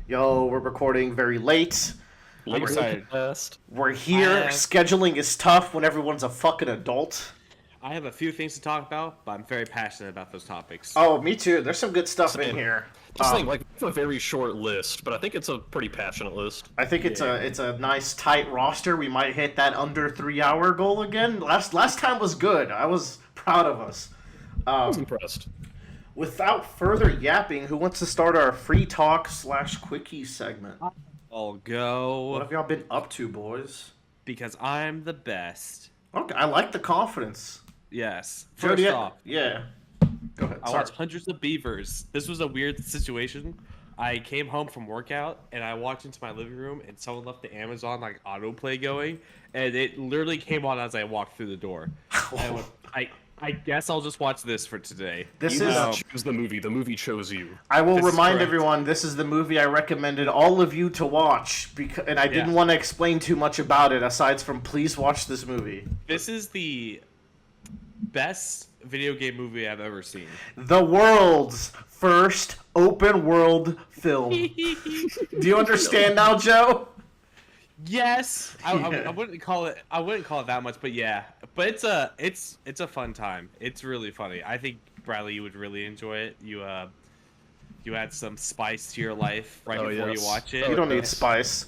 Yo, we're recording very late. I'm We're, excited. we're here. have Scheduling is tough when everyone's a fucking adult. I have a few things to talk about, but I'm very passionate about those topics. Oh, me too. There's some good stuff in Same. here. That's the thing, like, we have a very short list, but I think it's a pretty passionate list. I think Yeah. it's a nice tight roster. We might hit that under 3 hour goal again. Last time was good. I was proud of us. I was impressed. Without further yapping, who wants to start our free talk / quickie segment? I'll What go have y'all been up to, boys? because I'm the best. Okay, I like the confidence. Yes. Jody, First off, yeah. Go ahead. I Sorry. watched hundreds of Beavers. This was a weird situation. I came home from workout and I walked into my living room and someone left the Amazon like autoplay going, and it literally came on as I walked through the door. And I went, I guess I'll just watch this for today. This You is. did not choose the movie choose you. I will This is remind correct. everyone this is the movie I recommended all of you to watch, and I didn't Yeah. want to explain too much about it aside from please watch this movie. This is the best video game movie I've ever seen. The world's first open world film. Do you understand now, Joe? Yes, Yeah. I wouldn't call it. I wouldn't call it that much, but yeah. But it's a fun time. It's really funny. I think Bradley, you would really enjoy it. You add some spice to your life right Oh, before yes. you watch it. You don't need yes. spice.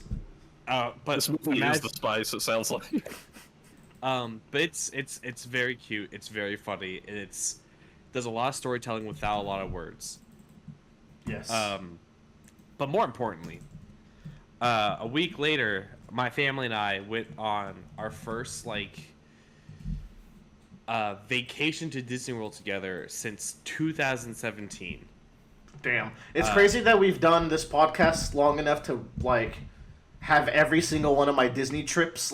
But This movie is the spice, it sounds like. but it's very cute. It's very funny, and there's a lot of storytelling without a lot of words. Yes. But more importantly, a week later, my family and I went on our first vacation to Disney World together since 2017. Damn. It's crazy that we've done this podcast long enough to have every single one of my Disney trips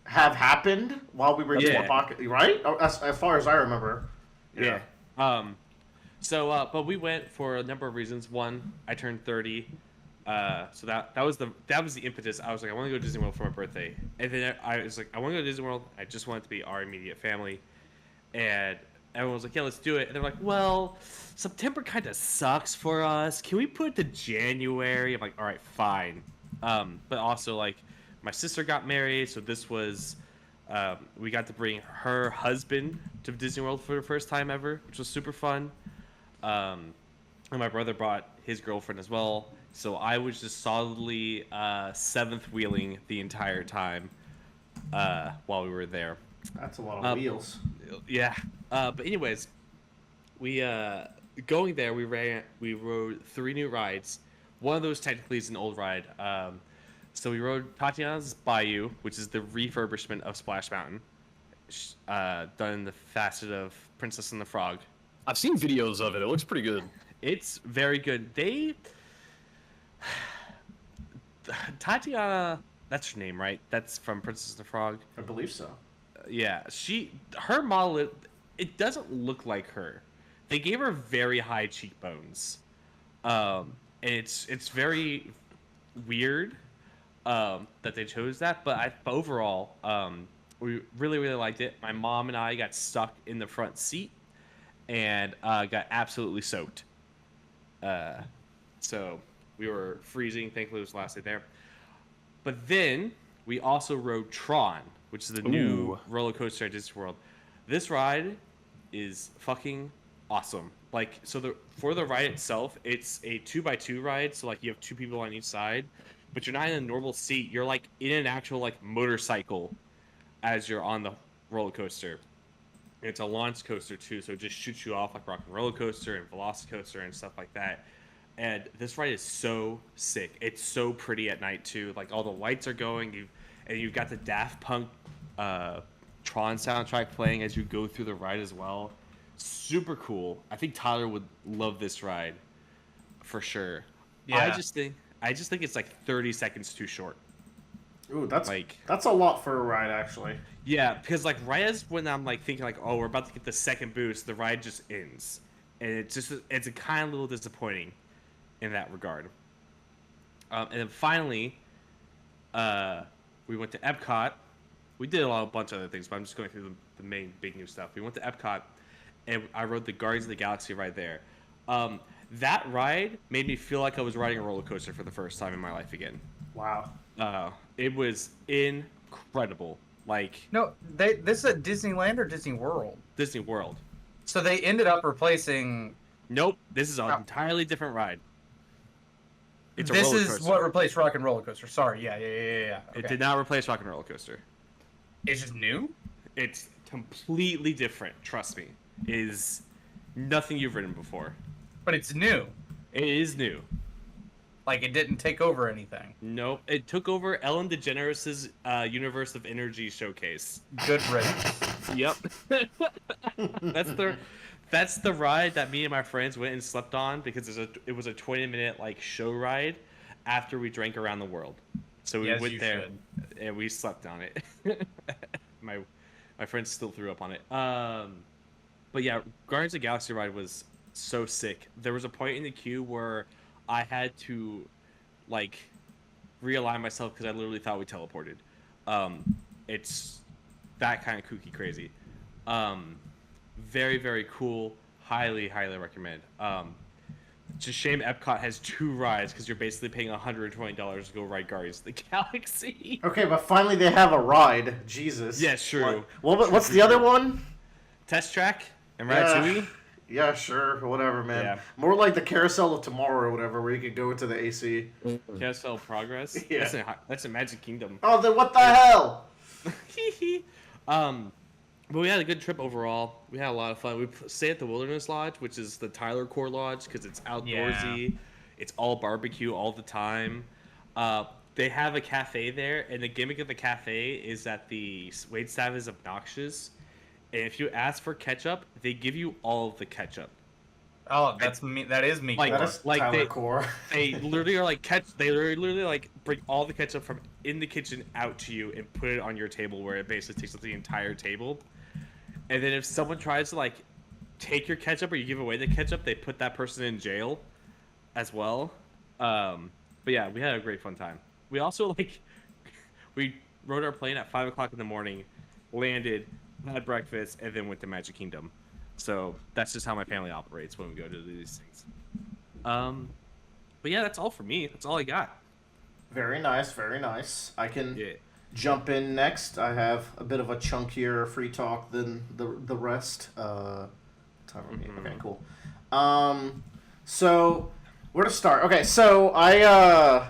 have happened while we were in Yeah. the pocket, right? As far as I remember. Yeah. But we went for a number of reasons. One, I turned 30. So that was the impetus. I was like, I want to go to Disney World for my birthday, and then I was like, I want to go to Disney World. I just want it to be our immediate family, and everyone was like, yeah, let's do it. And they're like, well, September kind of sucks for us. Can we put it to January? I'm like, all right, fine. But also like, my sister got married, so this was we got to bring her husband to Disney World for the first time ever, which was super fun. And my brother brought his girlfriend as well. So I was just solidly seventh wheeling the entire time while we were there. That's a lot of wheels. Yeah. But anyways, we going there. We rode 3 new rides. One of those technically is an old ride. So we rode Tatiana's Bayou, which is the refurbishment of Splash Mountain, done in the facet of Princess and the Frog. I've seen videos of it. It looks pretty good. It's very good. Tatiana, that's her name, right? That's from Princess and the Frog. I believe so. Yeah, her model, it doesn't look like her. They gave her very high cheekbones, and it's very weird that they chose that. But overall, we really liked it. My mom and I got stuck in the front seat and got absolutely soaked. So we were freezing. Thankfully, it was the last day there. But then we also rode Tron, which is the new Ooh. roller coaster at Disney World. This ride is fucking awesome. For the ride itself, it's a 2x2 ride, so you have 2 people on each side, but you're not in a normal seat. You're in an actual motorcycle as you're on the roller coaster. It's a launch coaster too, so it just shoots you off like Rock and Roller Coaster and Velocicoaster and stuff like that. And this ride is so sick. It's so pretty at night too. All the lights are going, you've got the Daft Punk Tron soundtrack playing as you go through the ride as well. Super cool. I think Tyler would love this ride for sure. Yeah. I just think it's 30 seconds too short. Ooh, that's a lot for a ride, actually. Yeah, because right as when I'm thinking oh, we're about to get the second boost, the ride just ends, and it's a kind of little disappointing in that regard. And then finally, we went to Epcot. We did a bunch of other things, but I'm just going through the main big new stuff. We went to Epcot, and I rode the Guardians of the Galaxy ride there. That ride made me feel like I was riding a roller coaster for the first time in my life again. Wow. It was incredible. Like No, this is at Disneyland or Disney World? Disney World. So they ended up replacing. Nope, this is an Oh. entirely different ride. It's a This roller is coaster. what replaced Rock and Roller Coaster. Sorry, yeah. It Okay. did not replace Rock and Roller Coaster. It's just new. It's completely different. Trust me, it is nothing you've ridden before. But it's new. It is new. Like it didn't take over anything. Nope, it took over Ellen DeGeneres' Universe of Energy showcase. Good riddance. Yep. That's the ride that me and my friends went and slept on because it was a 20-minute like show ride after we drank around the world. So we Yes, went you there should. and we slept on it. my friends still threw up on it. But yeah, Guardians of the Galaxy ride was so sick. There was a point in the queue where I had to like realign myself because I literally thought we teleported. It's that kind of kooky crazy. Very, very cool. Highly, highly recommend. It's a shame Epcot has 2 rides because you're basically paying $120 to go ride Guardians of the Galaxy. Okay, but finally they have a ride. Jesus. Yeah, true. What's the other one? Test Track and Ratatouille. Yeah, sure, whatever, man. Yeah. More like the Carousel of Tomorrow or whatever, where you could go into the AC. Carousel Progress. Yeah. That's in Magic Kingdom. Oh, then what the hell? But we had a good trip overall. We had a lot of fun. We stayed at the Wilderness Lodge, which is the Tyler Core Lodge, because it's outdoorsy. Yeah. It's all barbecue all the time. They have a cafe there, and the gimmick of the cafe is that the waitstaff is obnoxious. And if you ask for ketchup, they give you all of the ketchup. Oh, that's me. That is me. Like- That is like Tyler they- Core. They literally are like They literally like bring all the ketchup from in the kitchen out to you and put it on your table, where it basically takes up the entire table. And then if someone tries to like take your ketchup or you give away the ketchup, they put that person in jail as well. But yeah, we had a great fun time. We also we rode our plane at 5 o'clock in the morning, landed, had breakfast, and then went to Magic Kingdom. So that's just how my family operates when we go to these things. But yeah, that's all for me. That's all I got. Very nice, very nice. I can Yeah. jump in next. I have a bit of a chunkier free talk than the rest. Time for me. Okay, cool. So where to start? Okay, so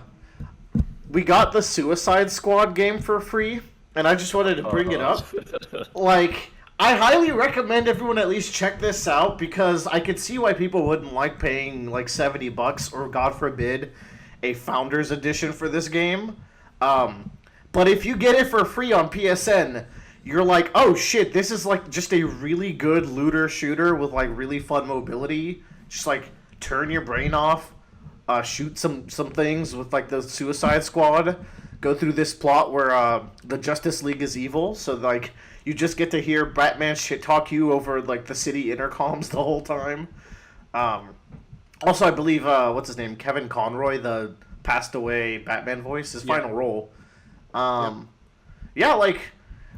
we got the Suicide Squad game for free, and I just wanted to bring it up. Like, I highly recommend everyone at least check this out, because I could see why people wouldn't like paying like $70 or, God forbid, a Founders Edition for this game. But if you get it for free on PSN, you're like, oh shit, this is like just a really good looter shooter with like really fun mobility. Just like turn your brain off, shoot some things with like the Suicide Squad. Go through this plot where the Justice League is evil, so like you just get to hear Batman shit talk you over like the city intercoms the whole time. Also, I believe what's his name, Kevin Conroy, the passed away Batman voice, his final role. Yeah, like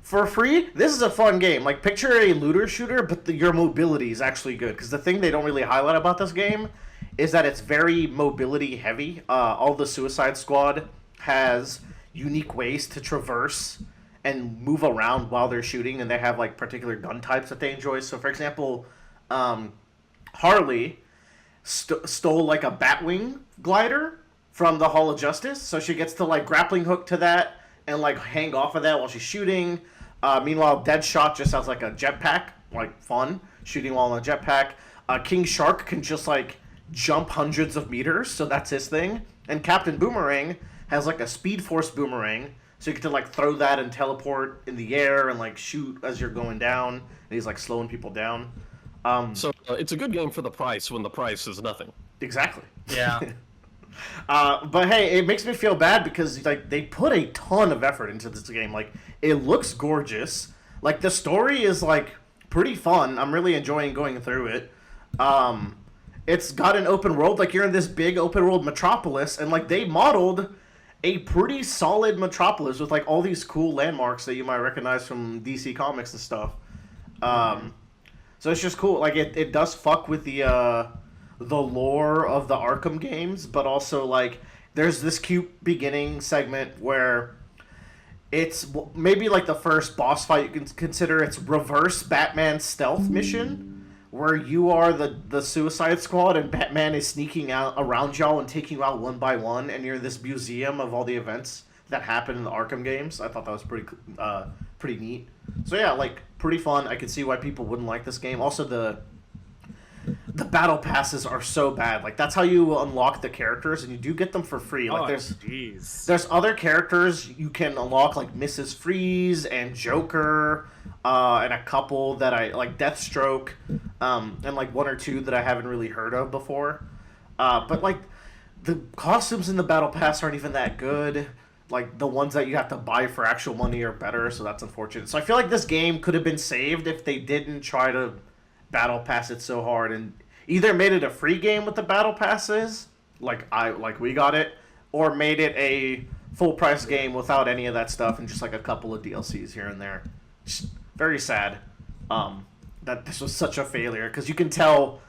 for free, this is a fun game. Like, picture a looter shooter, but your mobility is actually good. Because the thing they don't really highlight about this game is that it's very mobility heavy. All the Suicide Squad has unique ways to traverse and move around while they're shooting, and they have like particular gun types that they enjoy. So, for example, Harley stole like a Batwing glider from the Hall of Justice, so she gets to like grappling hook to that and like hang off of that while she's shooting. Meanwhile, Deadshot just has like a jetpack, like fun, shooting while on a jetpack. King Shark can just like jump hundreds of meters, so that's his thing. And Captain Boomerang has like a Speed Force boomerang, so you get to like throw that and teleport in the air and like shoot as you're going down, and he's like slowing people down. So it's a good game for the price when the price is nothing. Exactly. Yeah. But hey, it makes me feel bad because like they put a ton of effort into this game. Like, it looks gorgeous. Like, the story is like pretty fun. I'm really enjoying going through it. It's got an open world. Like, you're in this big open world metropolis, and like they modeled a pretty solid metropolis with like all these cool landmarks that you might recognize from DC Comics and stuff. So it's just cool. Like, it does fuck with the the lore of the Arkham games, but also like there's this cute beginning segment where it's maybe like the first boss fight you can consider. It's reverse Batman stealth mission, where you are the Suicide Squad and Batman is sneaking out around y'all and taking you out one by one, and you're in this museum of all the events that happened in the Arkham games. I thought that was pretty neat. So yeah, like pretty fun. I could see why people wouldn't like this game. Also, the battle passes are so bad. Like that's how you unlock the characters, and you do get them for free. Like there's other characters you can unlock, like Mrs. Freeze and Joker, and a couple that I like, Deathstroke, and like one or two that I haven't really heard of before. But like the costumes in the battle pass aren't even that good. Like the ones that you have to buy for actual money are better, so that's unfortunate. So I feel like this game could have been saved if they didn't try to battle pass it so hard and either made it a free game with the battle passes, like we got it, or made it a full price game without any of that stuff and just like a couple of DLCs here and there. Just very sad that this was such a failure, because you can tell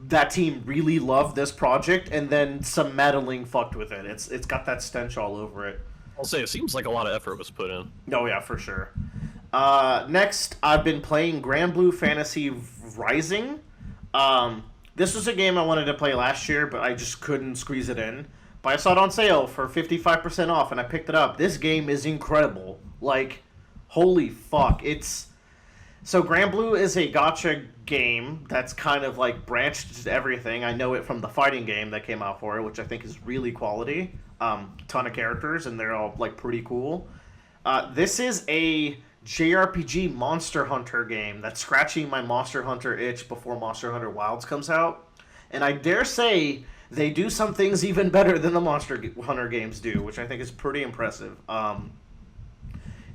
that team really loved this project and then some meddling fucked with it. It's got that stench all over it. I'll say it seems like a lot of effort was put in. Oh yeah, for sure. Next, I've been playing Granblue Fantasy Rising. This was a game I wanted to play last year, but I just couldn't squeeze it in. But I saw it on sale for 55% off, and I picked it up. This game is incredible. Like, holy fuck. So Granblue is a gacha game that's kind of like branched to everything. I know it from the fighting game that came out for it, which I think is really quality. Ton of characters, and they're all like pretty cool. This is a JRPG Monster Hunter game that's scratching my Monster Hunter itch before Monster Hunter Wilds comes out. And I dare say they do some things even better than the Monster Hunter games do, which I think is pretty impressive.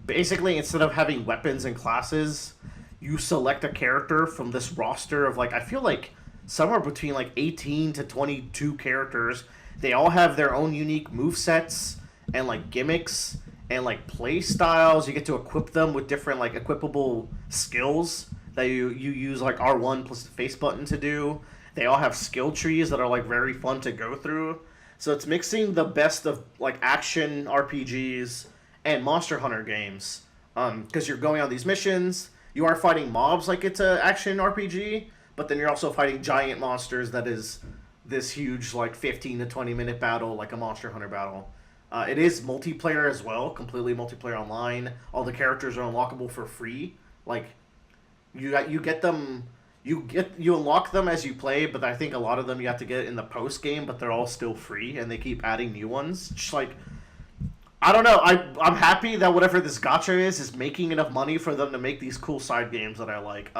Basically, instead of having weapons and classes, you select a character from this roster of like, I feel like somewhere between like 18 to 22 characters. They all have their own unique movesets and like gimmicks and like play styles. You get to equip them with different like equipable skills that you use like R1 plus the face button to do. They all have skill trees that are like very fun to go through. So it's mixing the best of like action RPGs and Monster Hunter games. Because you're going on these missions, you are fighting mobs like it's an action RPG, but then you're also fighting giant monsters that is this huge like 15 to 20 minute battle like a Monster Hunter battle. It is multiplayer as well, completely multiplayer online. All the characters are unlockable for free. Like you get them, you unlock them as you play, but I think a lot of them you have to get in the post game, but they're all still free and they keep adding new ones. Just like, I don't know. I'm happy that whatever this gacha is making enough money for them to make these cool side games that I like.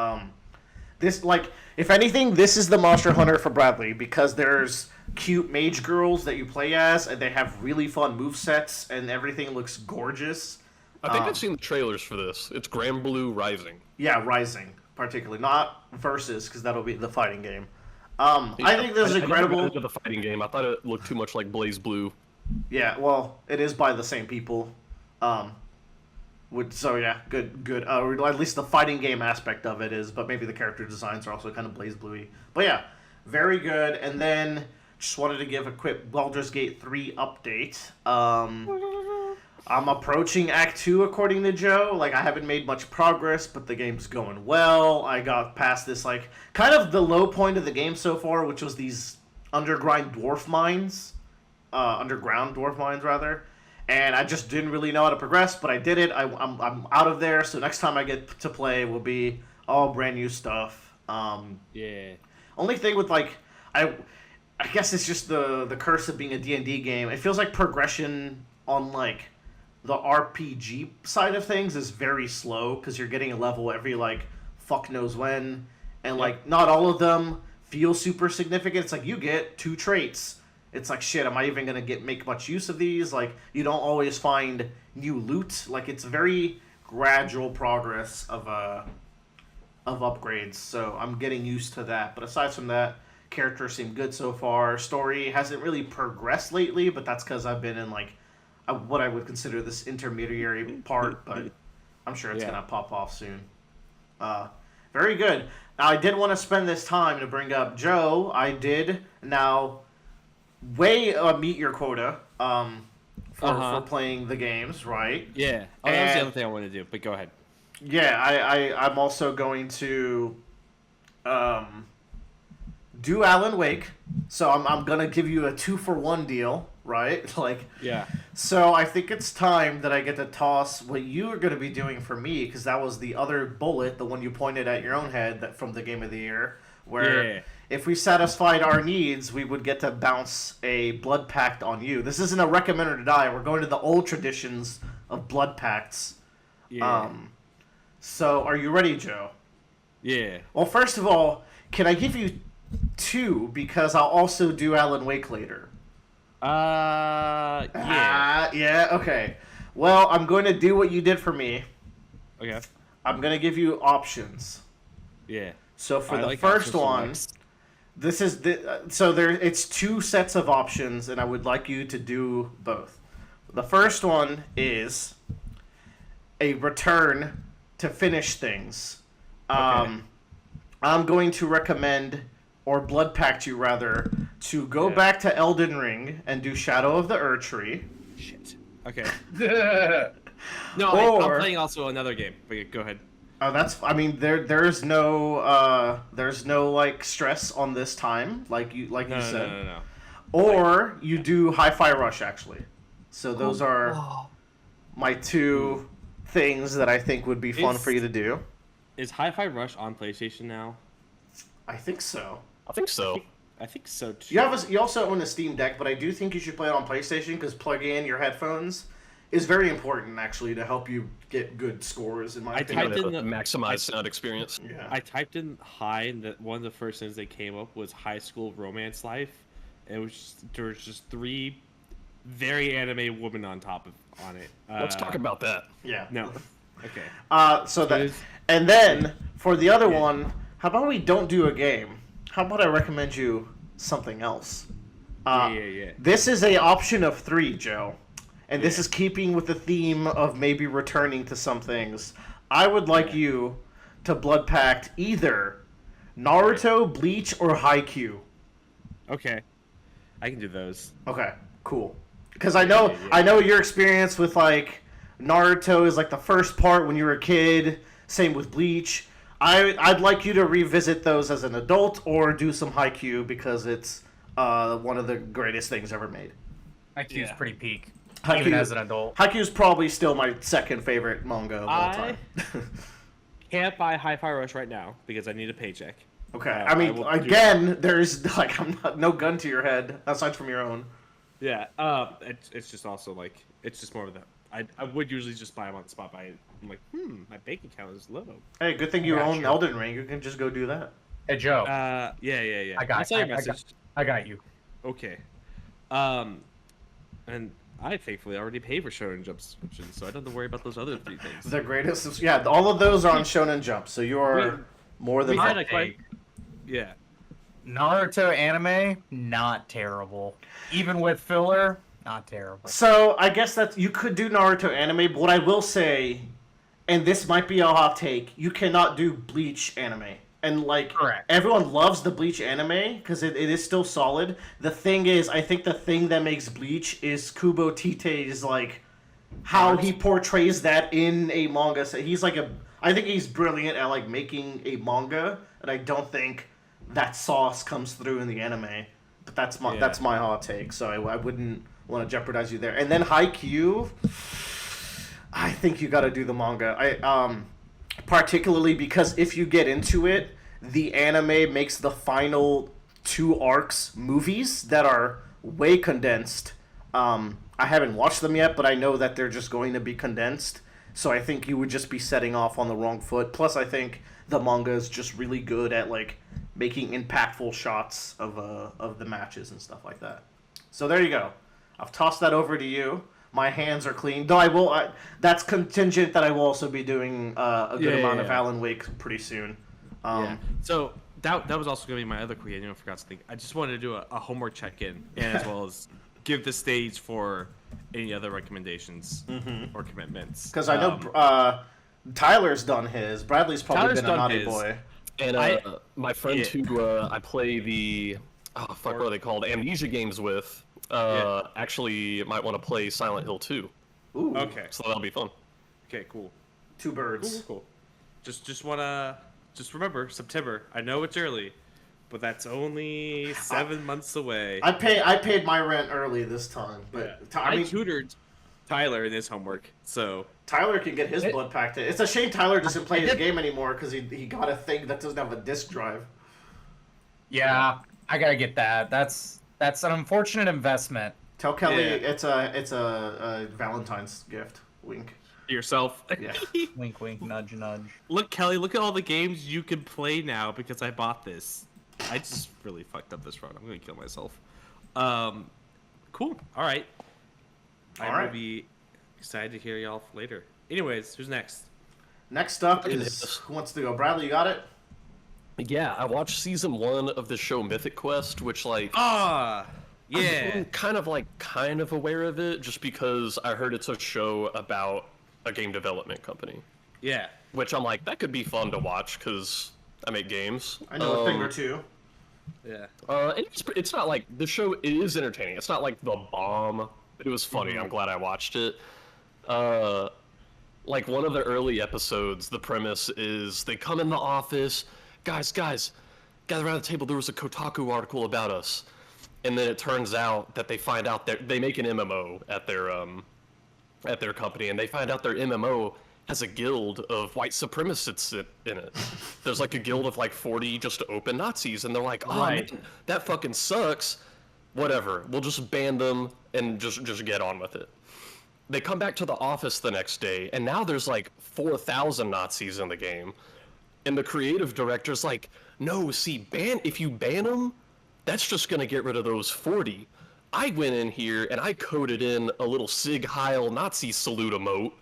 This, like, if anything, this is the Monster Hunter for Bradley, because there's cute mage girls that you play as, and they have really fun movesets, and everything looks gorgeous. I think I've seen the trailers for this. It's Granblue Rising. Yeah, Rising, particularly. Not Versus, because that'll be the fighting game. I think this is incredible. I never got into the fighting game. I thought it looked too much like Blaze Blue. Yeah, well, it is by the same people. So yeah, good. Or at least the fighting game aspect of it is, but maybe the character designs are also kind of Blaze Bluey. But yeah, very good. And then just wanted to give a quick Baldur's Gate 3 update. I'm approaching Act 2 according to Joe. Like, I haven't made much progress, but the game's going well. I got past this, like, kind of the low point of the game so far, which was these underground dwarf mines, rather. And I just didn't really know how to progress, but I did it. I'm out of there, so next time I get to play will be all brand new stuff. Yeah. Only thing with, like, I guess it's just the curse of being a D&D game. It feels like progression on, like, the RPG side of things is very slow, because you're getting a level every, like, fuck knows when. And, like, not all of them feel super significant. It's like, you get 2 traits. It's like, shit, am I even going to make much use of these? Like, you don't always find new loot. Like, it's very gradual progress of upgrades. So I'm getting used to that. But aside from that, characters seem good so far. Story hasn't really progressed lately, but that's because I've been in, like, what I would consider this intermediary part. But I'm sure it's going to pop off soon. Very good. Now, I did want to spend this time to bring up Joe. I did now meet your quota for playing the games, right? Yeah. Oh, that was the other thing I wanted to do, but go ahead. Yeah, I'm also going to do Alan Wake. So I'm going to give you a 2-for-1 deal, right? Like, Yeah. So I think it's time that I get to toss what you are going to be doing for me, because that was the other bullet, the one you pointed at your own head that from the Game of the Year, where if we satisfied our needs, we would get to bounce a blood pact on you. This isn't a recommend or deny. We're going to the old traditions of blood pacts. Yeah. So are you ready, Joe? Yeah. Well, first of all, can I give you 2, because I'll also do Alan Wake later? Yeah. Yeah, okay. Well, I'm going to do what you did for me. Okay. I'm going to give you options. Yeah. So for I the like first options one, next. this is it's 2 sets of options, and I would like you to do both. The first one is a return to finish things. I'm going to recommend, or blood pact you rather, to go back to Elden Ring and do Shadow of the Erdtree. Shit. Okay. No, Or- I'm playing also another game. But go ahead. Oh, there's no like stress on this time, like you said. No. Or you do Hi-Fi Rush, actually. So those are my 2 things that I think would be fun for you to do. Is Hi-Fi Rush on PlayStation now? I think so. I think so. I think so too. You also own a Steam Deck, but I do think you should play it on PlayStation, because plugging in your headphones is very important, actually, to help you get good scores, in my opinion. typed in the- Maximize sound experience. Yeah. I typed in high, and one of the first things that came up was High School Romance Life. And there was just 3 very anime women on it. Let's talk about that. Yeah. No. Okay. And then for the other one, how about we don't do a game? How about I recommend you something else? Yeah. This is a option of 3, Joe. And this is keeping with the theme of maybe returning to some things. I would like you to blood pact either Naruto, Bleach, or Haikyuu. Okay. I can do those. Okay, cool. Because I know your experience with like Naruto is like the first part when you were a kid. Same with Bleach. I'd like you to revisit those as an adult, or do some Haikyuu, because it's one of the greatest things ever made. IQ's pretty peak. Haikyuu, Even as an adult. Haikyuu's probably still my second favorite manga of all time. Can't buy Hi-Fi Rush right now because I need a paycheck. Okay, I I mean, will again, there's like no gun to your head aside from your own. Yeah. It's just also like it's just more of the. I would usually just buy them on the spot, but I'm like, my bank account is low. Hey, good thing you Yeah, own sure. Elden Ring. You can just go do that. Hey, Joe. Yeah. I got I saw your I message. I got you. Okay. And I thankfully already paid for Shonen Jump subscriptions, so I don't have to worry about those other 3 things. The greatest, yeah. All of those are on Shonen Jump, so you are more than we had fine. a quite. Yeah. Naruto anime, not terrible. Even with filler, not terrible. So I guess that you could do Naruto anime, but what I will say, and this might be a hot take, you cannot do Bleach anime. And like Correct. everyone loves the Bleach anime because it is still solid. The thing is, I think the thing that makes Bleach is Kubo Tite's like how he portrays that in a manga. So he's like I think he's brilliant at like making a manga, and I don't think that sauce comes through in the anime. But that's my hot take. So I wouldn't want to jeopardize you there. And then Haikyuu, I think you got to do the manga. Particularly because if you get into it, the anime makes the final 2 arcs movies that are way condensed. I haven't watched them yet, but I know that they're just going to be condensed. So I think you would just be setting off on the wrong foot. Plus, I think the manga is just really good at like making impactful shots of the matches and stuff like that. So there you go. I've tossed that over to you. My hands are clean, though that's contingent that I will also be doing a good amount of Alan Wake pretty soon. So that was also going to be my other query. I forgot to think. I just wanted to do a homework check-in, and as well as give the stage for any other recommendations or commitments. Because I know Tyler's done his. Bradley's probably Tyler's been a done naughty his. boy. And my friend Yeah. who I play the what are they called? Amnesia games with. Actually might want to play Silent Hill 2. Ooh, Okay. So that'll be fun. Okay. Cool. 2 birds. Cool. Just remember September. I know it's early, but that's only 7 months away. I paid my rent early this time, but I I mean, tutored Tyler in his homework, so Tyler can get his blood packed in. It's a shame Tyler doesn't play his game anymore because he got a thing that doesn't have a disc drive. Yeah, I gotta get that. That's an unfortunate investment. Tell Kelly Yeah. it's a Valentine's gift. Wink. yourself. Yeah. Wink, wink, nudge, nudge. Look, Kelly, look at all the games you can play now because I bought this. I just really fucked up this run. I'm gonna kill myself. Cool. All right. I will be excited to hear y'all later. Anyways, who's next? Next up can hit is this. who wants to go? Bradley, you got it? Yeah, I watched season 1 of the show Mythic Quest, which like Ah, yeah. I'm kind of aware of it just because I heard it's a show about a game development company. Yeah. Which I'm like, that could be fun to watch because I make games. I know a thing or two. Yeah. It's not like the show. It is entertaining. It's not like the bomb. It was funny. I'm glad I watched it. Like one of the early episodes, the premise is they come in the office, guys, gather around the table. There was a Kotaku article about us, and then it turns out that they find out that they make an MMO at their company, and they find out their MMO has a guild of white supremacists in it. There's like a guild of like 40 just open Nazis, and they're like, oh, Right. man, that fucking sucks. Whatever, we'll just ban them and just get on with it. They come back to the office the next day, and now there's like 4,000 Nazis in the game. And the creative director's like, no, see, if you ban them, that's just gonna get rid of those 40. I went in here and I coded in a little Sig Heil Nazi salute emote.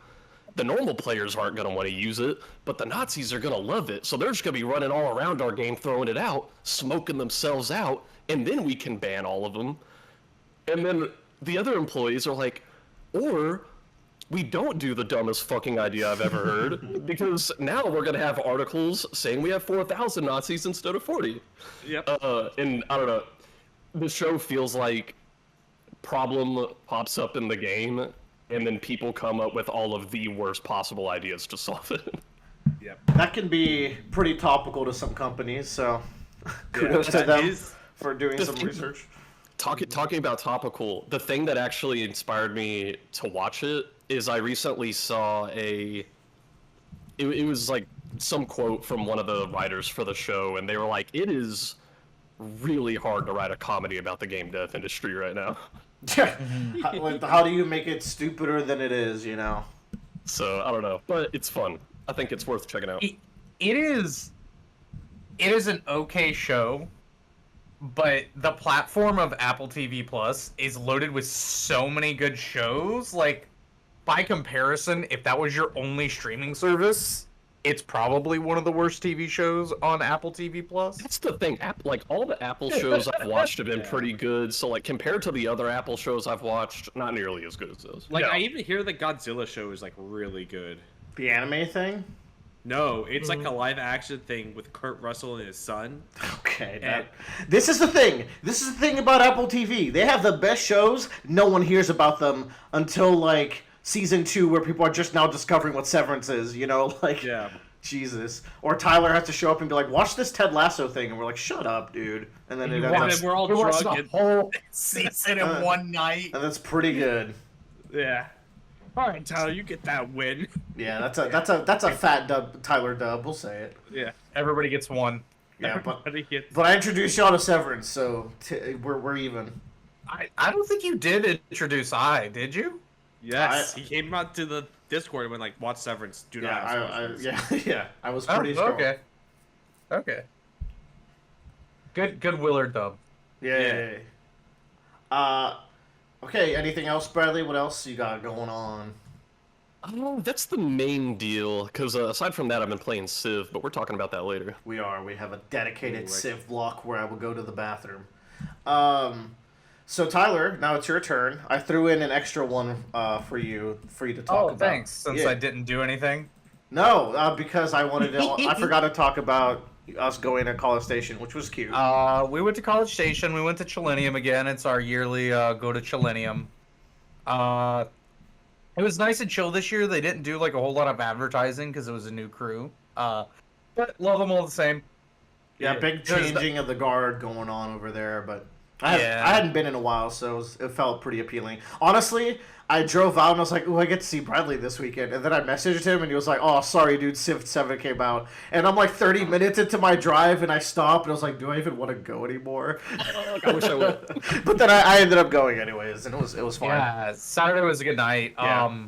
The normal players aren't gonna want to use it, but the Nazis are gonna love it. So they're just gonna be running all around our game, throwing it out, smoking themselves out, and then we can ban all of them. And then the other employees are like, or we don't do the dumbest fucking idea I've ever heard, because now we're gonna have articles saying we have 4,000 Nazis instead of 40. Yep. And I don't know, the show feels like problem pops up in the game, and then people come up with all of the worst possible ideas to solve it. Yep. That can be pretty topical to some companies, so kudos to that them is- for doing some thing- research. Talking about topical, the thing that actually inspired me to watch it is I recently saw it was like some quote from one of the writers for the show, and they were like, it is really hard to write a comedy about the game dev industry right now. How do you make it stupider than it is, you know? So I don't know, but it's fun. I think it's worth checking out. It is an okay show, but the platform of Apple TV Plus is loaded with so many good shows. Like, by comparison, if that was your only streaming service, it's probably one of the worst TV shows on Apple TV Plus. That's the thing. Like all the Apple shows I've watched have been pretty good. So like compared to the other Apple shows I've watched, not nearly as good as those. Like No. I even hear the Godzilla show is like really good. The anime thing? No, it's like a live action thing with Kurt Russell and his son. Okay, And- this is the thing. This is the thing about Apple TV. They have the best shows. No one hears about them until, like, season 2, where people are just now discovering what Severance is, you know? Like, Yeah. Jesus. Or Tyler has to show up and be like, watch this Ted Lasso thing. And we're like, shut up, dude. And then it And ends then up... we're all We watched drunk the and whole season in one night. And that's pretty good. yeah. All right, Tyler, you get that win. Yeah, that's a fat dub, Tyler dub. We'll say it. Yeah. Everybody gets one. Yeah, but Everybody gets- I introduced y'all to Severance, so we're even. I don't think you did introduce did you? Yes, he came out to the Discord and went like, "Watch Severance. Do not." have spoilers." Yeah. I was pretty strong. Okay. Good Willard dub. Yeah. Okay. Anything else, Bradley? What else you got going on? Oh, that's the main deal. Because aside from that, I've been playing Civ, but we're talking about that later. We have a dedicated Ooh, Civ block where I will go to the bathroom. So Tyler, now it's your turn. I threw in an extra one for you to talk about. Thanks. Since Yeah. I didn't do anything. No, because I wanted to. I forgot to talk about us going to College Station, which was cute. We went to College Station. We went to Chilenium again. It's our yearly go to Chilenium. It was nice and chill this year. They didn't do like a whole lot of advertising because it was a new crew. But love them all the same. Yeah, big changing of the guard going on over there, but I hadn't been in a while, so it felt pretty appealing. Honestly, I drove out and I was like, "Ooh, I get to see Bradley this weekend." And then I messaged him and he was like, "Oh, sorry, dude, Civ 7 came out." And I'm like 30 minutes into my drive and I stopped and I was like, "Do I even want to go anymore?" I wish I would. But then I ended up going anyways, and it was fun. Yeah, Saturday was a good night. Yeah.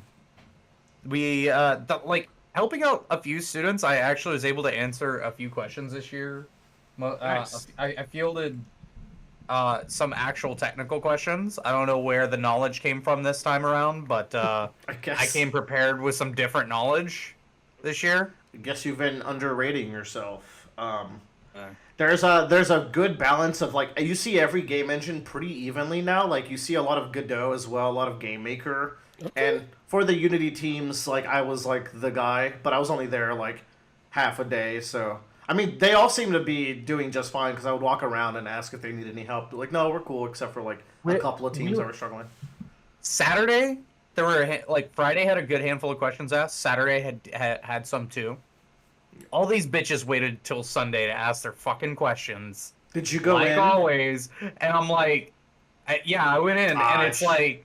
We like helping out a few students. I actually was able to answer a few questions this year. Nice. I fielded some actual technical questions. I don't know where the knowledge came from this time around, but I came prepared with some different knowledge this year. I guess you've been underrating yourself. There's a good balance of like you see every game engine pretty evenly now. Like you see a lot of Godot as well, a lot of Game Maker, and for the Unity teams, like I was like the guy, but I was only there like half a day, so. I mean, they all seem to be doing just fine because I would walk around and ask if they needed any help. They're like, no, we're cool, except for like a couple of teams that were struggling. Saturday, there were like Friday had a good handful of questions asked. Saturday had some too. All these bitches waited till Sunday to ask their fucking questions. Did you go in? Like always, and I'm like, I went in, and it's like,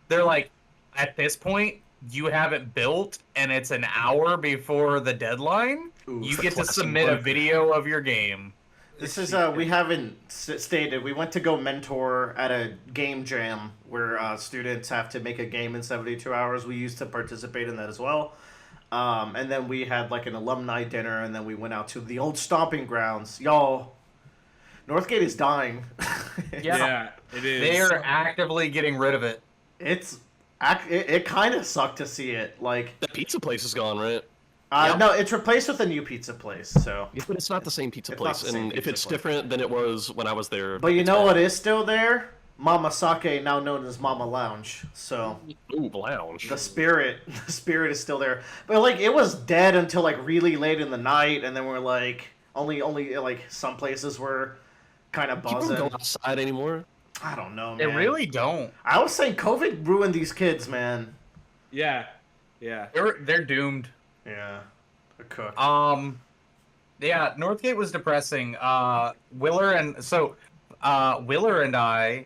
they're like, at this point, you have it built, and it's an hour before the deadline. Ooh, you get to submit a video of your game. This is we haven't stated. We went to go mentor at a game jam where students have to make a game in 72 hours. We used to participate in that as well. And then we had like an alumni dinner, and then we went out to the old stomping grounds. Y'all, Northgate is dying. Yeah, it is. They are actively getting rid of it. It kind of sucked to see it. Like The pizza place is gone, right? No, it's replaced with a new pizza place. So, But it's not the same pizza It's place, not the same and if pizza it's place. different than it was when I was there. but you it's know bad. what is still there? Mama Sake, now known as Mama Lounge. So Ooh, lounge. the spirit is still there. But like it was dead until like really late in the night, and then we're like only like some places were kind of People buzzing. don't go outside anymore. I don't know, They man. really don't. I was saying COVID ruined these kids, man. Yeah. They're doomed. Yeah, a cook. Yeah, Northgate was depressing. Willer and I's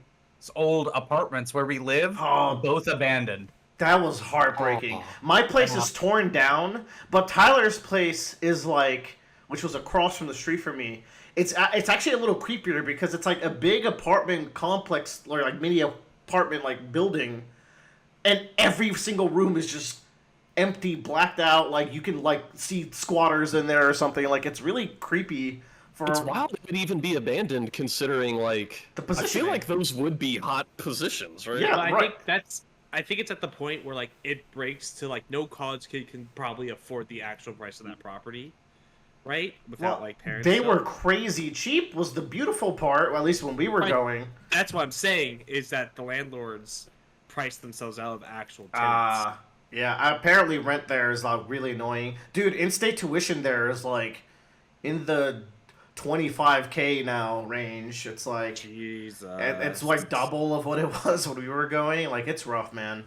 old apartments where we live both abandoned. That was heartbreaking. Oh. My place is torn down, but Tyler's place is like, which was across from the street from me. It's actually a little creepier because it's like a big apartment complex or like mini apartment like building, and every single room is just empty, blacked out. Like you can like see squatters in there or something. Like it's really creepy. It's wild it would even be abandoned considering, like, The I positioning. feel like those would be hot positions, right? Yeah. But right. I think it's at the point where like it breaks to like no college kid can probably afford the actual price of that property, right? Without like parents. They stuff. were crazy cheap. Was the beautiful part. Well, at least when we were Right. going. That's what I'm saying is that the landlords price themselves out of actual tenants. Yeah, apparently rent there is really annoying. Dude, in-state tuition there is like in the 25K now range. It's like Jesus. it's like double of what it was when we were going. Like it's rough, man.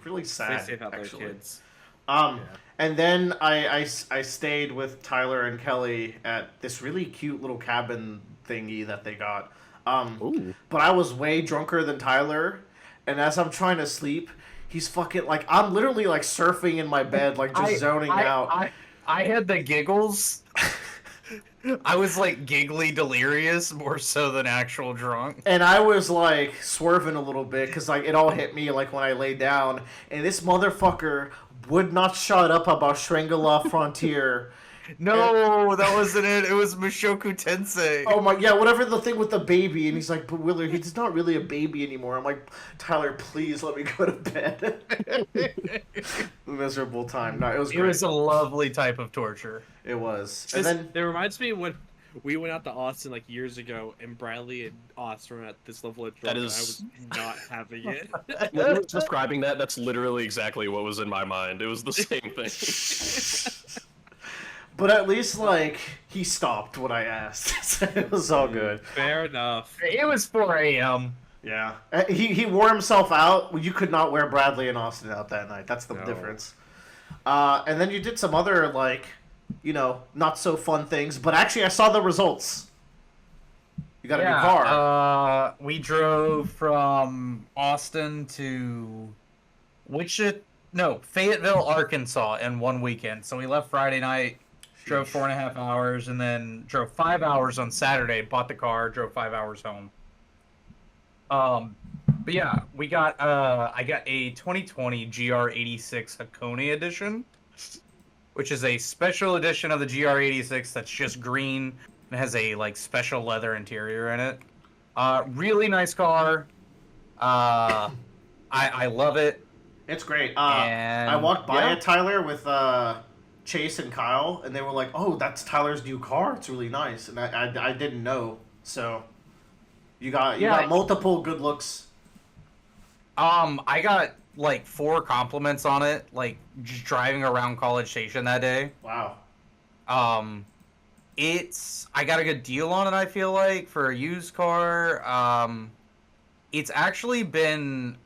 Really sad. Stay safe out there, actually. kids. And then I stayed with Tyler and Kelly at this really cute little cabin thingy that they got. Ooh. But I was way drunker than Tyler, and as I'm trying to sleep, he's fucking like I'm literally like surfing in my bed, like just zoning out. I had the giggles. I was like giggly delirious more so than actual drunk. And I was like swerving a little bit because like it all hit me like when I lay down, and this motherfucker would not shut up about Shangri-La Frontier. No, that wasn't it. It was Mushoku Tensei. Oh my, yeah, whatever the thing with the baby, and he's like, but Willard, he's not really a baby anymore. I'm like, Tyler, please let me go to bed. Miserable time. No, it was great. It was a lovely type of torture. It was. And then It reminds me when We went out to Austin like years ago, and Bradley and Austin were at this level of drunk, That and I is- was not having it. When you were describing that, that's literally exactly what was in my mind. It was the same thing. But at least, like, he stopped when I asked. So it was all good. Fair enough. It was 4 a.m. Yeah. He wore himself out. You could not wear Bradley and Austin out that night. That's the No. difference. And then you did some other, like, you know, not so fun things. But actually, I saw the results. You got a new car. We drove from Austin to Fayetteville, Arkansas in one weekend. So we left Friday night, drove 4.5 hours, and then drove 5 hours on Saturday, bought the car, drove 5 hours home. But yeah, I got a 2020 GR86 Hakone edition, which is a special edition of the GR86 that's just green and has a like special leather interior in it. Really nice car. I love it. It's great. And I walked by yeah. it, Tyler, with Chase and Kyle, and they were like, "Oh, that's Tyler's new car. It's really nice." And I didn't know. So you got multiple good looks. I got like 4 compliments on it, like just driving around College Station that day. Wow. I got a good deal on it, I feel like, for a used car. It's actually been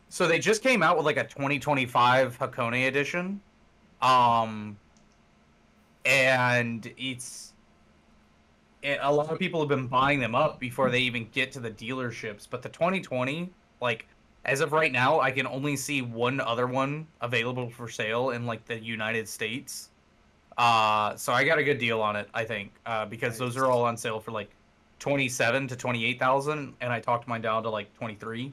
so they just came out with like a 2025 Hakone edition. And a lot of people have been buying them up before they even get to the dealerships, but the 2020, like, as of right now, I can only see one other one available for sale in like the United States. So I got a good deal on it, I think, because those are all on sale for like 27 to 28,000, and I talked mine down to like 23.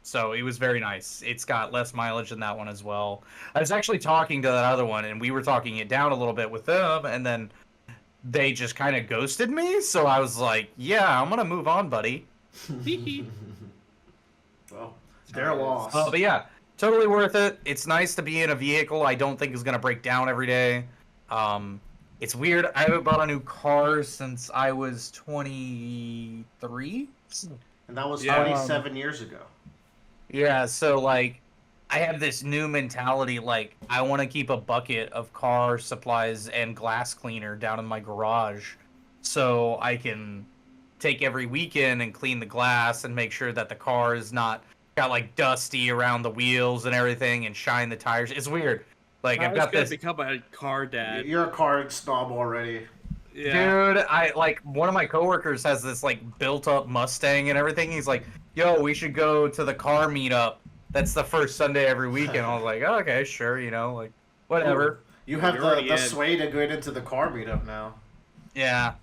So it was very nice. It's got less mileage than that one as well. I was actually talking to that other one, and we were talking it down a little bit with them, and then they just kind of ghosted me. So I was like, "Yeah, I'm gonna move on, buddy." Well, their loss. But yeah, totally worth it. It's nice to be in a vehicle I don't think is gonna break down every day. It's weird. I haven't bought a new car since I was 23. And that was Yeah. 27 years ago. Yeah, so like I have this new mentality, like I want to keep a bucket of car supplies and glass cleaner down in my garage so I can take every weekend and clean the glass and make sure that the car is not got like dusty around the wheels and everything and shine the tires. It's weird. Like I've got this become a car dad. You're a car snob already. Yeah. dude, I like one of my coworkers has this like built up Mustang and everything. He's like, "Yo, we should go to the car meetup. That's the first Sunday every weekend." I was like, oh, "Okay, sure, you know, like whatever." You have You're already the in. sway to get into the car meetup now. Yeah.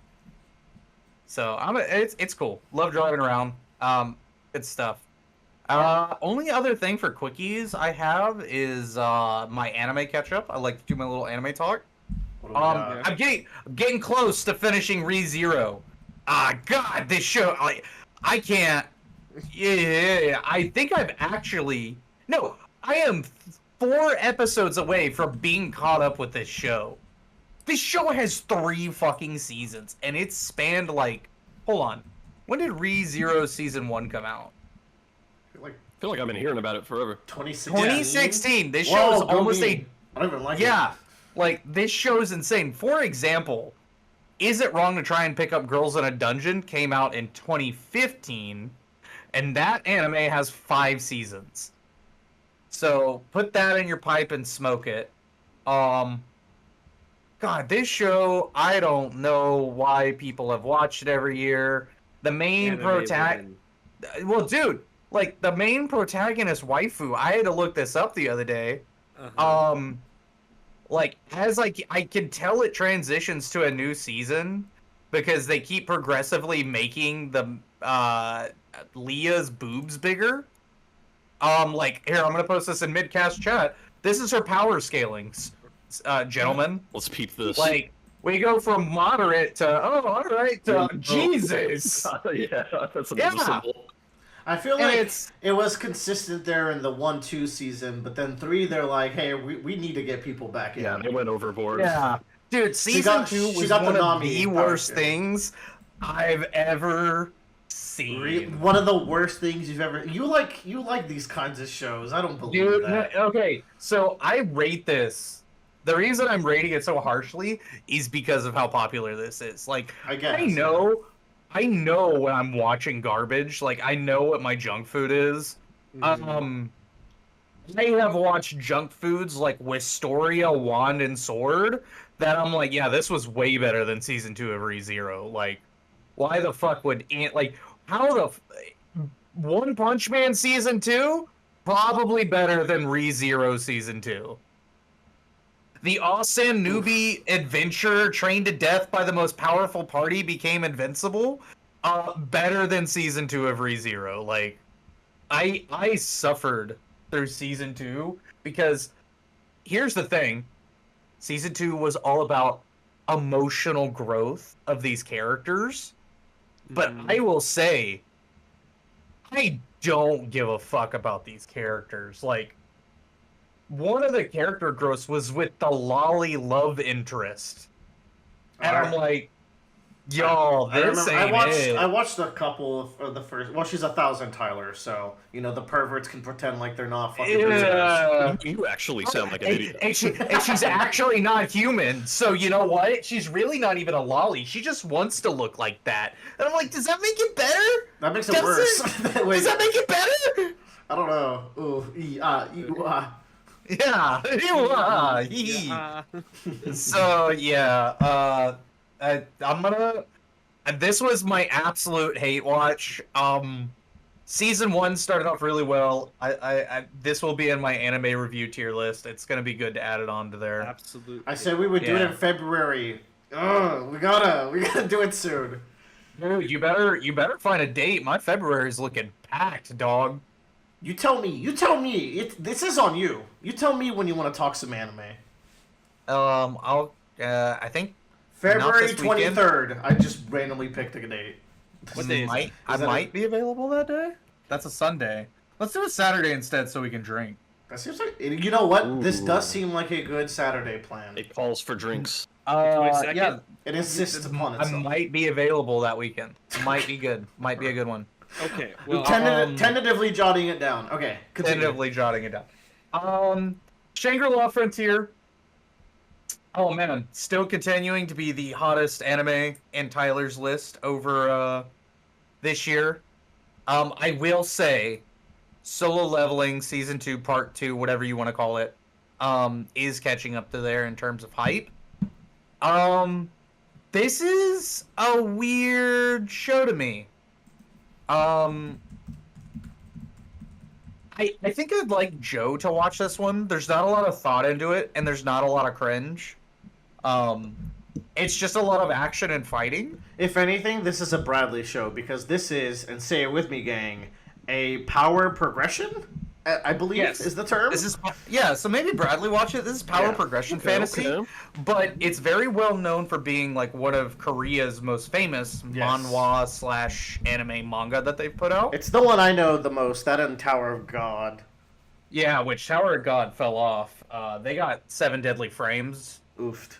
So it's cool. Love driving around. Good stuff. Only other thing for quickies I have is my anime catch up. I like to do my little anime talk. What do we got? I'm getting close to finishing ReZero. God, this show, I can't. Yeah, I think I am 4 episodes away from being caught up with this show. This show has 3 fucking seasons, and it's spanned like, hold on, when did ReZero season 1 come out? I feel like I've been hearing about it forever. 2016. 2016. This Whoa, show is go almost me. I don't even like it. yeah. Like, this show is insane. For example, Is It Wrong to Try and Pick Up Girls in a Dungeon came out in 2015, and that anime has 5 seasons. So put that in your pipe and smoke it. God, this show, I don't know why people have watched it every year. The main protagonist... Well, dude, like, the main protagonist waifu, I had to look this up the other day. Like, as I can tell it transitions to a new season because they keep progressively making the Leah's boobs bigger. Like, here, I'm gonna post this in midcast chat. This is her power scalings, gentlemen. Let's peep this. Like, we go from moderate to all right to Jesus. Yeah, that's Yeah. noticeable. I feel And like it was consistent there in the 1-2 season, but then 3 they're like, hey, we need to get people back in. Yeah, they went overboard. Yeah. Dude, season 2 was got one the of Nami the worst character. things I've ever seen. One of the worst things you've ever. You like these kinds of shows. I don't believe Dude, that. okay, so I rate this. The reason I'm rating it so harshly is because of how popular this is. Like, I guess. I know when I'm watching garbage. Like, I know what my junk food is. I have watched junk foods like Wisteria, Wand, and Sword that I'm like, yeah, this was way better than season 2 of ReZero. Like, why the fuck would how the One Punch Man season 2 probably better than ReZero season 2. The Asan newbie adventure trained to death by the most powerful party became invincible. Better than season 2 of ReZero. Like, I suffered through season 2 because here's the thing. Season 2 was all about emotional growth of these characters. But I will say, I don't give a fuck about these characters. Like, one of the character growths was with the lolly love interest. And I'm like, y'all, this ain't it. I watched a couple of the first. Well, she's 1,000 Tyler, so the perverts can pretend like they're not fucking. Yeah. You actually sound like an idiot. And she's actually not human. So you know what? She's really not even a lolly. She just wants to look like that. And I'm like, does that make it better? That makes it worse. Does that make it better? I don't know. Ooh, Yeah. So yeah, I'm gonna. This was my absolute hate watch. Season 1 started off really well. This will be in my anime review tier list. It's gonna be good to add it on to there. Absolutely. I said we would do it in February. Oh, we gotta do it soon. Dude, you better find a date. My February's looking packed, dog. You tell me. This is on you. You tell me when you want to talk some anime. I think February this weekend. 23rd. I just randomly picked a date. What day is it? I might be available that day. That's a Sunday. Let's do a Saturday instead so we can drink. That seems like you know what? Ooh. This does seem like a good Saturday plan. It calls for drinks. 22nd? Yeah, It insists upon I itself. might be available that weekend. Might be good. Might be a good one. Okay. Well, Tentatively jotting it down. Okay, continue. Tentatively jotting it down. Shangri-La Frontier. Oh man, still continuing to be the hottest anime in Tyler's list over this year. I will say, Solo Leveling Season 2, Part 2, whatever you want to call it, is catching up to there in terms of hype. This is a weird show to me. I think I'd like Joe to watch this one. There's not a lot of thought into it, and there's not a lot of cringe. It's just a lot of action and fighting. If anything, this is a Bradley show because this is, and say it with me, gang, a power progression. I believe is the term. This is so maybe Bradley watch it. This is power progression fantasy, but it's very well known for being like one of Korea's most famous manhwa / anime manga that they've put out. It's the one I know the most. That and Tower of God. Yeah, which Tower of God fell off. They got 7 Deadly Frames. Oofed.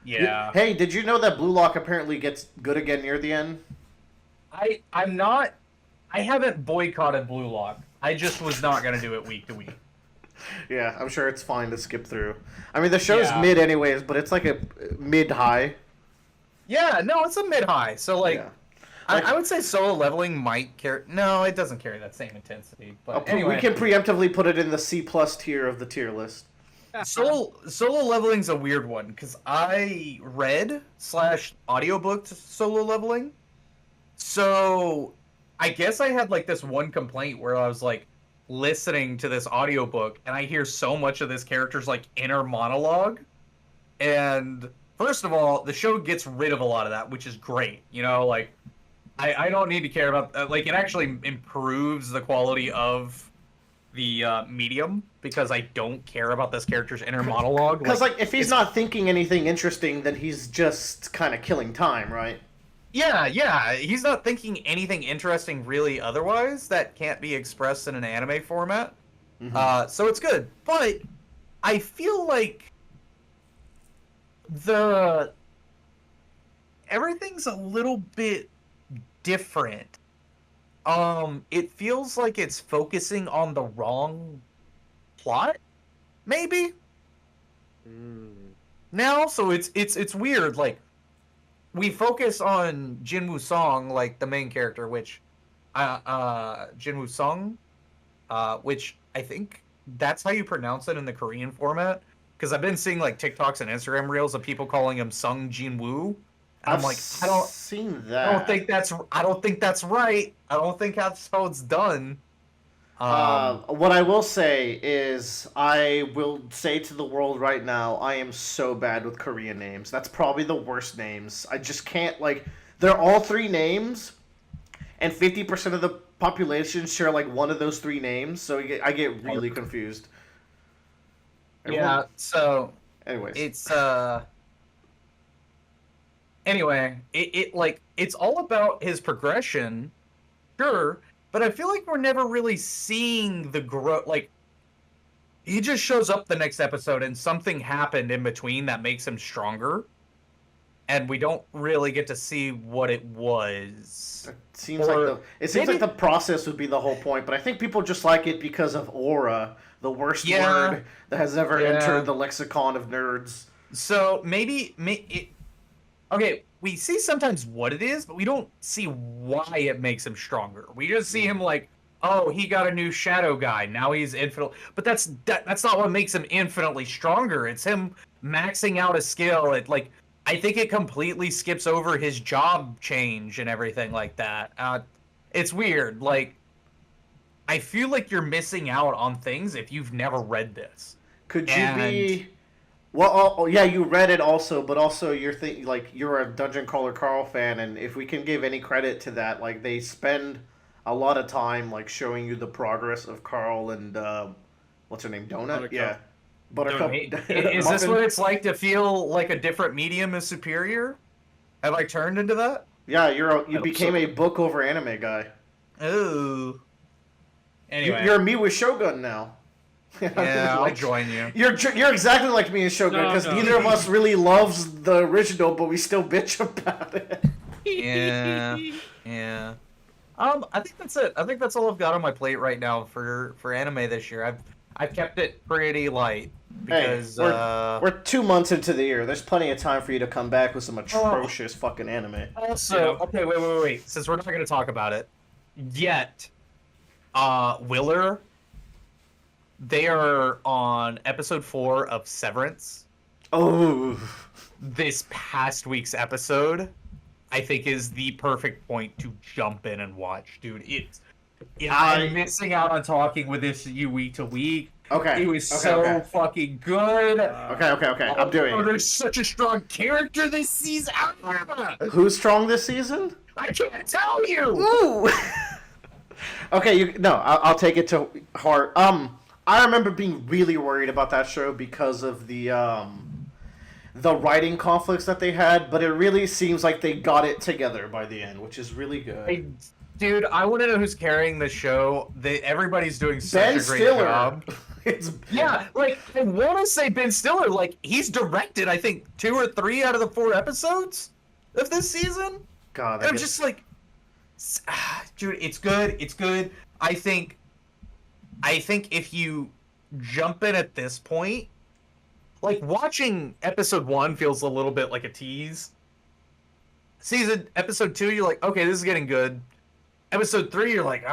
Yeah. Hey, did you know that Blue Lock apparently gets good again near the end? I haven't boycotted Blue Lock. I just was not going to do it week to week. Yeah, I'm sure it's fine to skip through. I mean, the show's mid anyways, but it's like a mid-high. Yeah, no, it's a mid-high. So, like, Like, I would say Solo Leveling might carry... No, it doesn't carry that same intensity. But anyway. We can preemptively put it in the C+ tier of the tier list. Solo Leveling's a weird one, because I read / audiobooked Solo Leveling. So... I guess I had like this one complaint where I was like listening to this audiobook and I hear so much of this character's like inner monologue. And first of all, the show gets rid of a lot of that, which is great. You know, like I don't need to care about like it actually improves the quality of the medium because I don't care about this character's inner monologue. Because like if he's not thinking anything interesting, then he's just kind of killing time, right? Yeah, he's not thinking anything interesting really otherwise that can't be expressed in an anime format. So it's good. But I feel like the everything's a little bit different. It feels like it's focusing on the wrong plot, maybe. Now, so it's weird. Like, we focus on Jinwoo Song, like the main character, which, Jinwoo Song, which I think that's how you pronounce it in the Korean format. Because I've been seeing like TikToks and Instagram reels of people calling him Sung Jinwoo. And I'm like, I don't seen that. I don't think that's right. I don't think that's how it's done. What I will say is, I will say to the world right now, I am so bad with Korean names. That's probably the worst names. I just can't, like, they're all three names, and 50% of the population share, like, one of those three names, so I get really confused. Yeah, so... Anyways. It's, Anyway, it's all about his progression, sure, but I feel like we're never really seeing the growth. Like, he just shows up the next episode and something happened in between that makes him stronger, and we don't really get to see what it was. It seems like the process would be the whole point, but I think people just like it because of aura, the worst word that has ever entered the lexicon of nerds. So okay, we see sometimes what it is, but we don't see why it makes him stronger. We just see him like, oh, he got a new shadow guy. Now he's infinite. But that's not what makes him infinitely stronger. It's him maxing out a skill. I think it completely skips over his job change and everything like that. It's weird. Like, I feel like you're missing out on things if you've never read this. Could you be... Well, yeah, you read it also, but also you're a Dungeon Crawler Carl fan, and if we can give any credit to that, like, they spend a lot of time, like, showing you the progress of Carl and, what's her name, Donut? Buttercup. Yeah. Buttercup. Is this what it's like to feel like a different medium is superior? Have I turned into that? Yeah, you became a book over anime guy. Oh. Anyway. You're me with Shogun now. Yeah, I'll join you. You're exactly like me and Shogun, because neither of us really loves the original, but we still bitch about it. Yeah. I think that's it. I think that's all I've got on my plate right now for anime this year. I've kept it pretty light because we're 2 months into the year. There's plenty of time for you to come back with some atrocious fucking anime. Also, okay, wait. Since we're not going to talk about it yet, Willer. They are on episode 4 of Severance. Oh. This past week's episode, I think, is the perfect point to jump in and watch, dude. I'm missing out on talking with you week to week. Okay. It was so fucking good. Okay. I'm doing it. There's such a strong character this season. Who's strong this season? I can't tell you. Ooh. Okay, I'll take it to heart. I remember being really worried about that show because of the writing conflicts that they had, but it really seems like they got it together by the end, which is really good. Dude, I want to know who's carrying the show. Everybody's doing such a great job. Yeah, like, I want to say Ben Stiller. Like, he's directed, I think, 2 or 3 out of the 4 episodes of this season. God, I'm just like, dude, it's good. It's good. I think if you jump in at this point, like, watching episode 1 feels a little bit like a tease. Episode 2, you're like, okay, this is getting good. Episode 3, you're like,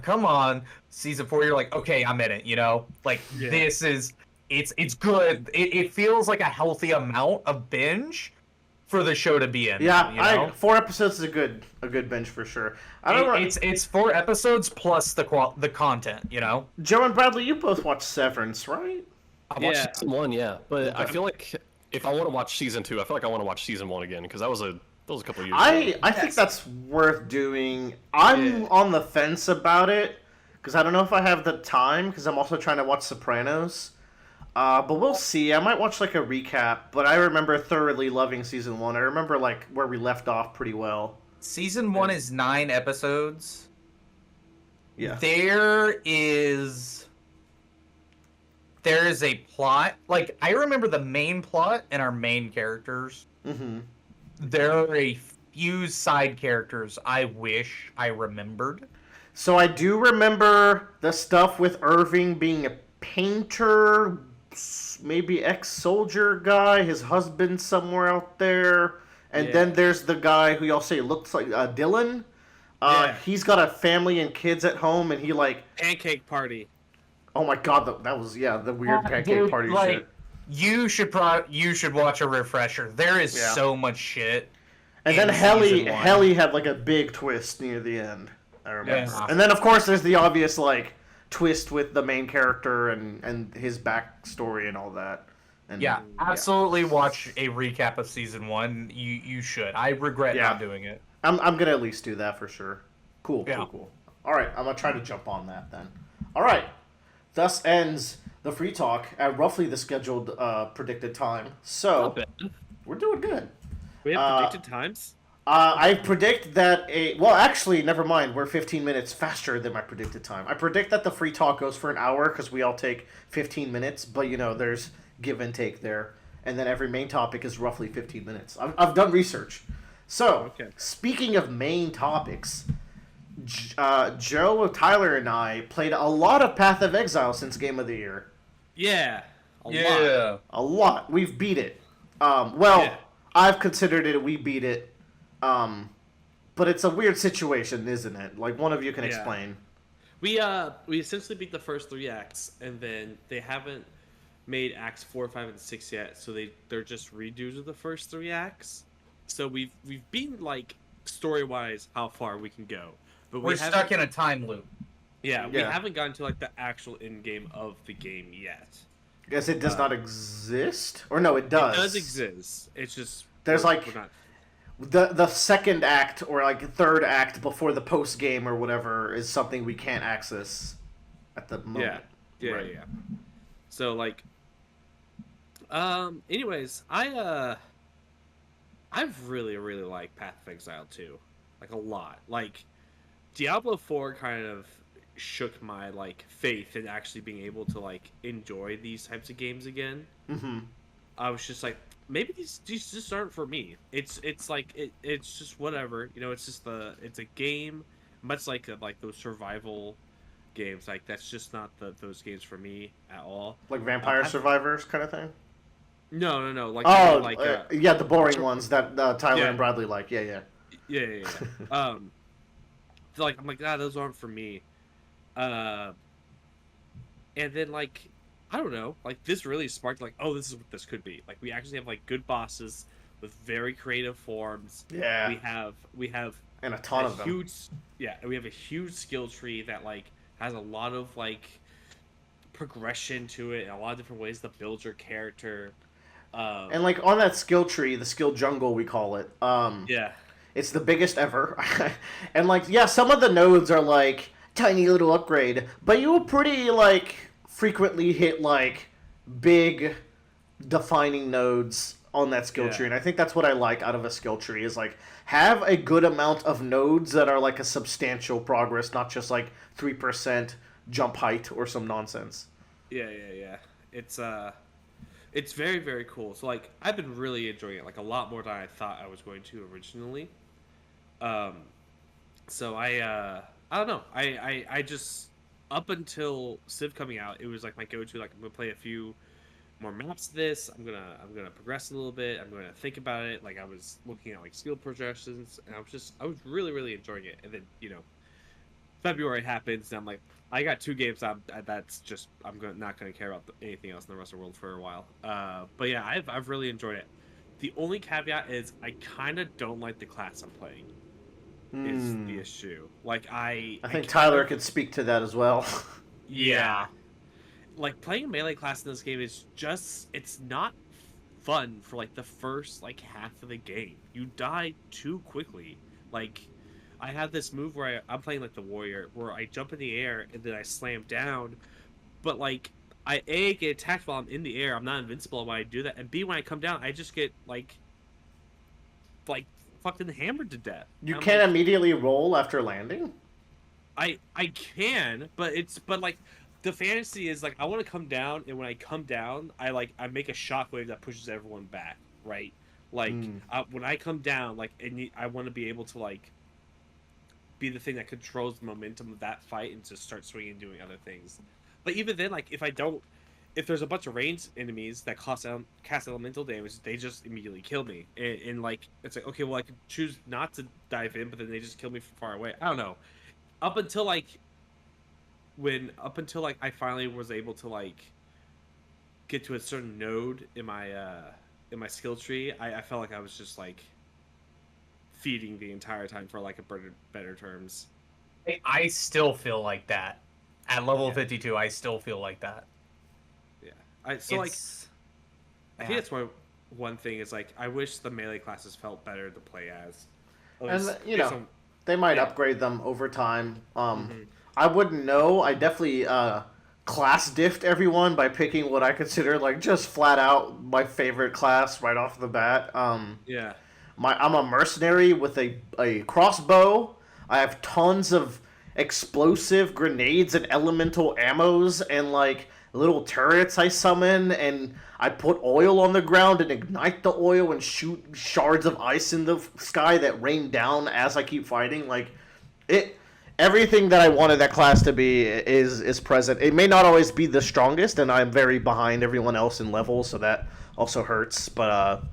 come on. Season 4, you're like, okay, I'm in it, you know? Like, This is, it's good. It feels like a healthy amount of binge for the show to be in. Yeah, you know? 4 episodes is a good binge for sure. It's 4 episodes plus the content, you know? Joe and Bradley, you both watched Severance, right? I watched season 1, yeah, but I feel like if I want to watch season 2, I feel like I want to watch season 1 again because that was a couple years ago. I think that's worth doing. I'm on the fence about it because I don't know if I have the time because I'm also trying to watch Sopranos. But we'll see. I might watch like a recap, but I remember thoroughly loving season 1. I remember like where we left off pretty well. Season 1 is 9 episodes. Yeah. There is there is a plot. Like, I remember the main plot and our main characters. Mm-hmm. There are a few side characters I wish I remembered. So I do remember the stuff with Irving being a painter, maybe ex-soldier guy, his husband somewhere out there, and then there's the guy who y'all say looks like Dylan. He's got a family and kids at home, and he like Pancake party. Oh my god, that was the weird pancake party shit. You should watch a refresher. There is so much shit. And then Helly had like a big twist near the end. I remember. Yeah. And then of course there's the obvious like twist with the main character and his backstory and all that. And, absolutely watch a recap of season 1. You should. I regret not doing it. I'm gonna at least do that for sure. Cool. All right, I'm gonna try to jump on that then. All right. Thus ends the free talk at roughly the scheduled predicted time. So we're doing good. We have predicted times? I predict that actually, never mind. We're 15 minutes faster than my predicted time. I predict that the free talk goes for an hour because we all take 15 minutes, but there's give and take there. And then every main topic is roughly 15 minutes. I've done research. So, speaking of main topics, Joe, Tyler, and I played a lot of Path of Exile since Game of the Year. Yeah. A lot. We've beat it. I've considered it. We beat it. But it's a weird situation, isn't it? Like, one of you can explain. We essentially beat the first 3 acts, and then they haven't made acts 4, 5, and 6 yet, so they're just redos of the first 3 acts. So we've beaten, like, story-wise how far we can go. But we're stuck in a time loop. Yeah, we haven't gotten to, like, the actual end game of the game yet. Guess it does not exist? Or no, it does. It does exist. It's just... There's, the second act or, like, third act before the post-game or whatever is something we can't access at the moment. Yeah. So, like... anyways, I've really, really liked Path of Exile 2. Like, a lot. Like, Diablo 4 kind of shook my, like, faith in actually being able to, like, enjoy these types of games again. Mm-hmm. I was just like, maybe these just aren't for me. It's like, it's just whatever. It's just it's a game, much like those survival games. Like, that's just not those games for me at all. Like Vampire Survivors kind of thing? No. Like, the boring ones that Tyler and Bradley like. Yeah. Like, I'm like, those aren't for me. And then, like, I don't know, like, this really sparked, like, oh, this is what this could be. Like, we actually have, like, good bosses with very creative forms. Yeah. We have and a ton of them. We have a huge skill tree that, like, has a lot of, like, progression to it and a lot of different ways to build your character. And, like, on that skill tree, the skill jungle, we call it. It's the biggest ever. And, like, some of the nodes are, like, tiny little upgrade, but you will pretty, like, frequently hit, like, big defining nodes on that skill tree. And I think that's what I like out of a skill tree is, like, have a good amount of nodes that are, like, a substantial progress, not just, like, 3% jump height or some nonsense. Yeah. It's very, very cool. So, like, I've been really enjoying it, like, a lot more than I thought I was going to originally. So I don't know. I just, up until Civ coming out, it was, like, my go-to. Like, I'm gonna play a few more maps of this. I'm gonna progress a little bit. I'm gonna think about it. Like, I was looking at, like, skill progressions, and I was really, really enjoying it. And then, February happens, and I'm like, I got 2 games that's just, not going to care about anything else in the rest of the world for a while. But yeah, I've really enjoyed it. The only caveat is I kind of don't like the class I'm playing. Is the issue. Like, I think Tyler could speak to that as well. Yeah. Like, playing a melee class in this game is just, it's not fun for, like, the first, like, half of the game. You die too quickly. Like, I have this move where I'm playing, like, the warrior, where I jump in the air and then I slam down, but, like, I get attacked while I'm in the air. I'm not invincible when I do that, and B, when I come down, I just get, like fucking hammered to death. You can't immediately roll after landing? I can, but the fantasy is like I want to come down, and when I come down, I make a shockwave that pushes everyone back, right? Like when I come down, like I want to be able to like be the thing that controls the momentum of that fight and just start swinging and doing other things. But even then, like if there's a bunch of ranged enemies that cast elemental damage, they just immediately kill me. And like it's like okay, well I could choose not to dive in, but then they just kill me from far away. I don't know. Up until like I finally was able to like get to a certain node in my skill tree, I felt like I was just like feeding the entire time for like a better terms. I still feel like that. At level 52, I still feel like that. Yeah. I think that's why one thing is like I wish the melee classes felt better to play as. And they might upgrade them over time. I wouldn't know. I definitely class diffed everyone by picking what I consider like just flat out my favorite class right off the bat. I'm a mercenary with a crossbow. I have tons of explosive grenades and elemental ammos and like little turrets I summon, and I put oil on the ground and ignite the oil and shoot shards of ice in the sky that rain down as I keep fighting. Like everything that I wanted that class to be is present. It may not always be the strongest, and I'm very behind everyone else in level, so that also hurts. But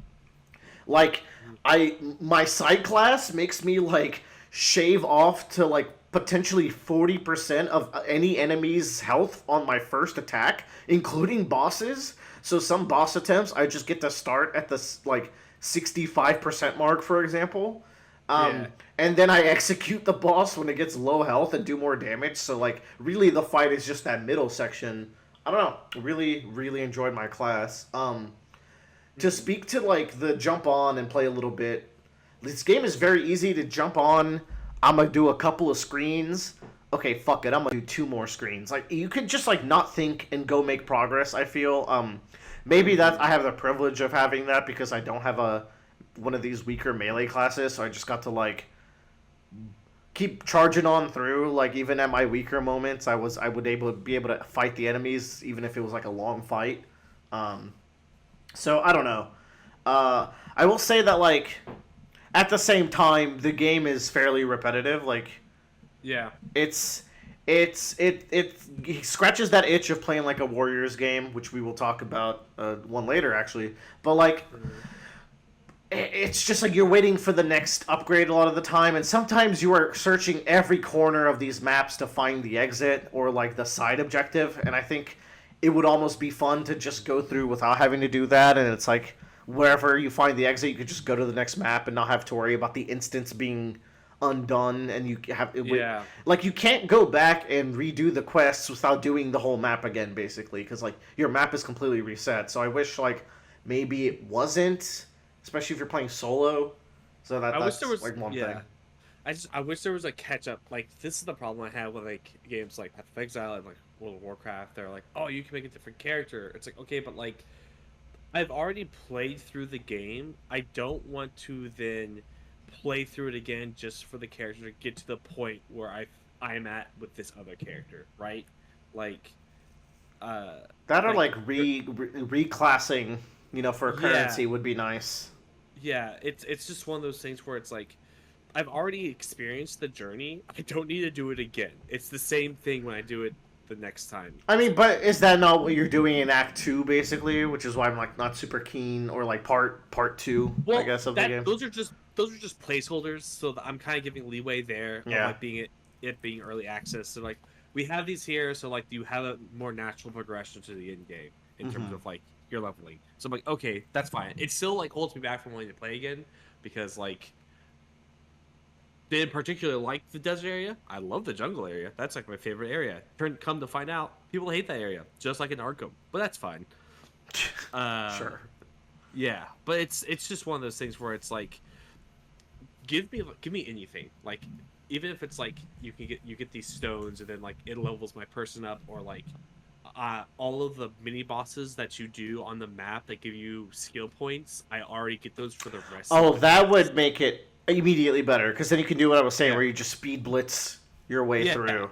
my side class makes me like shave off to like potentially 40% of any enemy's health on my first attack, including bosses. So some boss attempts, I just get to start at the like 65% mark, for example. And then I execute the boss when it gets low health and do more damage. So like really the fight is just that middle section. I don't know. Really, really enjoyed my class. To speak to like the jump on and play a little bit, this game is very easy to jump on. I'm gonna do a couple of screens. Okay, fuck it. I'm gonna do 2 more screens. Like you could just like not think and go make progress. I feel maybe that I have the privilege of having that because I don't have one of these weaker melee classes, so I just got to like keep charging on through. Like even at my weaker moments, I would be able to fight the enemies even if it was like a long fight. So I don't know. I will say that like at the same time, the game is fairly repetitive. Like, it scratches that itch of playing like a Warriors game, which we will talk about one later actually. But like, it's just like you're waiting for the next upgrade a lot of the time, and sometimes you are searching every corner of these maps to find the exit or like the side objective. And I think it would almost be fun to just go through without having to do that. And it's like, wherever you find the exit, you could just go to the next map and not have to worry about the instance being undone. And you have like you can't go back and redo the quests without doing the whole map again, basically, because like your map is completely reset. So I wish like maybe it wasn't, especially if you're playing solo. So that's like one thing. I wish there was a catch up. Like this is the problem I have with like games like Path of Exile and like World of Warcraft. They're like, oh, you can make a different character. It's like okay, but like I've already played through the game. I don't want to then play through it again just for the character to get to the point where I'm at with this other character, right? Like, that or like reclassing, for currency would be nice. Yeah, it's just one of those things where it's like, I've already experienced the journey. I don't need to do it again. It's the same thing when I do it the next time. I mean, but is that not what you're doing in Act 2, basically? Which is why I'm like not super keen, or like part 2, I guess, of the game. Those are just placeholders, so I'm kind of giving leeway there. Yeah. Of, like it being early access. So like we have these here, so like you have a more natural progression to the end game in terms of like your leveling. So I'm like, okay, that's fine. It still like holds me back from wanting to play again because like. Didn't particularly like the desert area. I love the jungle area. That's like my favorite area. Come to find out, people hate that area, just like in Arkham. But that's fine. Sure. Yeah, but it's just one of those things where it's like, give me anything. Like, even if it's like you get these stones and then like it levels my person up, or like all of the mini bosses that you do on the map that give you skill points. I already get those for the rest. Oh, that would make it immediately better, because then you can do what I was saying, where you just speed blitz your way through.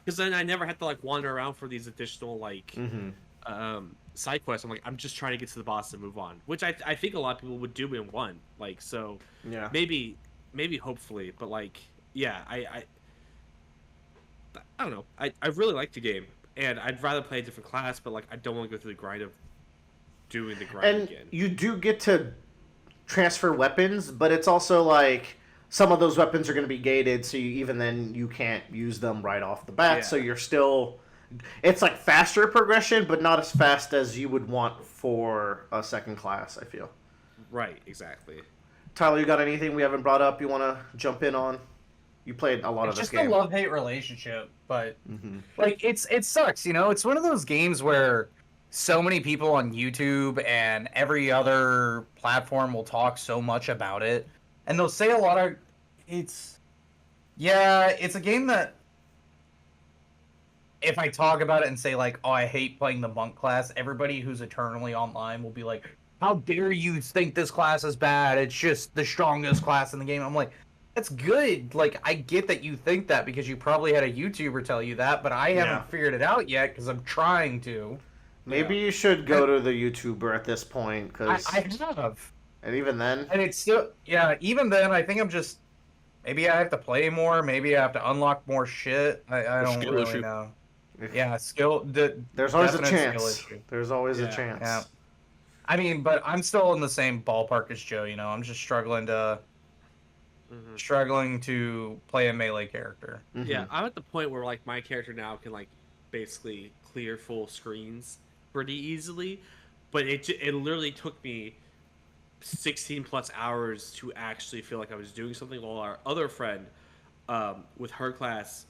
because then I never had to like wander around for these additional like side quests. I'm like, I'm just trying to get to the boss and move on, which I think a lot of people would do in one. Like, so Yeah. maybe hopefully, but like, yeah, I don't know. I really like the game, and I'd rather play a different class, but like I don't want to go through the grind of doing the grind And again. you do get to transfer weapons, but it's also like some of those weapons are going to be gated, so even then you can't use them right off the bat. Yeah. So you're still, it's like faster progression, but not as fast as you would want for a second class. I feel. Right, exactly. Tyler, you got anything we haven't brought up you want to jump in on? You played a lot of It's this just a game. love-hate relationship, but like it sucks, you know. It's one of those games where so many people on YouTube and every other platform will talk so much about it, and they'll say a lot of it's a game that if I talk about it and say like, oh, I hate playing the monk class, everybody who's eternally online will be like, how dare you think this class is bad? It's just the strongest class in the game. I'm like, that's good. Like, I get that you think that because you probably had a YouTuber tell you that, but I haven't figured it out yet because I'm trying to. Maybe you should go to the YouTuber at this point, because I have. and even then, And it's still, even then, I think I'm just, maybe I have to play more, maybe I have to unlock more shit. I don't skill really issue. know. Yeah, skill. there's always a definite skill chance. issue. There's always a Yeah. chance. Yeah. I mean, but I'm still in the same ballpark as Joe, you know. I'm just struggling to play a melee character. Yeah, I'm at the point where like my character now can like basically clear full screens pretty easily, but it literally took me 16 plus hours to actually feel like I was doing something. While our other friend, with her class,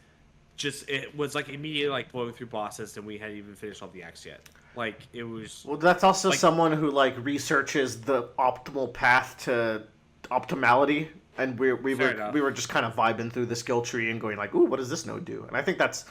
it was like immediately like blowing through bosses, and we hadn't even finished all the acts yet. Like it was. Well, that's also like, someone who like researches the optimal path to optimality, and we were just kind of vibing through the skill tree and going like, ooh, what does this node do? And I think that's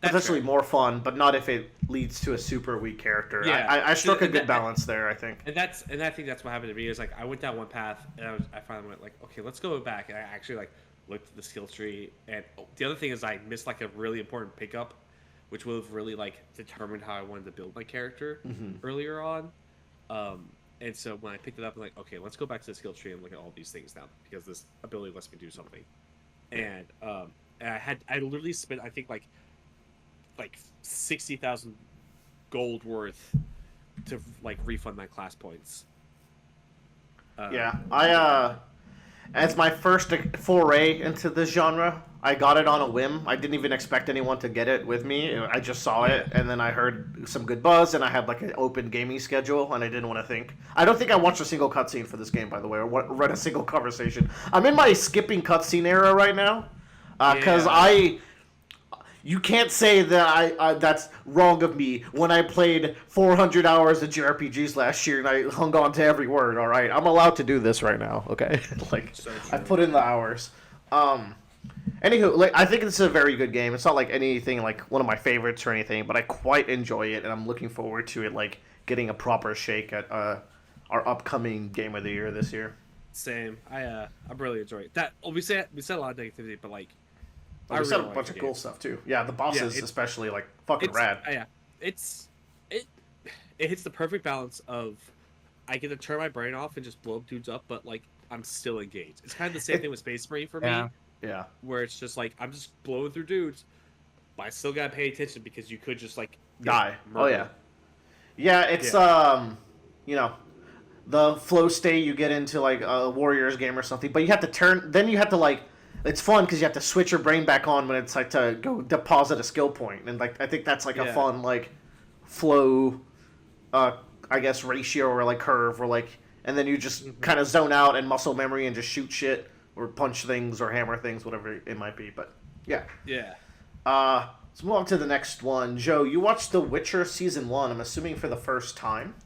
potentially fair. more fun, but not if it leads to a super weak character. Yeah. I struck a good balance there, I think. And I think that's what happened to me. Is like I went down one path, and I finally went like, okay, let's go back. And I actually like looked at the skill tree, and the other thing is I missed like a really important pickup, which would have really like determined how I wanted to build my character earlier on. And so when I picked it up, I'm like, okay, let's go back to the skill tree and look at all these things now, because this ability lets me do something. And I literally spent, I think like 60,000 gold worth to like refund my class points. As my first foray into this genre, I got it on a whim. I didn't even expect anyone to get it with me. I just saw it, and then I heard some good buzz, and I had like an open gaming schedule, and I didn't want to think. I don't think I watched a single cutscene for this game, by the way, or read a single conversation. I'm in my skipping cutscene era right now, because you can't say that I that's wrong of me when I played 400 hours of JRPGs last year and I hung on to every word. All right, I'm allowed to do this right now. Okay, like So I put in the hours. Anywho, like I think this is a very good game. It's not like anything like one of my favorites or anything, but I quite enjoy it, and I'm looking forward to it like getting a proper shake at our upcoming Game of the Year this year. Same. I'm really enjoying it. That we said a lot of negativity, but like. I said a bunch of cool stuff too. Yeah, the bosses especially like fucking rad. Yeah, it hits the perfect balance of I get to turn my brain off and just blow dudes up, but like I'm still engaged. It's kind of the same thing with Space Marine for me. Yeah. Where it's just like I'm just blowing through dudes, but I still gotta pay attention because you could just like Die. murdered. Oh yeah. Yeah, it's you know, the flow state you get into like a Warriors game or something, but you have to turn. Then you have to like. It's fun because you have to switch your brain back on when it's like to go deposit a skill point, and like I think that's like a fun like flow, I guess ratio or like curve or like, and then you just kind of zone out and muscle memory and just shoot shit or punch things or hammer things, whatever it might be. But yeah. Let's move on to the next one. Joe, you watched The Witcher season 1. I'm assuming for the first time.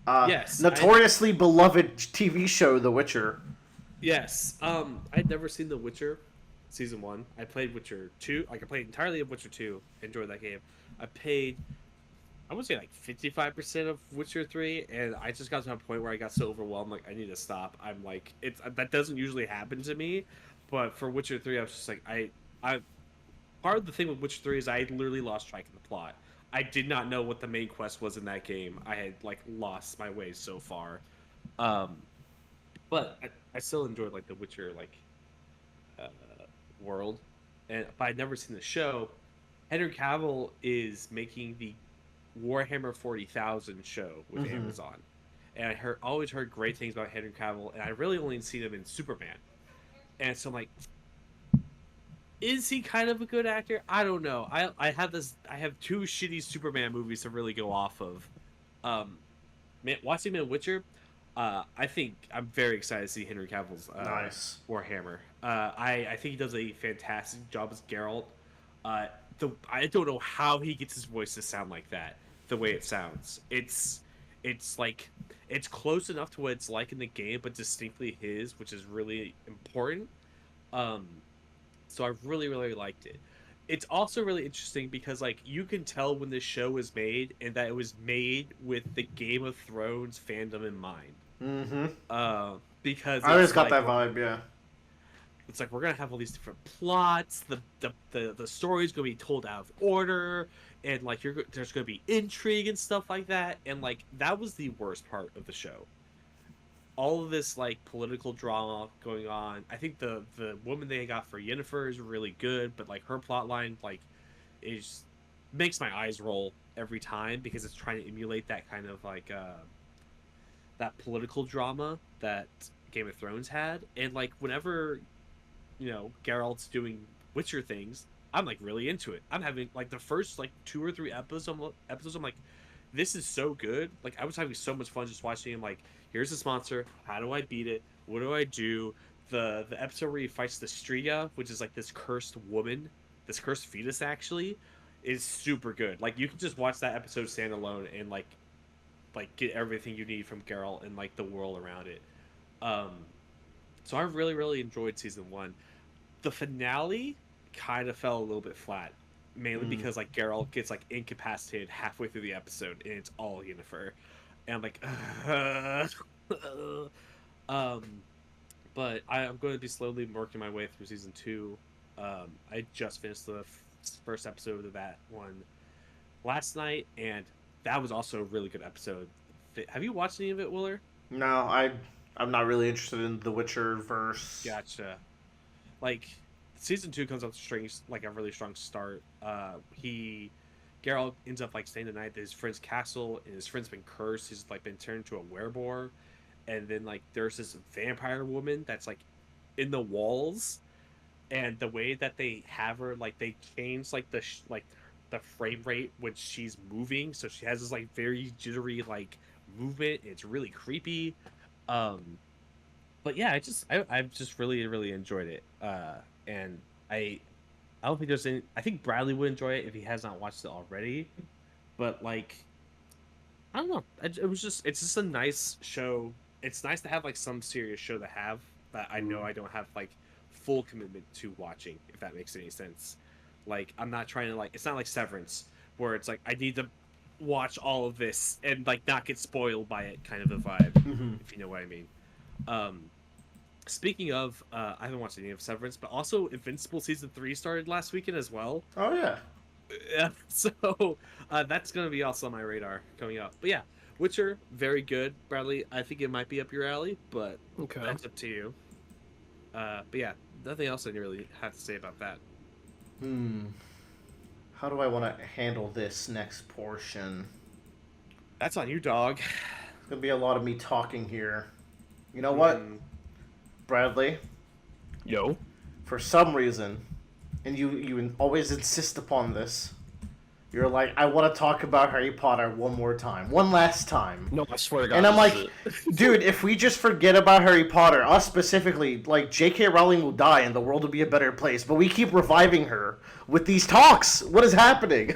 Yes. Notoriously beloved TV show, The Witcher. Yes. I'd never seen The Witcher season 1. I played Witcher 2. Like I played entirely of Witcher 2. Enjoyed that game. I would say like 55% of Witcher 3, and I just got to a point where I got so overwhelmed, like I need to stop. I'm like, that doesn't usually happen to me, but for Witcher 3, I was just like, part of the thing with Witcher 3 is I literally lost track of the plot. I did not know what the main quest was in that game. I had like lost my way so far. But I still enjoyed like the Witcher like uh, world, but I'd never seen the show. Henry Cavill is making the Warhammer 40,000 show with Amazon, and always heard great things about Henry Cavill, and I really only seen him in Superman, and so I'm like, is he kind of a good actor? I don't know. I have two shitty Superman movies to really go off of. Watching him in Witcher, I think I'm very excited to see Henry Cavill's Nice. Warhammer. I think he does a fantastic job as Geralt. I don't know how he gets his voice to sound like that. The way it sounds, it's like it's close enough to what it's like in the game, but distinctly his, which is really important. So I really, really liked it. It's also really interesting because like you can tell when this show was made and that it was made with the Game of Thrones fandom in mind. Because I always got that vibe, yeah. It's like we're gonna have all these different plots. The story's gonna be told out of order, and like there's gonna be intrigue and stuff like that. And like that was the worst part of the show. All of this like political drama going on. I think the woman they got for Yennefer is really good, but like her plot line like makes my eyes roll every time because it's trying to emulate that kind of like that political drama that Game of Thrones had. And like whenever Geralt's doing Witcher things, I'm like really into it. I'm having like the first like 2 or 3 episodes. I'm like, this is so good. Like I was having so much fun just watching him. Like, here's this monster. How do I beat it? What do I do? The episode where he fights the Striga, which is like this cursed woman, this cursed fetus actually, is super good. Like you can just watch that episode stand alone and like get everything you need from Geralt and like the world around it. So I really, really enjoyed season 1. The finale kind of fell a little bit flat, mainly because like Geralt gets like incapacitated halfway through the episode, and it's all Yennefer, and I'm like, but I'm going to be slowly working my way through season 2. I just finished the first episode of that one last night, and that was also a really good episode. Have you watched any of it, Willer? No, I'm not really interested in the Witcher verse. Gotcha. Like, season 2 comes off like a really strong start. Geralt ends up like staying the night at his friend's castle, and his friend's been cursed. He's like been turned into a werewolf, and then like there's this vampire woman that's like in the walls, and the way that they have her, like they change like the frame rate when she's moving, so she has this like very jittery like movement. It's really creepy. But yeah, I've just really, really enjoyed it. And I don't think there's any. I think Bradley would enjoy it if he has not watched it already. But like, I don't know. It's just a nice show. It's nice to have like some serious show to have that I know I don't have like full commitment to watching. If that makes any sense. Like I'm not trying to like. It's not like Severance where it's like I need to watch all of this and like not get spoiled by it kind of a vibe. If you know what I mean. Speaking of, I haven't watched any of Severance, but also Invincible season 3 started last weekend as well. Oh yeah. Yeah, so that's gonna be also on my radar coming up. But yeah, Witcher, very good, Bradley. I think it might be up your alley, but that's up to you. But yeah, nothing else I really have to say about that. How do I want to handle this next portion? That's on you, dog. It's gonna be a lot of me talking here. You know what, Bradley? Yo. For some reason, and you always insist upon this, you're like, I want to talk about Harry Potter one last time. No, I swear to God. And I'm like, dude, if we just forget about Harry Potter, us specifically, like, J.K. Rowling will die and the world will be a better place. But we keep reviving her with these talks. What is happening?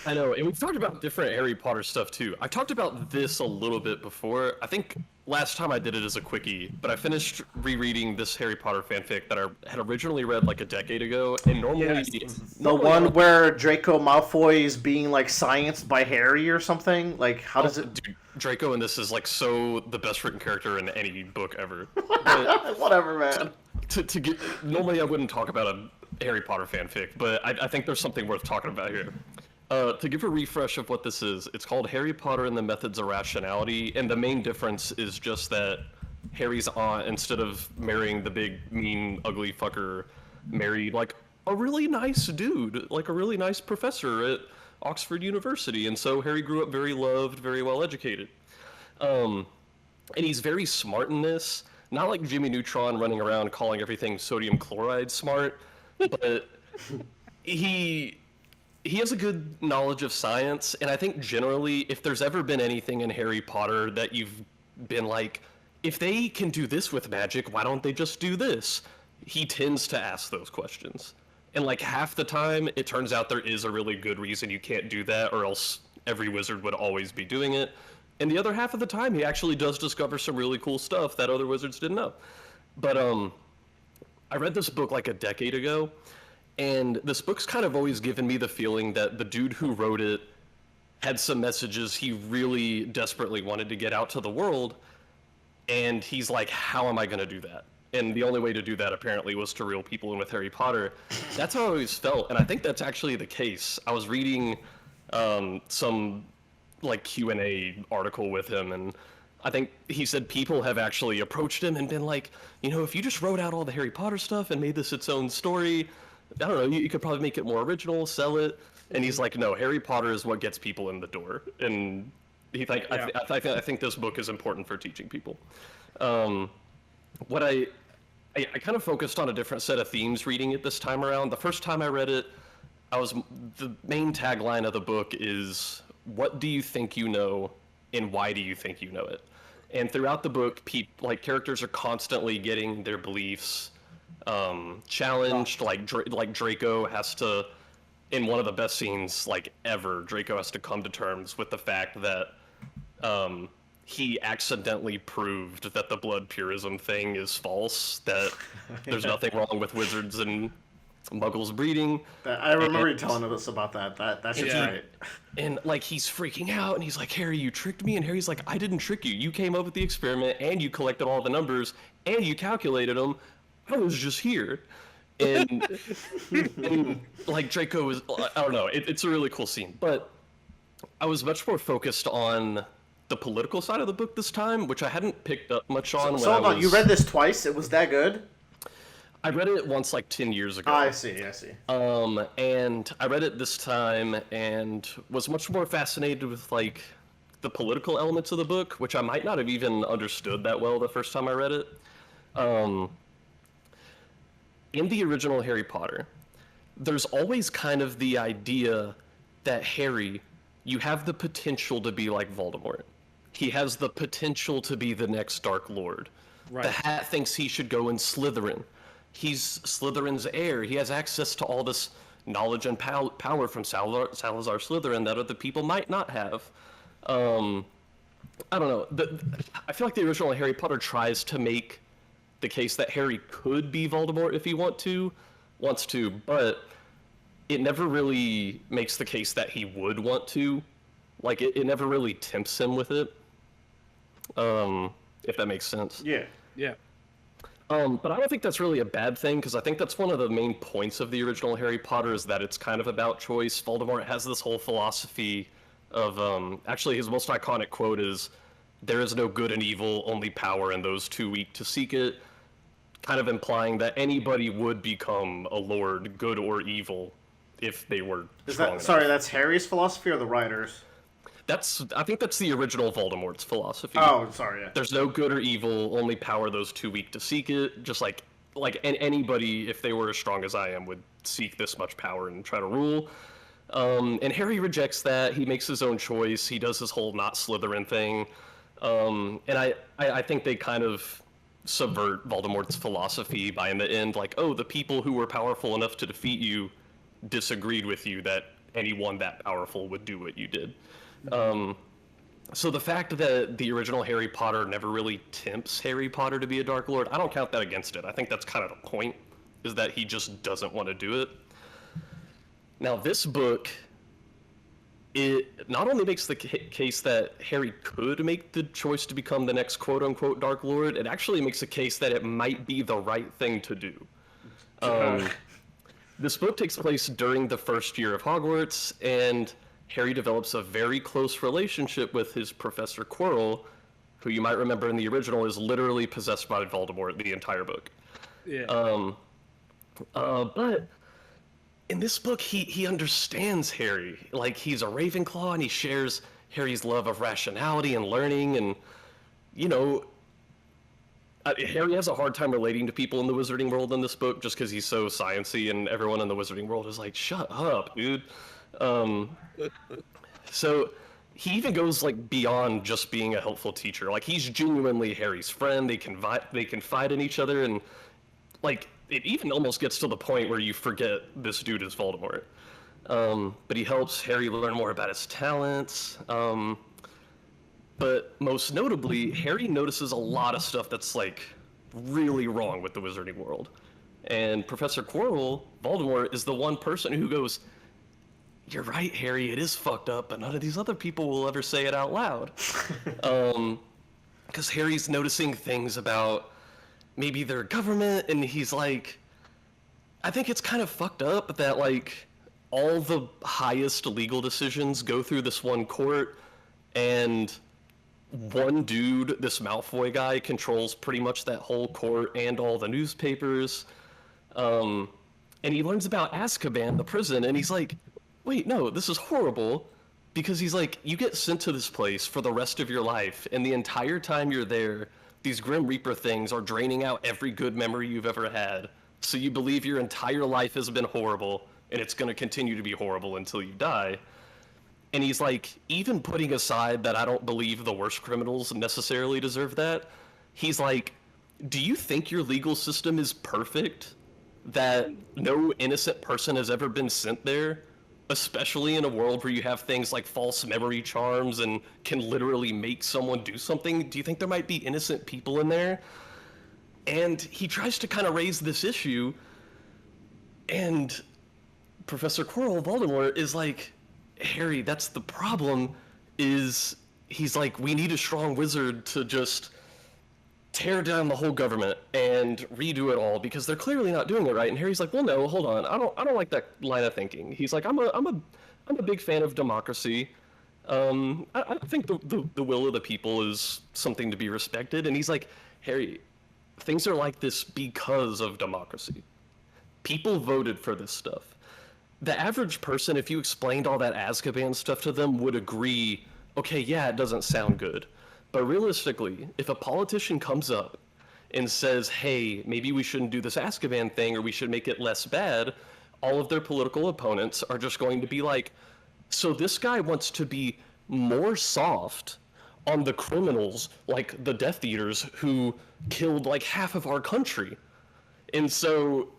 I know, and we've talked about different Harry Potter stuff too. I talked about this a little bit before. I think last time I did it as a quickie, but I finished rereading this Harry Potter fanfic that I had originally read like a decade ago, and normally... The one where Draco Malfoy is being, like, scienced by Harry or something? Like, how does it... Dude, Draco in this is, like, so the best written character in any book ever. Whatever, man. To get... Normally I wouldn't talk about Harry Potter fanfic, but I think there's something worth talking about here. To give a refresh of what this is, it's called Harry Potter and the Methods of Rationality, and the main difference is just that Harry's aunt, instead of marrying the big, mean, ugly fucker, married, like, a really nice dude, like a really nice professor at Oxford University, and so Harry grew up very loved, very well educated. And he's very smart in this, not like Jimmy Neutron running around calling everything sodium chloride smart, but he has a good knowledge of science, and I think generally, if there's ever been anything in Harry Potter that you've been like, if they can do this with magic, why don't they just do this? He tends to ask those questions. And like half the time, it turns out there is a really good reason you can't do that, or else every wizard would always be doing it. And the other half of the time, he actually does discover some really cool stuff that other wizards didn't know. But I read this book like a decade ago, and this book's kind of always given me the feeling that the dude who wrote it had some messages he really desperately wanted to get out to the world, and he's like, how am I going to do that? And the only way to do that, apparently, was to reel people in with Harry Potter. That's how I always felt, and I think that's actually the case. I was reading some like Q&A article with him, and I think he said people have actually approached him and been like, you know, if you just wrote out all the Harry Potter stuff and made this its own story, I don't know, you could probably make it more original, sell it. And he's like, no, Harry Potter is what gets people in the door. And he like, yeah. I think this book is important for teaching people. What I kind of focused on a different set of themes reading it this time around. The first time I read it, the main tagline of the book is, what do you think you know, and why do you think you know it? And throughout the book, characters are constantly getting their beliefs challenged. Like Draco has to, in one of the best scenes like ever, Draco has to come to terms with the fact that he accidentally proved that the blood purism thing is false, that there's nothing wrong with wizards and muggles breeding. I remember you telling us about that. That's just right. And like he's freaking out, and he's like, Harry, you tricked me. And Harry's like, I didn't trick you. You came up with the experiment, and you collected all the numbers, and you calculated them. I was just here. And, and like Draco was, I don't know, it's a really cool scene. But I was much more focused on the political side of the book this time, which I hadn't picked up much on. So hold on, you read this twice? It was that good? I read it once like 10 years ago. I see. And I read it this time and was much more fascinated with like the political elements of the book, which I might not have even understood that well the first time I read it. In the original Harry Potter, there's always kind of the idea that Harry, you have the potential to be like Voldemort. He has the potential to be the next Dark Lord. Right. The Hat thinks he should go in Slytherin. He's Slytherin's heir. He has access to all this knowledge and power from Salazar Slytherin that other people might not have. I don't know. I feel like the original Harry Potter tries to make the case that Harry could be Voldemort if he wants to, but it never really makes the case that he would want to. Like, it never really tempts him with it. If that makes sense. Yeah. But I don't think that's really a bad thing, because I think that's one of the main points of the original Harry Potter, is that it's kind of about choice. Voldemort has this whole philosophy of, actually his most iconic quote is, there is no good and evil, only power, and those too weak to seek it. Kind of implying that anybody would become a lord, good or evil, if they were strong enough. Sorry, that's Harry's philosophy or the writers? I think that's the original Voldemort's philosophy. Oh, sorry. Yeah. There's no good or evil, only power, those too weak to seek it. Just like anybody, if they were as strong as I am, would seek this much power and try to rule. And Harry rejects that. He makes his own choice. He does his whole not Slytherin thing. And I think they kind of subvert Voldemort's philosophy by, in the end, like, oh, the people who were powerful enough to defeat you disagreed with you that anyone that powerful would do what you did. So the fact that the original Harry Potter never really tempts Harry Potter to be a Dark Lord, I don't count that against it. I think that's kind of the point, is that he just doesn't want to do it. Now, this book, it not only makes the case that Harry could make the choice to become the next quote-unquote Dark Lord, it actually makes a case that it might be the right thing to do. This book takes place during the first year of Hogwarts, and Harry develops a very close relationship with his Professor Quirrell, who you might remember in the original is literally possessed by Voldemort the entire book. Yeah. But in this book, he understands Harry. Like, he's a Ravenclaw, and he shares Harry's love of rationality and learning, and, you know, Harry has a hard time relating to people in the Wizarding World in this book just because he's so sciencey, and everyone in the Wizarding World is like, shut up, dude. So he even goes like beyond just being a helpful teacher. Like, he's genuinely Harry's friend. They confide in each other, and like it even almost gets to the point where you forget this dude is Voldemort. But he helps Harry learn more about his talents. But most notably, Harry notices a lot of stuff that's like really wrong with the Wizarding World. And Professor Quirrell, Voldemort, is the one person who goes, "You're right, Harry, it is fucked up, but none of these other people will ever say it out loud." Because Harry's noticing things about maybe their government, and he's like, I think it's kind of fucked up that like all the highest legal decisions go through this one court, and one dude, this Malfoy guy, controls pretty much that whole court and all the newspapers. And he learns about Azkaban, the prison, and he's like, wait, no, this is horrible. Because he's like, you get sent to this place for the rest of your life, and the entire time you're there, these Grim Reaper things are draining out every good memory you've ever had. So you believe your entire life has been horrible, and it's going to continue to be horrible until you die. And he's like, even putting aside that I don't believe the worst criminals necessarily deserve that, he's like, do you think your legal system is perfect? That no innocent person has ever been sent there? Especially in a world where you have things like false memory charms and can literally make someone do something? Do you think there might be innocent people in there? And he tries to kind of raise this issue, and Professor Quirrell, Voldemort, is like, Harry, that's the problem, is he's like, we need a strong wizard to just tear down the whole government and redo it all because they're clearly not doing it right. And Harry's like, well, no, hold on, I don't like that line of thinking. He's like, I'm a big fan of democracy. I think the will of the people is something to be respected. And he's like, Harry, things are like this because of democracy. People voted for this stuff. The average person, if you explained all that Azkaban stuff to them, would agree, okay, yeah, it doesn't sound good. But realistically, if a politician comes up and says, hey, maybe we shouldn't do this Azkaban thing or we should make it less bad, all of their political opponents are just going to be like, so this guy wants to be more soft on the criminals, like the Death Eaters, who killed like half of our country. And so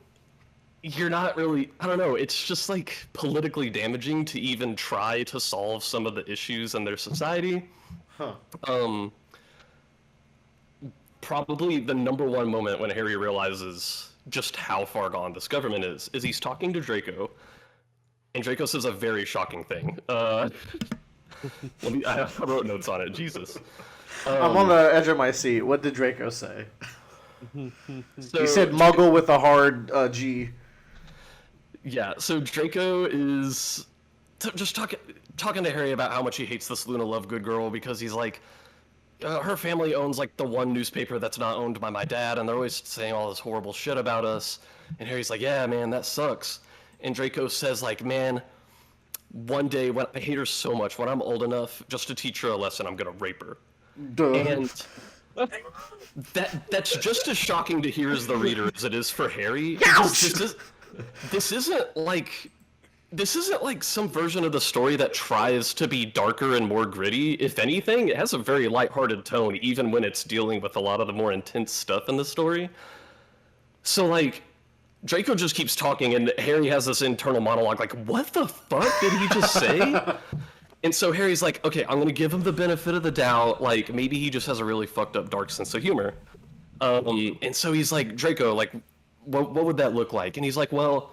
you're not really, I don't know, it's just like politically damaging to even try to solve some of the issues in their society. Probably the number one moment when Harry realizes just how far gone this government is he's talking to Draco, and Draco says a very shocking thing. I wrote notes on it, Jesus. I'm on the edge of my seat. What did Draco say? So, He said muggle with a hard G. Yeah, so Draco is just talking to Harry about how much he hates this Luna Lovegood girl because he's like, her family owns like the one newspaper that's not owned by my dad, and they're always saying all this horrible shit about us. And Harry's like, yeah, man, that sucks. And Draco says like, man, one day when I hate her so much, when I'm old enough just to teach her a lesson, I'm gonna rape her. Duh. And that's just as shocking to hear as the reader as it is for Harry. This isn't like some version of the story that tries to be darker and more gritty. If anything, it has a very lighthearted tone, even when it's dealing with a lot of the more intense stuff in the story. So, like, Draco just keeps talking, and Harry has this internal monologue, like, what the fuck did he just say? And so Harry's like, okay, I'm gonna give him the benefit of the doubt, like, maybe he just has a really fucked up, dark sense of humor. And so he's like, Draco, like, what would that look like? And he's like, well,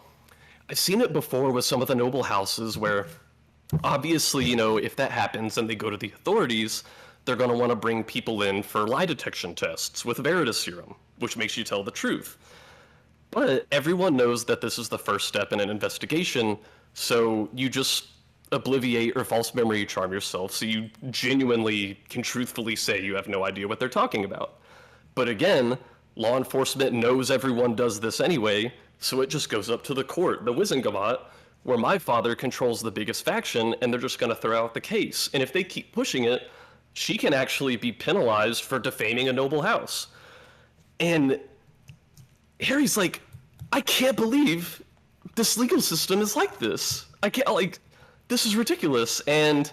I've seen it before with some of the noble houses where obviously, you know, if that happens and they go to the authorities, they're going to want to bring people in for lie detection tests with Veritas serum, which makes you tell the truth. But everyone knows that this is the first step in an investigation, so you just obliviate or false memory charm yourself, so you genuinely can truthfully say you have no idea what they're talking about. But again, law enforcement knows everyone does this anyway, so it just goes up to the court, the Wizengamot, where my father controls the biggest faction, and they're just going to throw out the case. And if they keep pushing it, she can actually be penalized for defaming a noble house. And Harry's like, I can't believe this legal system is like this. I can't, like, this is ridiculous. And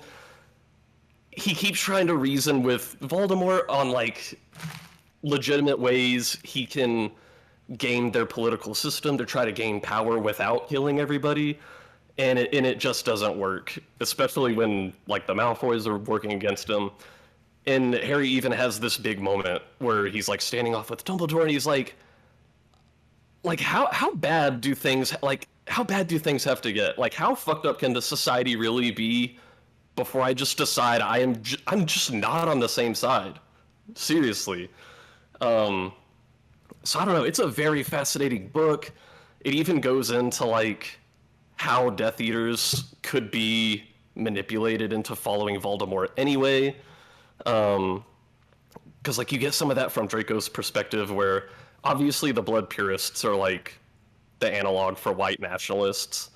he keeps trying to reason with Voldemort on, like, legitimate ways he can game their political system to try to gain power without killing everybody. And it just doesn't work, especially when, like, the Malfoys are working against him. And Harry even has this big moment where he's, like, standing off with Dumbledore, and he's like, how bad do things have to get? Like, how fucked up can the society really be before I just decide I'm just not on the same side? Seriously. So I don't know. It's a very fascinating book. It even goes into, like, how Death Eaters could be manipulated into following Voldemort anyway. Because, like, you get some of that from Draco's perspective, where obviously the blood purists are, like, the analog for white nationalists.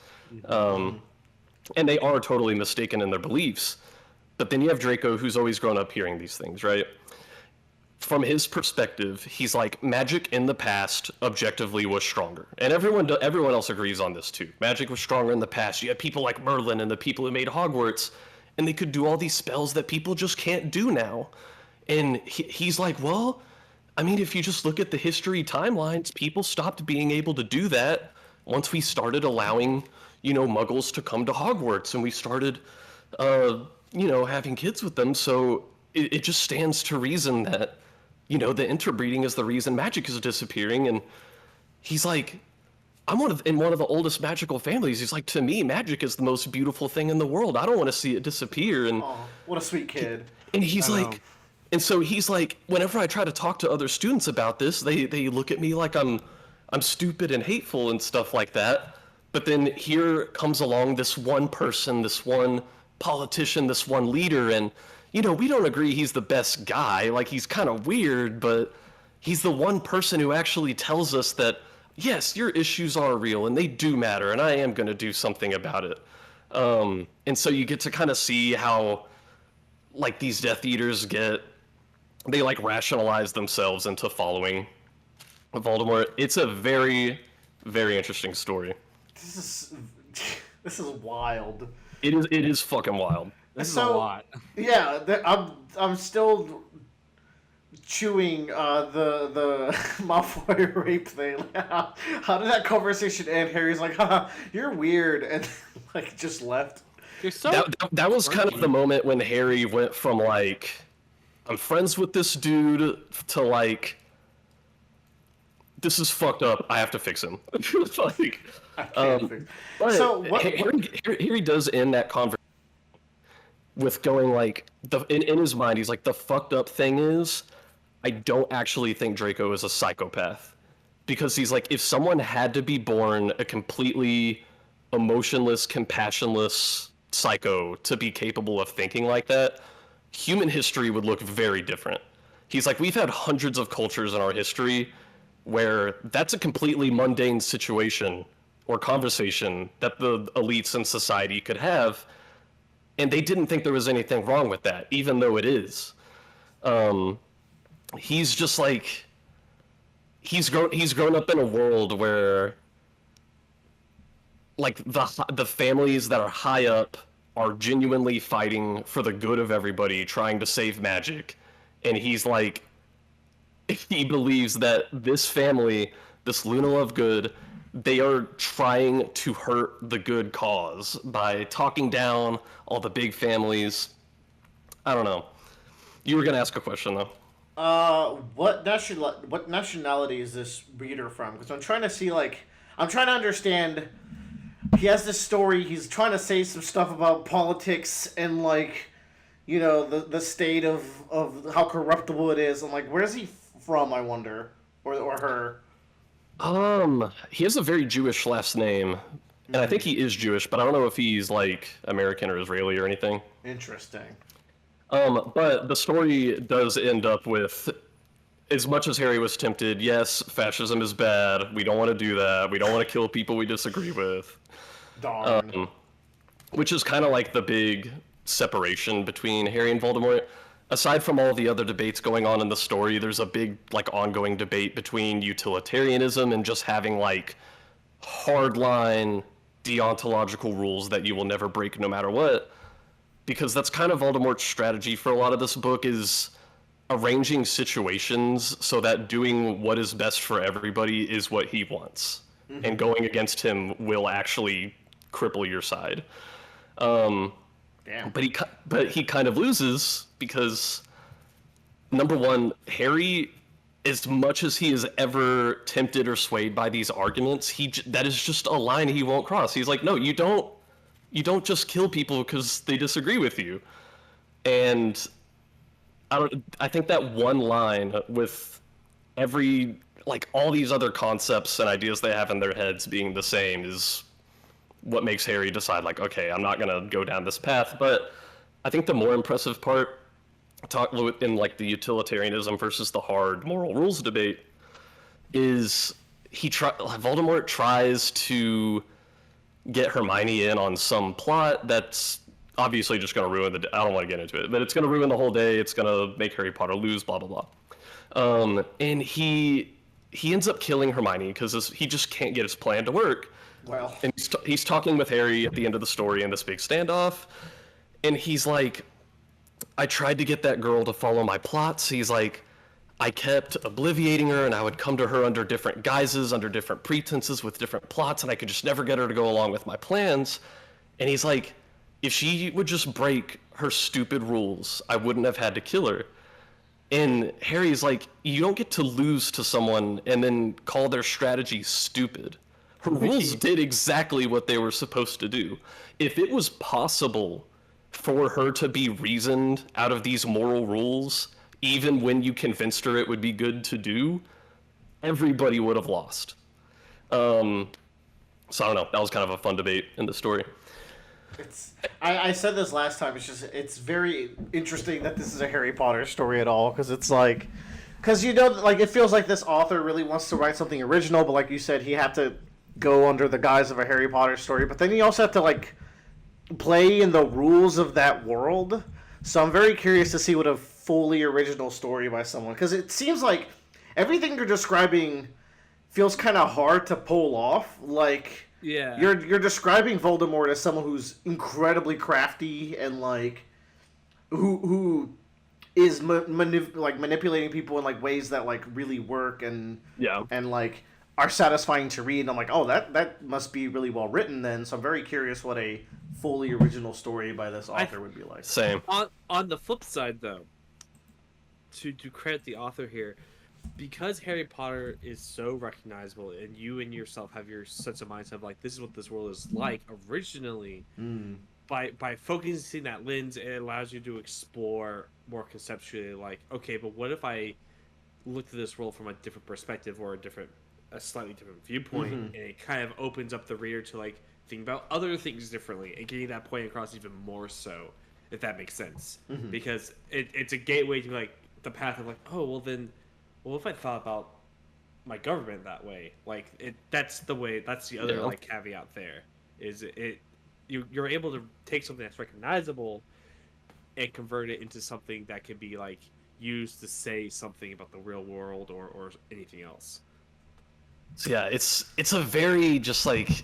And they are totally mistaken in their beliefs. But then you have Draco, who's always grown up hearing these things, right? From his perspective, he's like, magic in the past objectively was stronger. And everyone else agrees on this too. Magic was stronger in the past. You had people like Merlin and the people who made Hogwarts, and they could do all these spells that people just can't do now. And he's like, well, I mean, if you just look at the history timelines, people stopped being able to do that once we started allowing, Muggles to come to Hogwarts, and we started, having kids with them. So it just stands to reason that, the interbreeding is the reason magic is disappearing. And he's like, I'm in one of the oldest magical families. He's like, to me, magic is the most beautiful thing in the world. I don't want to see it disappear. And oh, what a sweet kid. And he's like, and so he's like, whenever I try to talk to other students about this, they look at me like I'm stupid and hateful and stuff like that. But then here comes along this one person, this one politician, this one leader, and we don't agree he's the best guy. Like, he's kind of weird, but he's the one person who actually tells us that, yes, your issues are real and they do matter, and I am going to do something about it. And so you get to kind of see how, like, these Death Eaters they like rationalize themselves into following Voldemort. It's a very, very interesting story. This is wild. It is fucking wild. This is a lot. Yeah, I'm still chewing the Malfoy rape thing. How did that conversation end? Harry's like, haha, you're weird, and like just left. That was kind of the moment when Harry went from, like, I'm friends with this dude, to, like, this is fucked up, I have to fix him. Like, I can't fix. But So Harry does end that conversation with going, like, in his mind, he's like, the fucked up thing is, I don't actually think Draco is a psychopath. Because he's like, if someone had to be born a completely emotionless, compassionless psycho to be capable of thinking like that, human history would look very different. He's like, we've had hundreds of cultures in our history where that's a completely mundane situation or conversation that the elites in society could have, and they didn't think there was anything wrong with that, even though it is. He's just like, he's grown up in a world where, like, the families that are high up are genuinely fighting for the good of everybody, trying to save magic, and he's like, he believes that this family, this Luna Lovegood, they are trying to hurt the good cause by talking down all the big families. I don't know. You were gonna ask a question though. What nationality is this reader from? Because I'm trying to see, like, I'm trying to understand. He has this story. He's trying to say some stuff about politics and, like, the state of how corruptible it is. I'm like, where's he from? I wonder, or her. He has a very Jewish last name, and I think he is Jewish, but I don't know if he's like American or Israeli or anything. Interesting. But the story does end up with, as much as Harry was tempted, yes, fascism is bad. We don't want to do that. We don't want to kill people we disagree with. Darn. Which is kind of like the big separation between Harry and Voldemort. Aside from all the other debates going on in the story, there's a big like ongoing debate between utilitarianism and just having like hardline deontological rules that you will never break no matter what. Because that's kind of Voldemort's strategy for a lot of this book, is arranging situations so that doing what is best for everybody is what he wants. And going against him will actually cripple your side. Damn. But he kind of loses because, number one, Harry, as much as he is ever tempted or swayed by these arguments, that is just a line he won't cross. He's like, no, you don't just kill people because they disagree with you. And I think that one line with all these other concepts and ideas they have in their heads being the same is what makes Harry decide, like, okay, I'm not gonna go down this path. But I think the more impressive part, in like the utilitarianism versus the hard moral rules debate, is Voldemort tries to get Hermione in on some plot that's obviously just going to ruin I don't want to get into it, but it's going to ruin the whole day. It's going to make Harry Potter lose, blah, blah, blah. And he ends up killing Hermione because he just can't get his plan to work. Well. And he's talking with Harry at the end of the story in this big standoff. And he's like, I tried to get that girl to follow my plots. He's like, I kept obliviating her, and I would come to her under different guises, under different pretenses, with different plots, and I could just never get her to go along with my plans. And he's like, if she would just break her stupid rules, I wouldn't have had to kill her. And Harry's like, you don't get to lose to someone and then call their strategy stupid. Her rules did exactly what they were supposed to do. If it was possible for her to be reasoned out of these moral rules, even when you convinced her it would be good to do, everybody would have lost. So I don't know. That was kind of a fun debate in the story. I said this last time. It's very interesting that this is a Harry Potter story at all, because it's like, like it feels like this author really wants to write something original, but like you said, he had to go under the guise of a Harry Potter story. But then you also have to like play in the rules of that world. So I'm very curious to see what a fully original story by someone, because it seems like everything you're describing feels kind of hard to pull off. Like, Yeah. You're describing Voldemort as someone who's incredibly crafty and like who is manipulating people in like ways that like really work and like are satisfying to read. And I'm like, oh, that must be really well written then. So I'm very curious what a fully original story by this author would be like. Same. On the flip side, though, to credit the author here, because Harry Potter is so recognizable and you and yourself have your sense of mindset of like, this is what this world is like originally, by focusing that lens, it allows you to explore more conceptually, like, okay, but what if I looked at this world from a different perspective or a slightly different viewpoint, and it kind of opens up the reader to like think about other things differently and getting that point across even more so, if that makes sense. Because it's a gateway to like the path of like, oh, well, if I thought about my government that way, like that's the other like caveat there, is you're able to take something that's recognizable and convert it into something that can be like used to say something about the real world or anything else. So yeah, it's a very just like,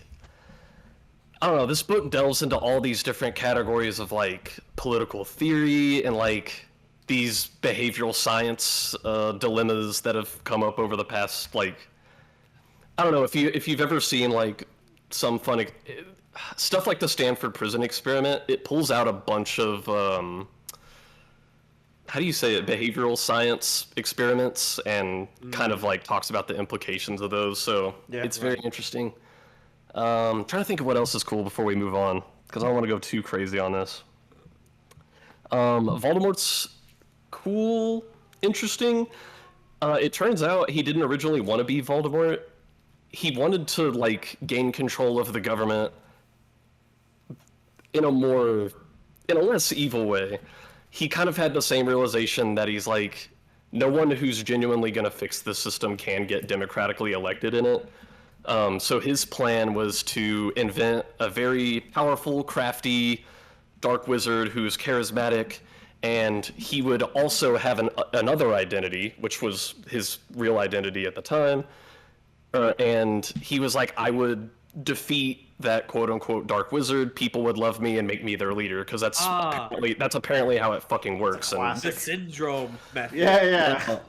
I don't know, this book delves into all these different categories of like political theory and like these behavioral science dilemmas that have come up over the past, like, I don't know, if you've ever seen like some fun stuff like the Stanford Prison Experiment, it pulls out a bunch of how do you say it, behavioral science experiments, and kind of like talks about the implications of those. So it's very interesting. Trying to think of what else is cool before we move on, because I don't want to go too crazy on this. Voldemort's cool, interesting. It turns out he didn't originally want to be Voldemort. he wanted to like gain control of the government in a less evil way. He kind of had the same realization that he's like, no one who's genuinely going to fix the system can get democratically elected in it. So his plan was to invent a very powerful, crafty dark wizard who's charismatic, and he would also have another identity, which was his real identity at the time. And he was like, I would defeat that quote-unquote dark wizard, people would love me and make me their leader, because that's apparently how it fucking works. And The syndrome method. Yeah.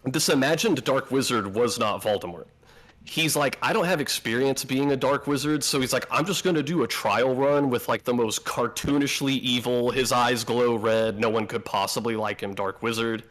this imagined dark wizard was not Voldemort. He's like, I don't have experience being a dark wizard, so he's like, I'm just gonna do a trial run with like the most cartoonishly evil, his eyes glow red, no one could possibly like him, dark wizard.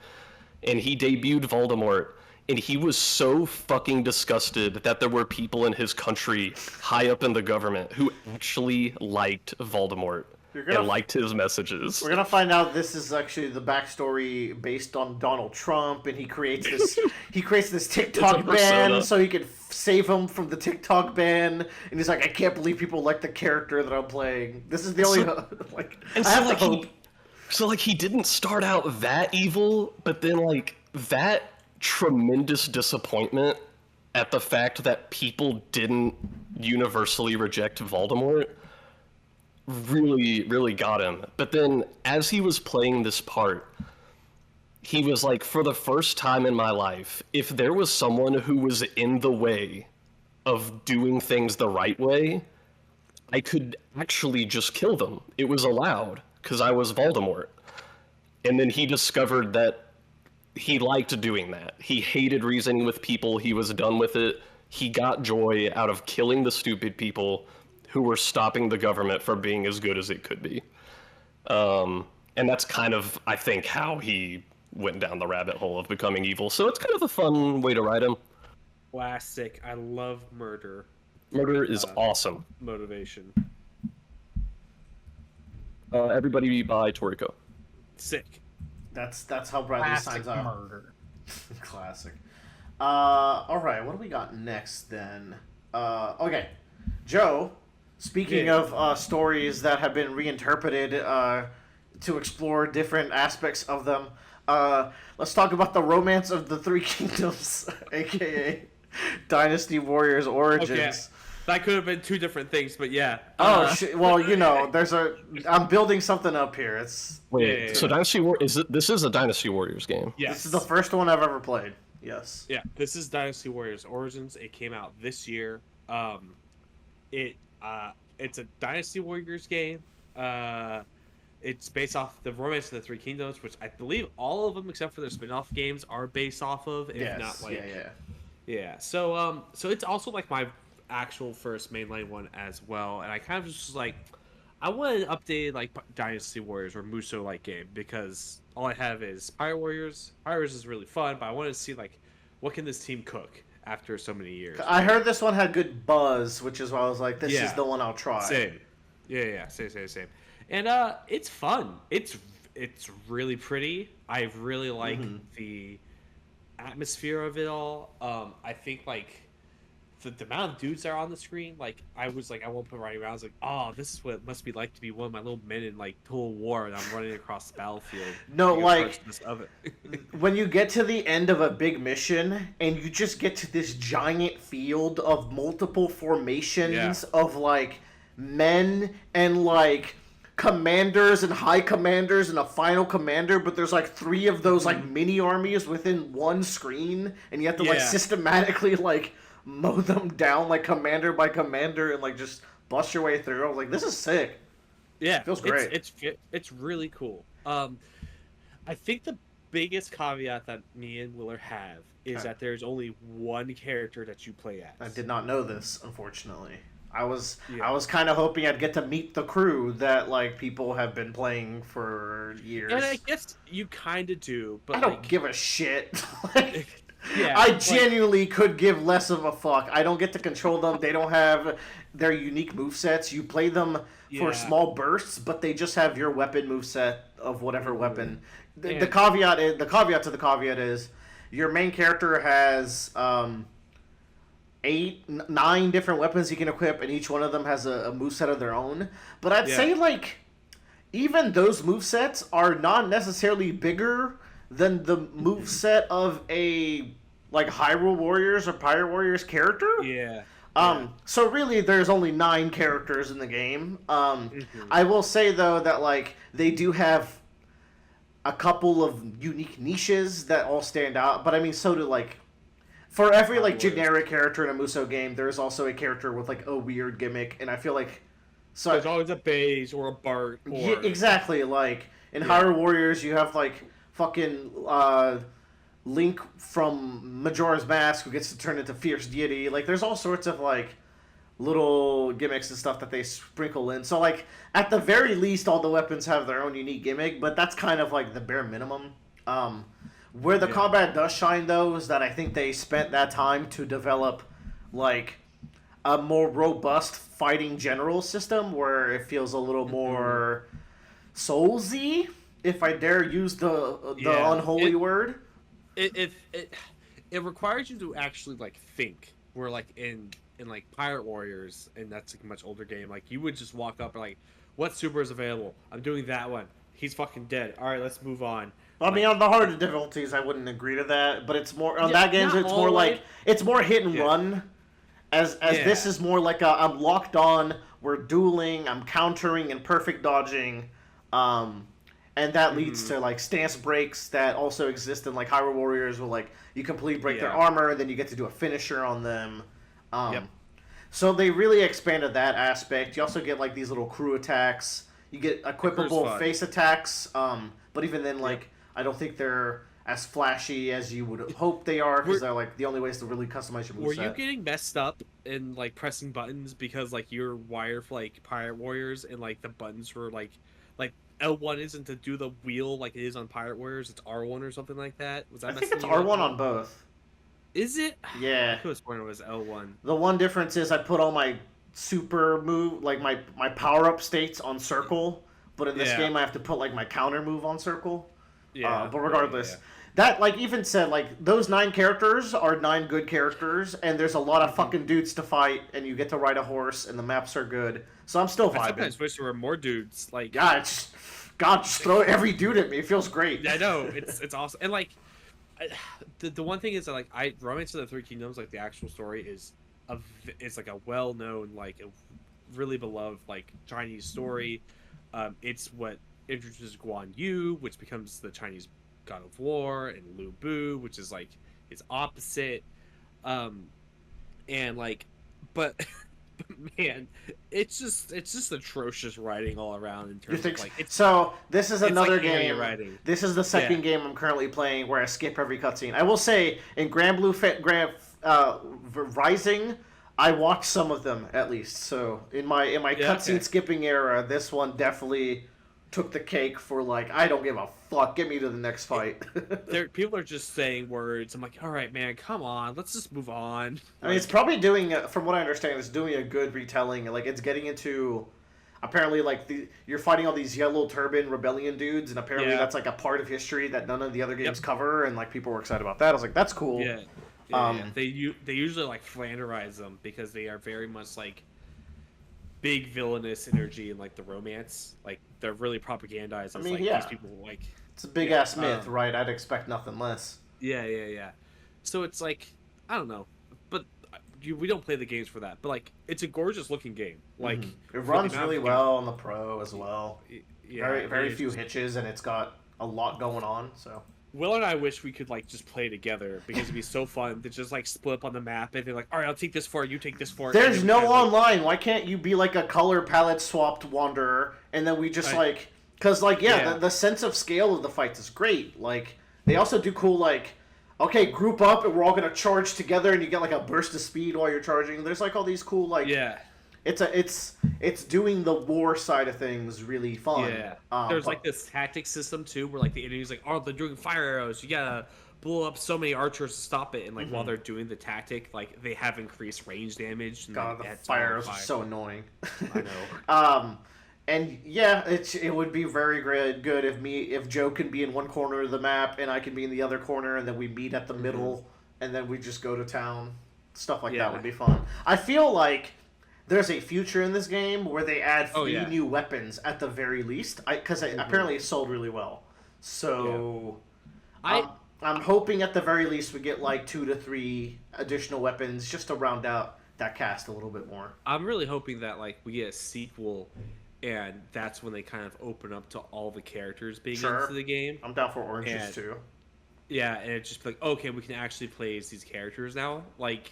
And he debuted Voldemort, and he was so fucking disgusted that there were people in his country high up in the government who actually liked Voldemort and liked his messages. We're gonna find out this is actually the backstory based on Donald Trump, and he creates this TikTok ban so he can save him from the TikTok ban. And he's like, I can't believe people like the character that I'm playing. This is the only I have to hope. So like he didn't start out that evil, but then like that tremendous disappointment at the fact that people didn't universally reject Voldemort really, really got him. But then as he was playing this part, he was like, for the first time in my life, if there was someone who was in the way of doing things the right way, I could actually just kill them. It was allowed, because I was Voldemort. And then he discovered that he liked doing that. He hated reasoning with people. He was done with it. He got joy out of killing the stupid people who were stopping the government from being as good as it could be. And that's kind of, I think, how he went down the rabbit hole of becoming evil. So it's kind of a fun way to write him. Classic. I love murder. Murder is awesome. Motivation. Everybody buy Toriko. Sick. That's how Bradley Classic signs up. murder. Classic. All right, what do we got next then? Okay, Joe. Speaking of stories that have been reinterpreted to explore different aspects of them, let's talk about the Romance of the Three Kingdoms, aka Dynasty Warriors Origins. Okay. That could have been two different things, but yeah. Well, you know, I'm building something up here. So Dynasty this is a Dynasty Warriors game. Yes. This is the first one I've ever played. Yes. Yeah, this is Dynasty Warriors Origins. It came out this year. It's a Dynasty Warriors game. It's based off the Romance of the Three Kingdoms, which I believe all of them except for their spin-off games are based off of. If not like yeah. So it's also like my actual first mainline one as well, and I kind of just was like, I want an updated like Dynasty Warriors or Muso like game, because all I have is Pirate Warriors. Pirate Warriors is really fun, but I wanted to see like what can this team cook after so many years. I heard this one had good buzz, which is why I was like, this is the one I'll try. Same. Same. And it's fun. It's really pretty. I really like the atmosphere of it all. I think like the amount of dudes that are on the screen, like I was like, I won't put running around. I was like, oh, this is what it must be like to be one of my little men in like Total War, and I'm running across the battlefield. No, like when you get to the end of a big mission and you just get to this giant field of multiple formations of like men and like commanders and high commanders and a final commander, but there's like three of those like mini armies within one screen, and you have to like systematically like mow them down like commander by commander and like just bust your way through. I was like, this is sick. Yeah, it feels great. It's really cool. I think the biggest caveat that me and Willard have is that there's only one character that you play as. I did not know this, unfortunately. I was kind of hoping I'd get to meet the crew that like people have been playing for years. And I guess you kind of do, but I don't give a shit. I genuinely could give less of a fuck. I don't get to control them. They don't have their unique movesets. You play them for small bursts, but they just have your weapon moveset of whatever weapon. The caveat to the caveat is your main character has 9 different weapons he can equip, and each one of them has a moveset of their own. But I'd say, like, even those movesets are not necessarily bigger than the moveset of a, like, Hyrule Warriors or Pirate Warriors character. Yeah. So really, there's only 9 characters in the game. I will say, though, that, like, they do have a couple of unique niches that all stand out. But, I mean, so do, like, for every, like, generic character in a Musou game, there's also a character with, like, a weird gimmick. And I feel like... So there's always a Beige or a Bart. Or... Yeah, exactly. Like, in Hyrule Warriors, you have, like, fucking... Link from Majora's Mask, who gets to turn into Fierce Deity. Like, there's all sorts of, like, little gimmicks and stuff that they sprinkle in. So, like, at the very least, all the weapons have their own unique gimmick, but that's kind of, like, the bare minimum. Where the combat does shine, though, is that I think they spent that time to develop, like, a more robust fighting general system where it feels a little more soulsy, if I dare use the unholy word. It requires you to actually, like, think. Where, like, in like Pirate Warriors, and that's like a much older game, like, you would just walk up and, like, what super is available? I'm doing that one. He's fucking dead. All right, let's move on. I mean, on the harder difficulties, I wouldn't agree to that, but it's more on that game. It's more like it's more hit and run. As this is more like I'm locked on. We're dueling. I'm countering and perfect dodging. And that leads to, like, stance breaks that also exist in, like, Hyrule Warriors, where, like, you completely break their armor, and then you get to do a finisher on them. So they really expanded that aspect. You also get, like, these little crew attacks. You get equipable face attacks. But even then, like, I don't think they're as flashy as you would hope they are, because they're, like, the only ways to really customize your moveset. Were you getting messed up in, like, pressing buttons because, like, you're wired for, like, Pirate Warriors, and, like, the buttons were, like L1 isn't to do the wheel like it is on Pirate Warriors, it's R1 or something like that? Was that I think it's R1 on both. Is it? Yeah. I could have sworn it was L1. The one difference is I put all my super move, like my power-up states on circle, but in this game I have to put, like, my counter move on circle. Yeah. But regardless, that, like, even said, like, those 9 characters are 9 good characters, and there's a lot of fucking dudes to fight, and you get to ride a horse, and the maps are good. So I'm still vibing. I sometimes wish there were more dudes. Like, yeah, just throw every dude at me. It feels great. I know, it's awesome. And, like, the one thing is that, like, Romance of the Three Kingdoms, like, the actual story is like a well-known, like, a really beloved, like, Chinese story. It's what introduces Guan Yu, which becomes the Chinese God of War, and Lu Bu, which is, like, his opposite. And, like, but man, it's just atrocious writing all around in terms of, like, so this is another like game. Writing. This is the second game I'm currently playing where I skip every cutscene. I will say in Granblue Rising, I watched some of them at least. So in my cutscene skipping era, this one definitely took the cake for, like, I don't give a fuck. Get me to the next fight. People are just saying words. I'm like, all right, man, come on, let's just move on. I mean, it's probably doing, from what I understand, it's doing a good retelling. Like, it's getting into, apparently, like, you're fighting all these Yellow Turban rebellion dudes, and apparently that's, like, a part of history that none of the other games cover, and, like, people were excited about that. I was like, that's cool. Yeah. They usually, like, flanderize them because they are very much, like, big villainous energy and, like, the romance. Like, they're really propagandized. It's, these people, like, it's a big ass myth, right? I'd expect nothing less. Yeah. So it's like, I don't know, but we don't play the games for that. But, like, it's a gorgeous looking game. Like, it runs really well on the Pro as well. Yeah, very few hitches, and it's got a lot going on. So Will and I wish we could, like, just play together because it'd be so fun to just, like, split up on the map and they're like, all right, I'll take this for it, you take this for it. There's no online. Why can't you be, like, a color palette swapped wanderer, and then we just, like, because, like, the sense of scale of the fights is great. Like, they also do cool, like, okay, group up and we're all gonna charge together, and you get, like, a burst of speed while you're charging. There's, like, all these cool, like, it's doing the war side of things really fun. Yeah. There's, like, this tactic system too, where, like, the enemy's like, oh, they're doing fire arrows. You gotta blow up so many archers to stop it. And, like, while they're doing the tactic, like, they have increased range damage. And, God, like, the fire arrows are so annoying. I know. And yeah, it would be very good if Joe can be in one corner of the map and I can be in the other corner, and then we meet at the middle, and then we just go to town. Stuff like that would be fun. I feel like there's a future in this game where they add three new weapons at the very least, because apparently it sold really well. So I'm hoping at the very least we get like 2 to 3 additional weapons just to round out that cast a little bit more. I'm really hoping that like we get a sequel, and that's when they kind of open up to all the characters being into the game. I'm down for oranges too. Yeah, and it's just like, okay, we can actually play as these characters now. Like,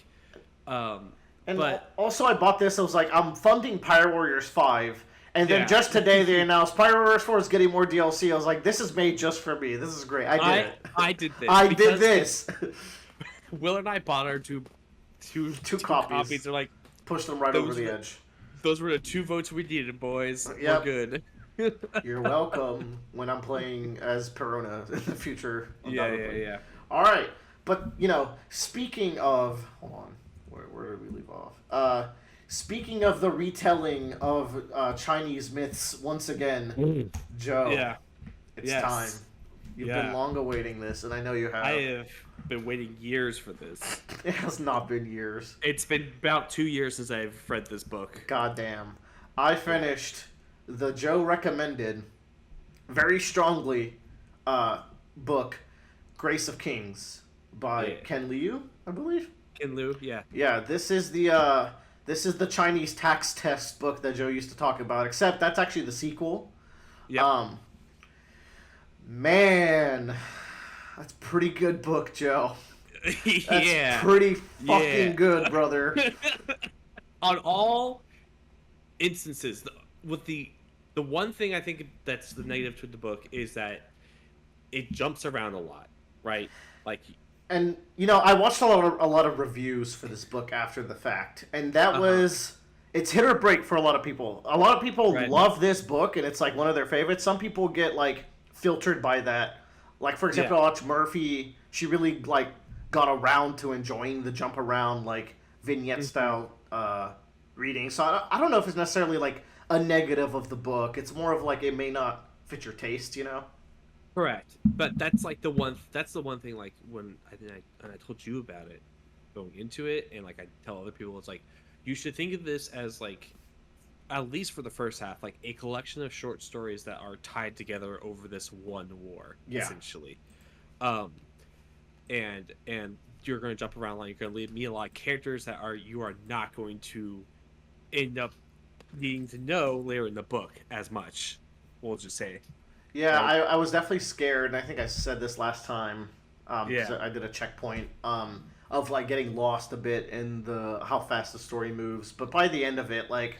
and also I bought this. I was like, I'm funding Pyro Warriors 5, and then just today they announced Pyro Warriors 4 is getting more DLC. I was like, this is made just for me. This is great. I did this. I did this. Will and I bought our two copies. They're like, pushed them right over the edge. Those were the 2 votes we needed, boys. Yep. We're good. You're welcome when I'm playing as Perona in the future. Yeah. All right. But, speaking of... Hold on. Where did we leave off? Speaking of the retelling of Chinese myths, once again, Joe, it's time. You've been long awaiting this, and I know you have. I have been waiting years for this. It has not been years. It's been about 2 years since I've read this book. Goddamn. I finished the Joe recommended, very strongly, book, Grace of Kings, by Ken Liu, I believe. Ken Liu, yeah. Yeah, this is the Chinese tax test book that Joe used to talk about, except that's actually the sequel. Yeah. Man, that's a pretty good book, Joe. That's pretty fucking good, brother. On all instances, the one thing I think that's the negative to the book is that it jumps around a lot, right? Like, and I watched a lot of reviews for this book after the fact, and that was it's hit or break for a lot of people. A lot of people love this book, and it's like one of their favorites. Some people get like filtered by that. Like, for example, I watched Murphy. She really like got around to enjoying the jump around like vignette style reading. So I don't know if it's necessarily like a negative of the book. It's more of like it may not fit your taste, Correct, but that's like the one thing. Like when I told you about it going into it, and like I tell other people, it's like you should think of this as like, at least for the first half, like a collection of short stories that are tied together over this one war, essentially. And you're going to jump around, like you're going to meet a lot of characters that you are not going to end up needing to know later in the book as much. We'll just say. Yeah, I was definitely scared, and I think I said this last time. So I did a checkpoint of like getting lost a bit in how fast the story moves. But by the end of it, like,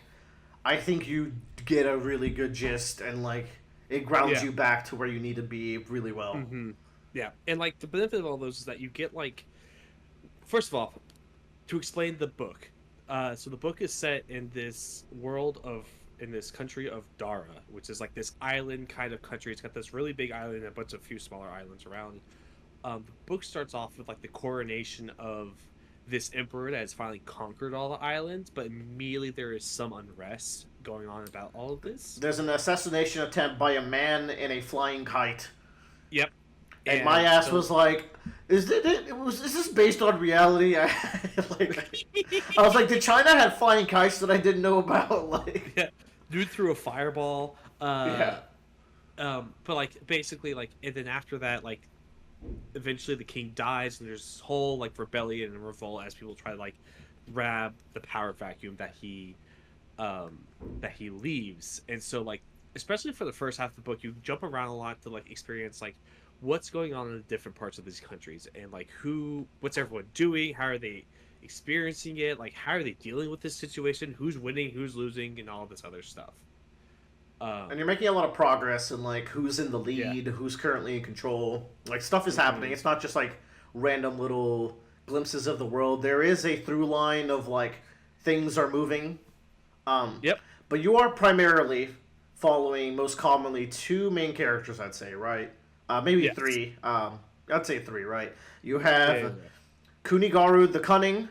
I think you get a really good gist, and like it grounds you back to where you need to be really well. Mm-hmm. Yeah, and like the benefit of all those is that you get like, first of all, to explain the book. So the book is set in this in this country of Dara, which is like this island kind of country. It's got this really big island and a bunch of few smaller islands around. The book starts off with like the coronation of this emperor that has finally conquered all the islands, but immediately there is some unrest going on about all of this. There's an assassination attempt by a man in a flying kite. Yep. And my ass was like, is this based on reality? I was like, did China have flying kites that I didn't know about? Like, yeah. Dude threw a fireball. But like basically like, and then after that, like, eventually the king dies, and there's this whole like rebellion and revolt as people try to like grab the power vacuum that he leaves. And so like, especially for the first half of the book, you jump around a lot to like experience like what's going on in the different parts of these countries, and like what's everyone doing, how are they experiencing it, like how are they dealing with this situation, who's winning, who's losing, and all this other stuff. And you're making a lot of progress in like who's in the lead, who's currently in control. Like stuff is happening. It's not just like random little glimpses of the world. There is a through line of like things are moving. But you are primarily following most commonly 2 main characters, I'd say, right? Maybe 3. I'd say 3, right? You have Kunigaru the Cunning,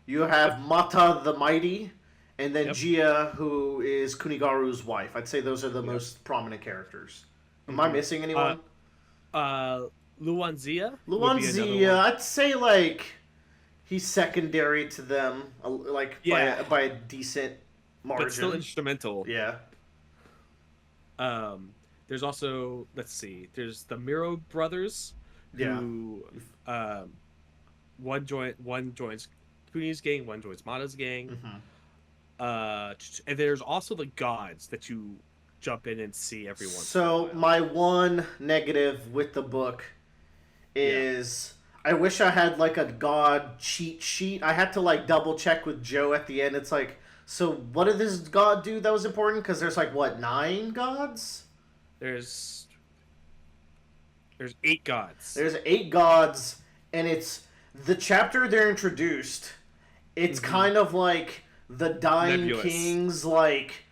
you have Mata the Mighty, and then Gia, who is Kunigaru's wife. I'd say those are the most prominent characters. Am I missing anyone? Luanzia. Luanzia, I'd say like he's secondary to them, like by a decent margin. But still instrumental. Yeah. There's also, let's see, there's the Miro brothers, who one joins Kuni's gang, one joins Mata's gang. And there's also the gods that you jump in and see every once in a while. So my one negative with the book is I wish I had like a god cheat sheet. I had to like double check with Joe at the end. It's like, so what did this god do that was important? Because there's like, what, 9 gods? There's 8 gods. There's 8 gods, and it's the chapter they're introduced. It's kind of like the Dying Nebulous. King's like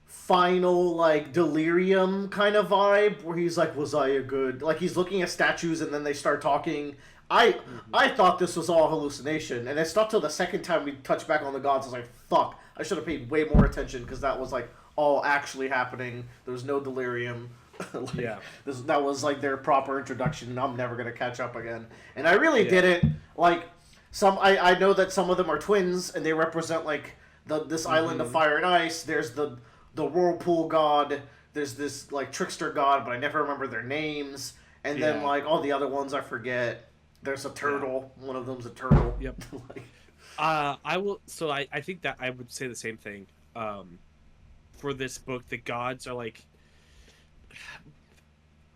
final like delirium kind of vibe, where he's like, was I a good, like he's looking at statues and then they start talking. I thought this was all hallucination, and it's not till the second time we touch back on the gods I was like, fuck, I should have paid way more attention, because that was like all actually happening. There was no delirium. That was like their proper introduction, and I'm never gonna catch up again. And I really didn't like some. I know that some of them are twins, and they represent like this island of fire and ice. There's the whirlpool god. There's this like trickster god, but I never remember their names. And then like all the other ones I forget. There's a turtle. One of them's a turtle. Yep. Like, I will. So I think that I would say the same thing. For this book, the gods are like,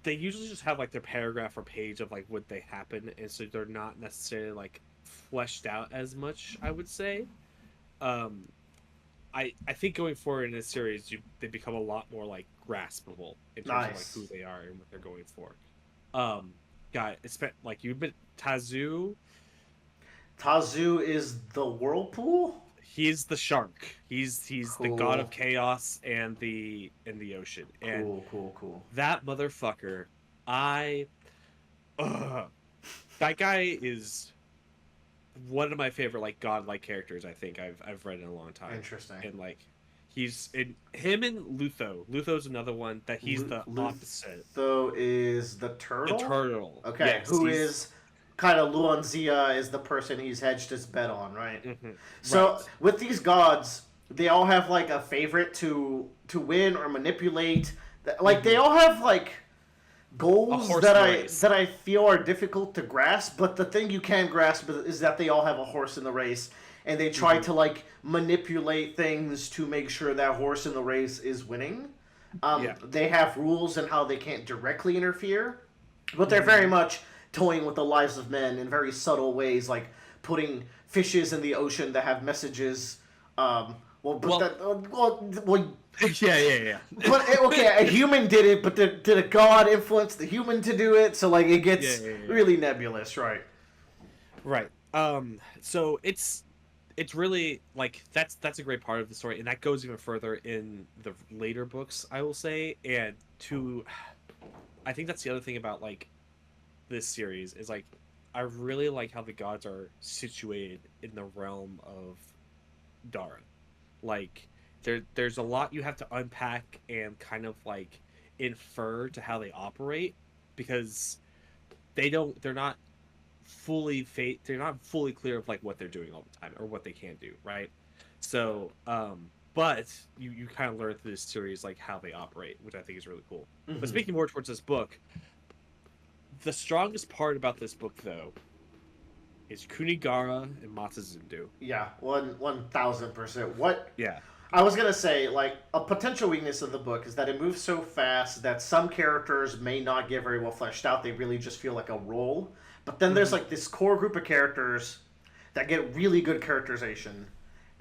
they usually just have like their paragraph or page of like what they happen, and so they're not necessarily like fleshed out as much, I would say. I think going forward in this series, they become a lot more like graspable in terms of like who they are and what they're going for. It's like you've been Tazu. Tazu is the whirlpool. He's the shark. He's the god of chaos and the ocean. And Cool. that motherfucker, that guy is one of my favorite like godlike characters I think I've read in a long time. Interesting. And like him and Lutho. Lutho's another one that he's the opposite. Lutho is the turtle? The turtle. Okay, yes, who is kind of Luanzia is the person he's hedged his bet on, right? So with these gods, they all have like a favorite to win or manipulate. Like they all have like goals that I feel are difficult to grasp, but the thing you can grasp is that they all have a horse in the race, and they try to like manipulate things to make sure that horse in the race is winning. They have rules and how they can't directly interfere, but they're very much toying with the lives of men in very subtle ways, like putting fishes in the ocean that have messages. Yeah. But okay, a human did it, but did a god influence the human to do it? So like it gets really nebulous, right? Right. So it's really like that's a great part of the story, and that goes even further in the later books, I will say. And I think that's the other thing about like this series is like I really like how the gods are situated in the realm of Dara. Like there's a lot you have to unpack and kind of like infer to how they operate, because they're not fully clear of like what they're doing all the time or what they can do, right? So but you kind of learn through this series like how they operate, which I think is really cool. But speaking more towards this book, the strongest part about this book though is Kunigara and Matsuzindu. Yeah, 1,000%. What? Yeah. I was gonna say, like, a potential weakness of the book is that it moves so fast that some characters may not get very well fleshed out. They really just feel like a role. But then there's like this core group of characters that get really good characterization,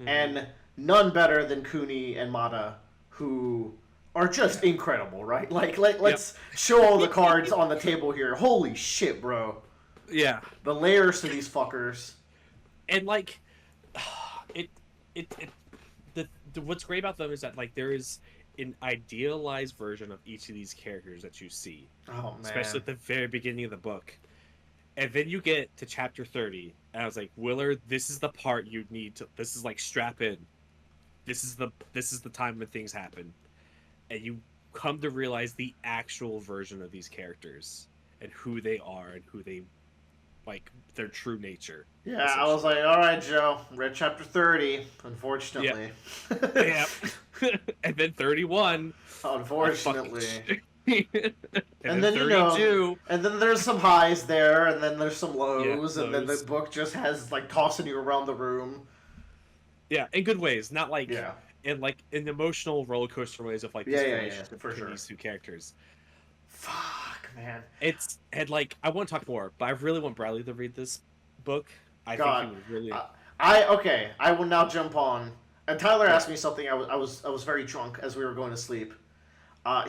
and none better than Kuni and Mata, who are just incredible, right? Like, let's show all the cards on the table here. Holy shit, bro. Yeah. The layers to these fuckers. And like what's great about them is that like there is an idealized version of each of these characters that you see. Oh man. Especially at the very beginning of the book. And then you get to chapter 30, and I was like, Willard, this is the part you need to, this is like strap in. this is the time when things happen, and you come to realize the actual version of these characters and who they are and who they like their true nature. Yeah, I was like, all right, Joe, read chapter 30. Unfortunately. Yeah. And then 31. Unfortunately. and then 32. And then there's some highs there, and then there's some lows, Yeah, and then the book just has like tossing you around the room. Yeah, in good ways, not like Yeah. in emotional roller coaster ways of like Yeah, relationship for between sure. these two characters. Fuck, man. And like I want to talk more, but I really want Bradley to read this book. I think he would really. I will now jump on. And Tyler asked me something. I was very drunk as we were going to sleep.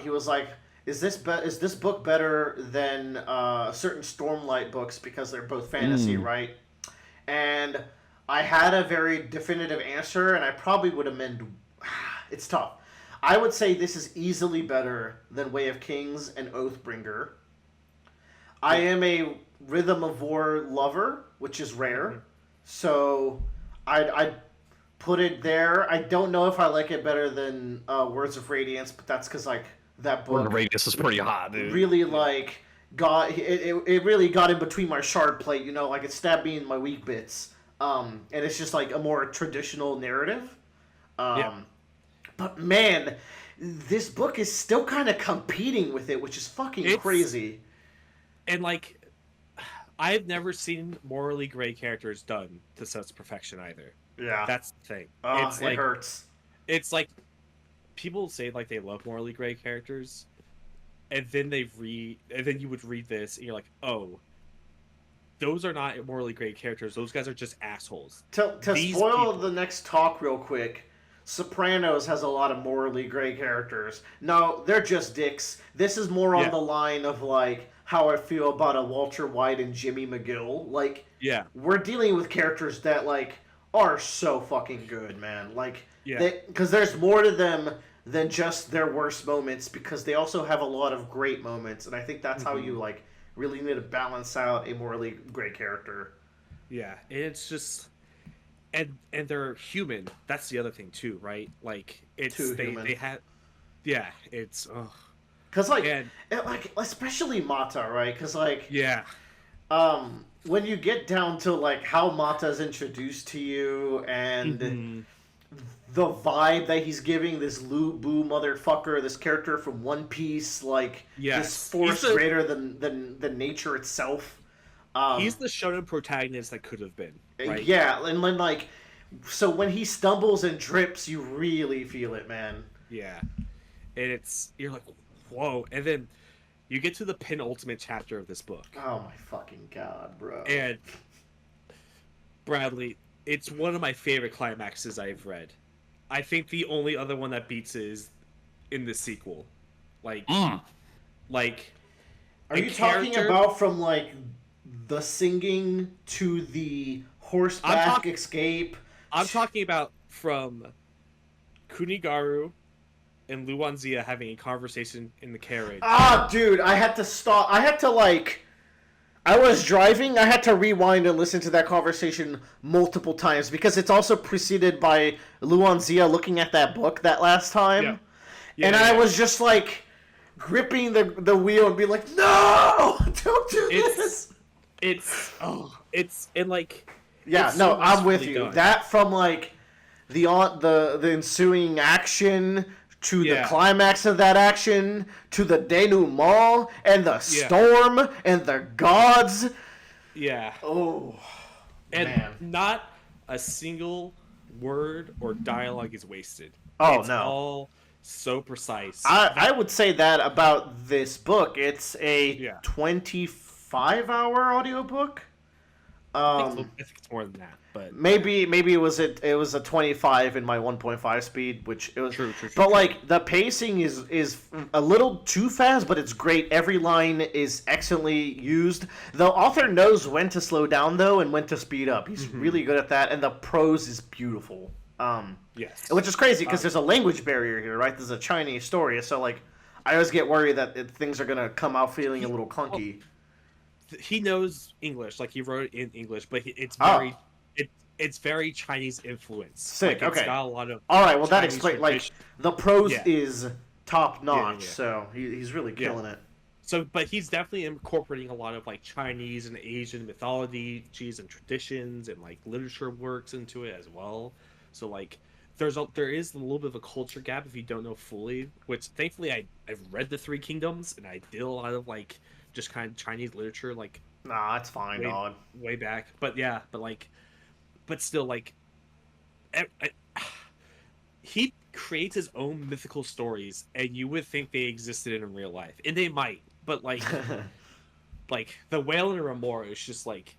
He was like, "Is this book better than certain Stormlight books because they're both fantasy, right?" And I had a very definitive answer, and I probably would amend. It's tough. I would say this is easily better than Way of Kings and Oathbringer. I am a Rhythm of War lover, which is rare, so I'd put it there. I don't know if I like it better than Words of Radiance, but that's because like that book. Word of Radiance is pretty hot, dude. Really like got it really got in between my shard plate. You know, like it stabbed me in my weak bits. And it's just like a more traditional narrative. But man, this book is still kind of competing with it, which is fucking crazy. And like, I've never seen morally gray characters done to such perfection either. Yeah, that's the thing. It's like, it hurts. It's like people say like they love morally gray characters, and then you would read this and you're like, oh, those are not morally gray characters. Those guys are just assholes. To spoil the next talk real quick, Sopranos has a lot of morally gray characters. No, they're just dicks. This is more on the line of like how I feel about a Walter White and Jimmy McGill. Like, we're dealing with characters that like are so fucking good, man. Like, because there's more to them than just their worst moments, because they also have a lot of great moments, and I think that's how you like really need to balance out a morally gray character. Yeah, and it's just and they're human. That's the other thing too, right? Like it's they had it's because like especially Mata, right? Because like when you get down to like how Mata's introduced to you and the vibe that he's giving this Lu Bu motherfucker, this character from One Piece, like this force greater than nature itself. He's the shonen protagonist that could have been. Right? Yeah, and then like, so when he stumbles and drips, you really feel it, man. Yeah, and you're like, whoa, and then you get to the penultimate chapter of this book. Oh my fucking god, bro! And Bradley, it's one of my favorite climaxes I've read. I think the only other one that beats it is in the sequel. Like, are you talking about from like the singing to the horseback escape? I'm talking about from Kunigaru and Luanzia having a conversation in the carriage. Ah, dude, I had to stop. I was driving. I had to rewind and listen to that conversation multiple times because it's also preceded by Luanzia looking at that book that last time. I was just like gripping the wheel and being like, "No, don't do this." I'm with you. Done. That from like the ensuing action to the climax of that action to the denouement and the storm and the gods. Yeah. Oh. And man. Not a single word or dialogue is wasted. Oh, it's no. all so precise. I would say that about this book. It's a 25-hour audiobook. I think it's more than that, but maybe it was a 25 in my 1.5 speed, which it was true. But like the pacing is a little too fast, but it's great. Every line is excellently used. The author knows when to slow down though and when to speed up. He's really good at that, and the prose is beautiful. Yes, which is crazy because there's a language barrier here, right? There's a Chinese story, so like I always get worried that things are gonna come out feeling a little clunky. He knows English, like he wrote it in English, but it's it's very Chinese influence. Sick. Like, it's okay. got a lot of All right. Well, that Chinese explains. Like tradition. the prose Yeah. is top notch. Yeah. So he's really killing it. So, but he's definitely incorporating a lot of like Chinese and Asian mythologies and traditions and like literature works into it as well. So like, there is a little bit of a culture gap if you don't know fully. Which thankfully I've read the Three Kingdoms and I did a lot of like just kind of Chinese literature like Nah, it's fine, dog. way back. But yeah, but still like, he creates his own mythical stories, and you would think they existed in real life, and they might. But like, like the Whale and Remora is just like,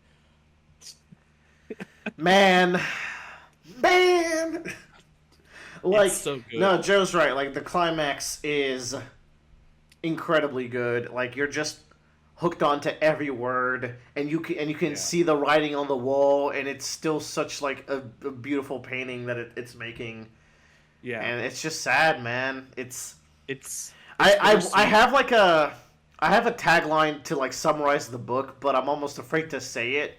man. Like, it's so good. no, Joe's right. Like the climax is incredibly good. Like you're just hooked onto every word, and you can see the writing on the wall, and it's still such like a beautiful painting that it's making. Yeah, and it's just sad, man. I have a tagline to like summarize the book, but I'm almost afraid to say it.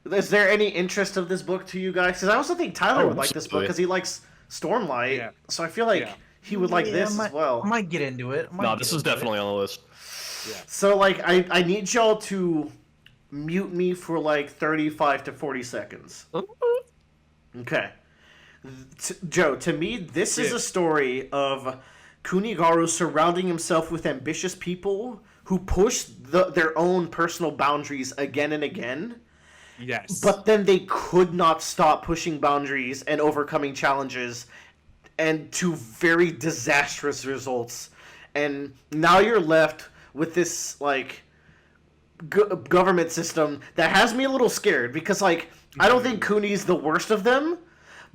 Is there any interest of this book to you guys? Because I also think Tyler would like this book because he likes Stormlight. Yeah. So I feel like he would like this as well. I might get into it. No, this is definitely on the list. Yeah. So like I need y'all to mute me for like 35 to 40 seconds. Okay. Joe, to me, this is a story of Kunigaru surrounding himself with ambitious people who push their own personal boundaries again and again. Yes. But then they could not stop pushing boundaries and overcoming challenges, and to very disastrous results. And now you're left with this like government system that has me a little scared because like I don't think Kuni's the worst of them,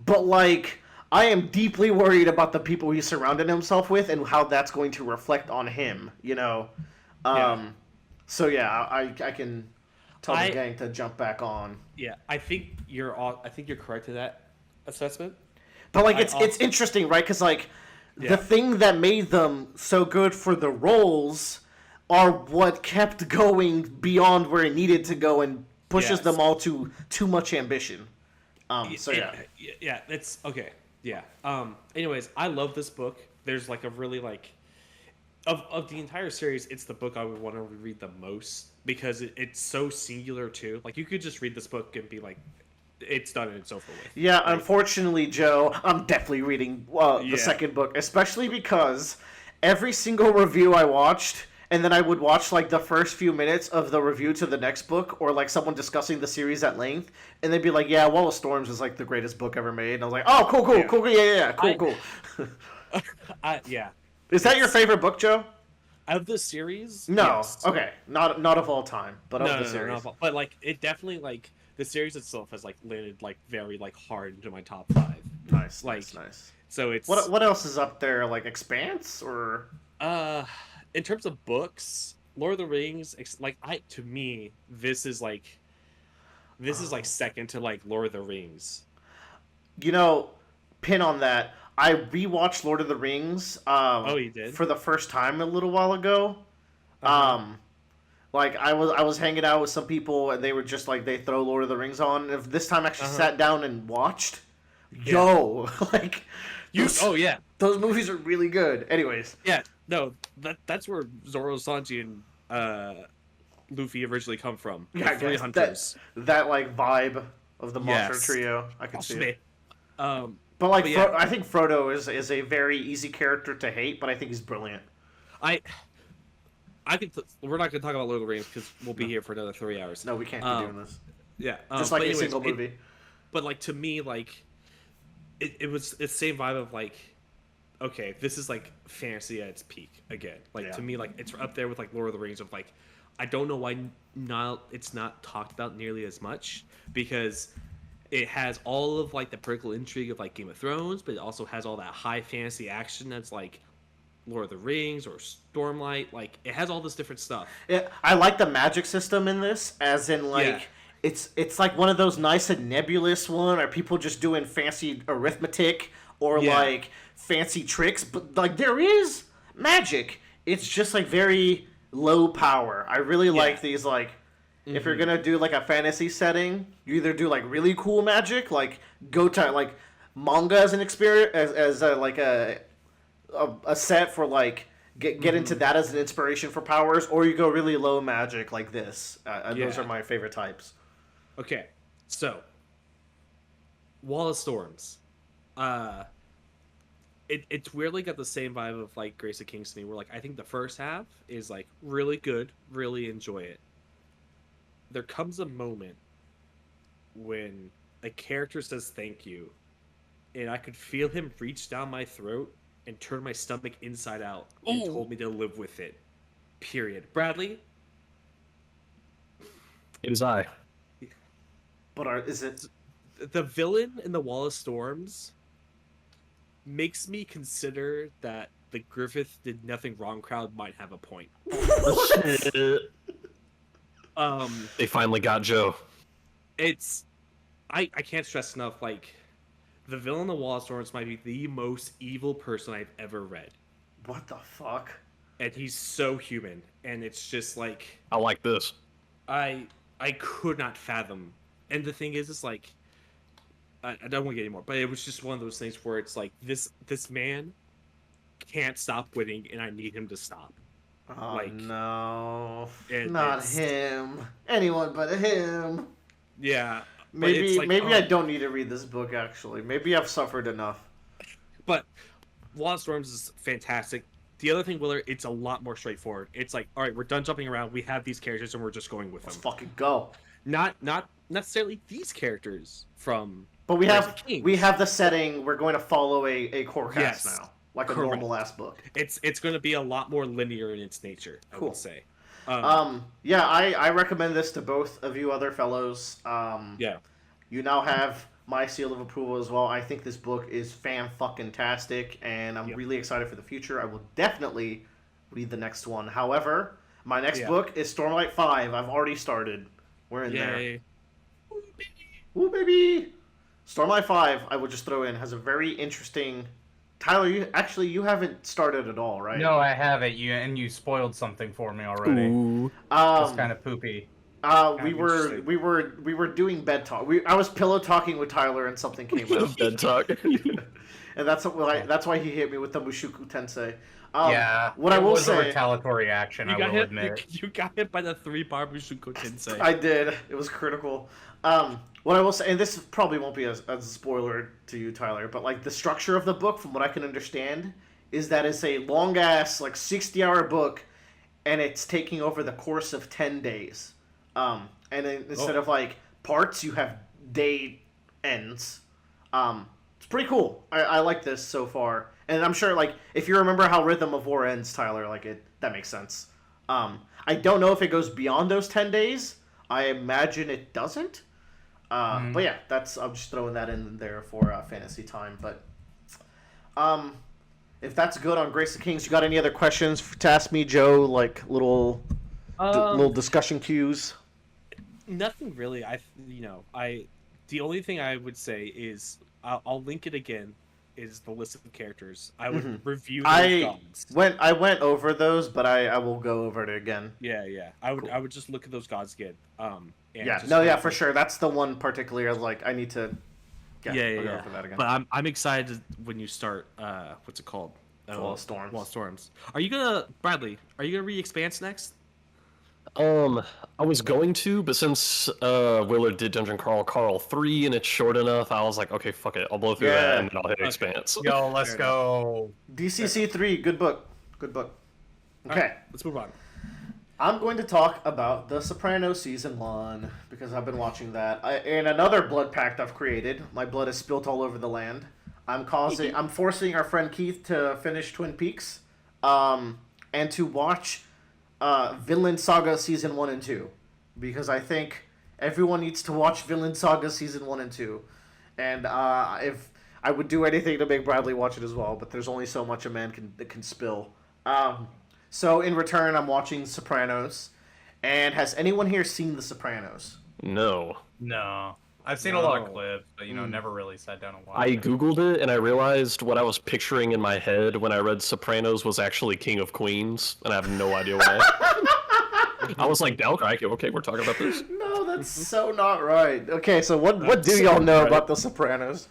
but like I am deeply worried about the people he surrounded himself with and how that's going to reflect on him, you know. So yeah, I can tell the gang to jump back on. Yeah, I think you're correct in that assessment. But like it's interesting, right? Because like the thing that made them so good for the roles are what kept going beyond where it needed to go and pushes them all to too much ambition. Yeah, it's okay. Yeah. Anyways, I love this book. There's like a really like of the entire series, it's the book I would want to read the most because it's so singular too. Like you could just read this book and be like, it's done and it's over with. Yeah, like, unfortunately, Joe, I'm definitely reading the second book, especially because every single review I watched, and then I would watch like the first few minutes of the review to the next book, or like someone discussing the series at length, and they'd be like, "Yeah, Wall of Storms is like the greatest book ever made," and I was like, "Oh, cool, cool." Yeah. Is that your favorite book, Joe? Of the series? No. Yes. Okay. Not of all time, but of the series. No, but like it definitely like the series itself has like landed like very like hard into my top 5. Nice. Nice. So it's what else is up there? Like Expanse or in terms of books, Lord of the Rings, to me this is like second to like Lord of the Rings. You know, pin on that. I rewatched Lord of the Rings. You did? For the first time a little while ago. Like I was hanging out with some people and they were just like they throw Lord of the Rings on. If this time I actually sat down and watched, like those movies are really good. Anyways, that's where Zoro, Sanji, and Luffy originally come from. Yeah, three hunters. That like vibe of the monster trio. I can see it. But like, I think Frodo is a very easy character to hate, but I think he's brilliant. We're not going to talk about Lord of the Rings because we'll be here for another 3 hours. No, we can't be doing this. Yeah, just like a single movie. But like to me, like it was the same vibe of like, okay, this is like fantasy at its peak again. Like to me, like it's up there with like Lord of the Rings. Of like, I don't know why it's not talked about nearly as much because it has all of like the political intrigue of like Game of Thrones, but it also has all that high fantasy action that's like Lord of the Rings or Stormlight. Like it has all this different stuff. Yeah, I like the magic system in this, as in like it's like one of those nice and nebulous one, or people just doing fancy arithmetic or like fancy tricks, but like there is magic. It's just like very low power. I really like these like If you're gonna do like a fantasy setting, you either do like really cool magic, like go to like manga as an experience, as like a set for like get into that as an inspiration for powers, or you go really low magic like this. Those are my favorite types. Okay, so Wall of Storms. It's weirdly got the same vibe of like Grace of Kings to me, where like I think the first half is like really good, really enjoy it. There comes a moment when a character says thank you, and I could feel him reach down my throat and turn my stomach inside out and told me to live with it. Period. Bradley? It is I. But is it... The villain in the Wall of Storms makes me consider that the Griffith did nothing wrong crowd might have a point. They finally got Joe. It's I can't stress enough, like, the villain in the Wall of Storms might be the most evil person I've ever read. What the fuck? And he's so human, and it's just like I like this. I could not fathom. And the thing is, it's like I don't want to get any more, but it was just one of those things where it's like this man can't stop winning, and I need him to stop. Oh like, no, not him. Anyone but him. Yeah. Maybe like, I don't need to read this book, actually. Maybe I've suffered enough. But Wall of Storms is fantastic. The other thing, Willard, it's a lot more straightforward. It's like, all right, we're done jumping around. We have these characters, and we're just going with them. Let's fucking go. Not necessarily these characters from... But we have the setting. We're going to follow a core cast now. Like a normal ass book. It's going to be a lot more linear in its nature, I would say. Yeah, I recommend this to both of you other fellows. Yeah. You now have my seal of approval as well. I think this book is fan-fucking-tastic, and I'm really excited for the future. I will definitely read the next one. However, my next book is Stormlight 5. I've already started. We're in there. Woo, baby! Stormlight 5, I will just throw in, has a very interesting... Tyler, you haven't started at all, right? No, I haven't. You spoiled something for me already. Ooh. It's kind of poopy. We were doing bed talk. I was pillow talking with Tyler, and something came out. Bed talk. And that's why he hit me with the Mushoku Tensei. What I will was say, a retaliatory action. I will admit. You got hit by the 3-bar Mushoku Tensei. I did. It was critical. What I will say, and this probably won't be a spoiler to you, Tyler, but like the structure of the book, from what I can understand, is that it's a long ass, like 60-hour book, and it's taking over the course of 10 days. And then instead of like parts, you have day ends. It's pretty cool. I like this so far, and I'm sure like if you remember how Rhythm of War ends, Tyler, like that makes sense. I don't know if it goes beyond those 10 days. I imagine it doesn't. But yeah, I'm just throwing that in there for fantasy time. But if that's good on Grace of Kings, you got any other questions to ask me, Joe? Like little discussion cues. Nothing really. The only thing I would say is I'll link it again. Is the list of characters I would review those gods. I went over those, but I will go over it again. Yeah. I would just look at those gods again. For sure. That's the one particularly like I need to. Go over that again. But I'm excited when you start. What's it called? Wall of Storms. Wall of Storms. Are you gonna read Expanse next? I was going to, but since Willard did Dungeon Crawl Carl 3 and it's short enough, I was like, okay, fuck it, I'll blow through that and then I'll hit Expanse. Yo, let's go. DCC 3, good book. Okay, right, let's move on. I'm going to talk about The Sopranos Season 1, because I've been watching that. In another blood pact I've created, my blood is spilt all over the land. I'm forcing our friend Keith to finish Twin Peaks, and to watch Vinland Saga Season 1 and 2, because I think everyone needs to watch Vinland Saga Season 1 and 2. And if I would do anything to make Bradley watch it as well, but there's only so much a man can spill. So in return, I'm watching Sopranos. And has anyone here seen The Sopranos? No. I've seen a lot of clips, but never really sat down and watched I it. googled it and I realized what I was picturing in my head when I read Sopranos was actually King of Queens, and I have no idea why. I was like, okay, we're talking about this. No, that's so not right. Okay, so what do y'all know about The Sopranos?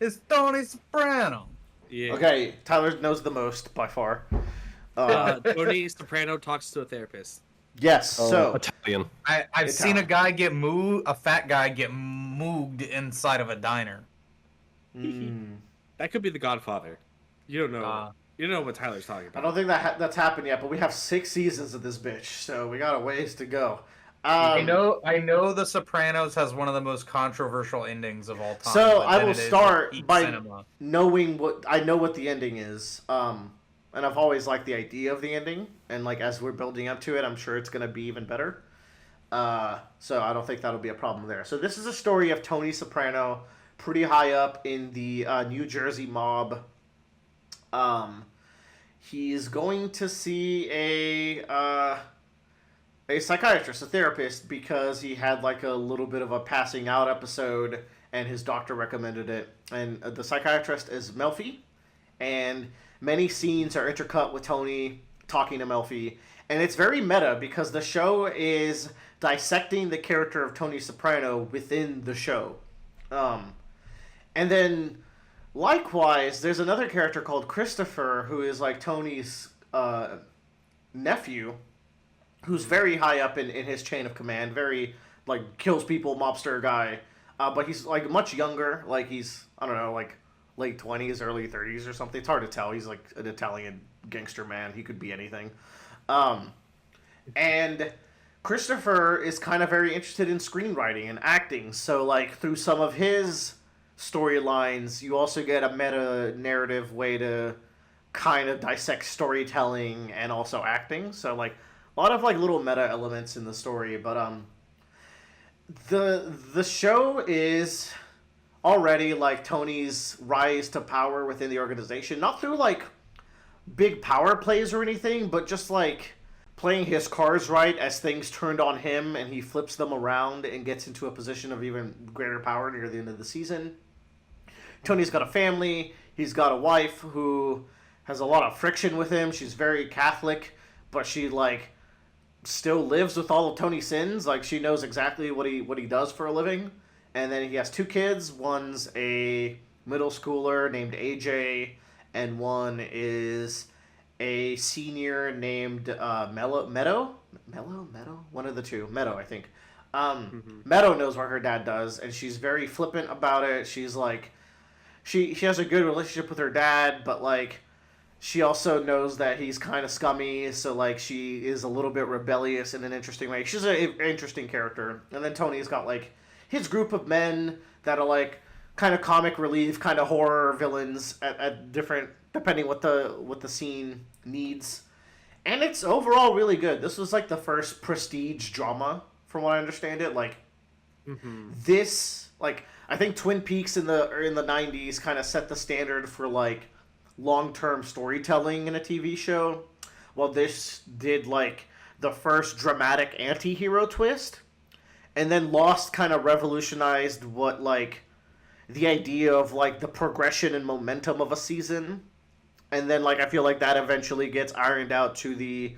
It's Tony Soprano. Yeah. Okay, Tyler knows the most by far. Tony Soprano talks to a therapist. Yes, so Italian. I've seen a fat guy get mooged inside of a diner. That could be The Godfather. You don't know. You don't know what Tyler's talking about. I don't think that's happened yet, but we have 6 seasons of this bitch, so we got a ways to go. I know The Sopranos has one of the most controversial endings of all time. So but I then will it is start peak by cinema. knowing what the ending is. And I've always liked the idea of the ending, and like as we're building up to it, I'm sure it's gonna be even better. So I don't think that'll be a problem there. So this is a story of Tony Soprano, pretty high up in the New Jersey mob. He's going to see a psychiatrist, a therapist, because he had like a little bit of a passing out episode, and his doctor recommended it. And the psychiatrist is Melfi, and many scenes are intercut with Tony talking to Melfi, and it's very meta because the show is dissecting the character of Tony Soprano within the show. And then, likewise, there's another character called Christopher, who is like Tony's nephew, who's very high up in his chain of command, very, like, kills people, mobster guy. But he's, like, much younger. Like, he's, I don't know, like, late 20s, early 30s or something. It's hard to tell. He's, like, an Italian gangster man. He could be anything. And Christopher is kind of very interested in screenwriting and acting. So, like, through some of his storylines, you also get a meta-narrative way to kind of dissect storytelling and also acting. So, like, a lot of, like, little meta elements in the story. But, the show is already, like, Tony's rise to power within the organization. Not through, like, big power plays or anything, but just, like, playing his cards right as things turned on him and he flips them around and gets into a position of even greater power near the end of the season. Tony's got a family. He's got a wife who has a lot of friction with him. She's very Catholic, but she, like, still lives with all of Tony's sins. Like, she knows exactly what he does for a living. And then he has 2 kids. One's a middle schooler named AJ, and one is a senior named Meadow? One of the two. Meadow, I think. Meadow knows what her dad does, and she's very flippant about it. She's like, she has a good relationship with her dad, but, like, she also knows that he's kind of scummy, so, like, she is a little bit rebellious in an interesting way. She's an interesting character. And then Tony's got, like, his group of men that are, like, kind of comic relief, kind of horror villains at different, depending what the scene needs. And it's overall really good. This was, like, the first prestige drama, from what I understand it. Like, this, like, I think Twin Peaks in the 90s kind of set the standard for, like, long-term storytelling in a TV show. Well, this did, like, the first dramatic anti-hero twist, and then Lost kind of revolutionized what, like, the idea of, like, the progression and momentum of a season. And then, like, I feel like that eventually gets ironed out to the,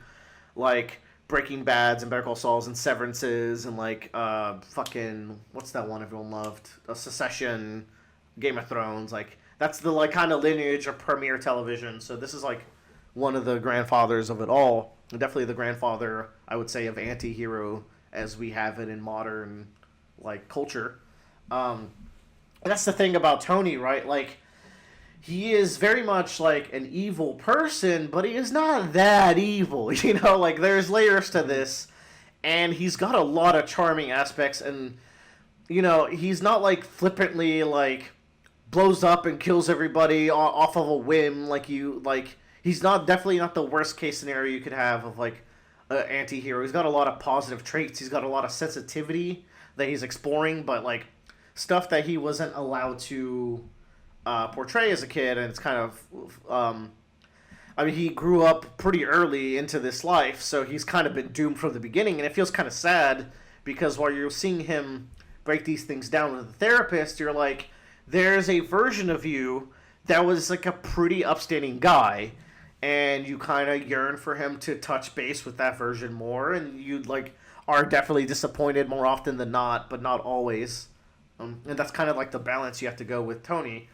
like, Breaking Bads and Better Call Sauls and Severances and, like, fucking, what's that one everyone loved? Succession, Game of Thrones, like, that's the, like, kind of lineage of premiere television. So this is, like, one of the grandfathers of it all. And definitely the grandfather, I would say, of anti-hero as we have it in modern, like, culture. That's the thing about Tony, right? Like, he is very much, like, an evil person, but he is not that evil, you know? Like, there's layers to this, and he's got a lot of charming aspects, and, you know, he's not, like, flippantly, like, blows up and kills everybody off of a whim, he's definitely not the worst case scenario you could have of, like, an anti-hero. He's got a lot of positive traits, he's got a lot of sensitivity that he's exploring, but, like, stuff that he wasn't allowed to portray as a kid, and it's kind of, I mean, he grew up pretty early into this life, so he's kind of been doomed from the beginning, and it feels kind of sad, because while you're seeing him break these things down with a therapist, you're like, there's a version of you that was, like, a pretty upstanding guy, and you kind of yearn for him to touch base with that version more, and you like are definitely disappointed more often than not, but not always. And that's kind of like the balance you have to go with Tony.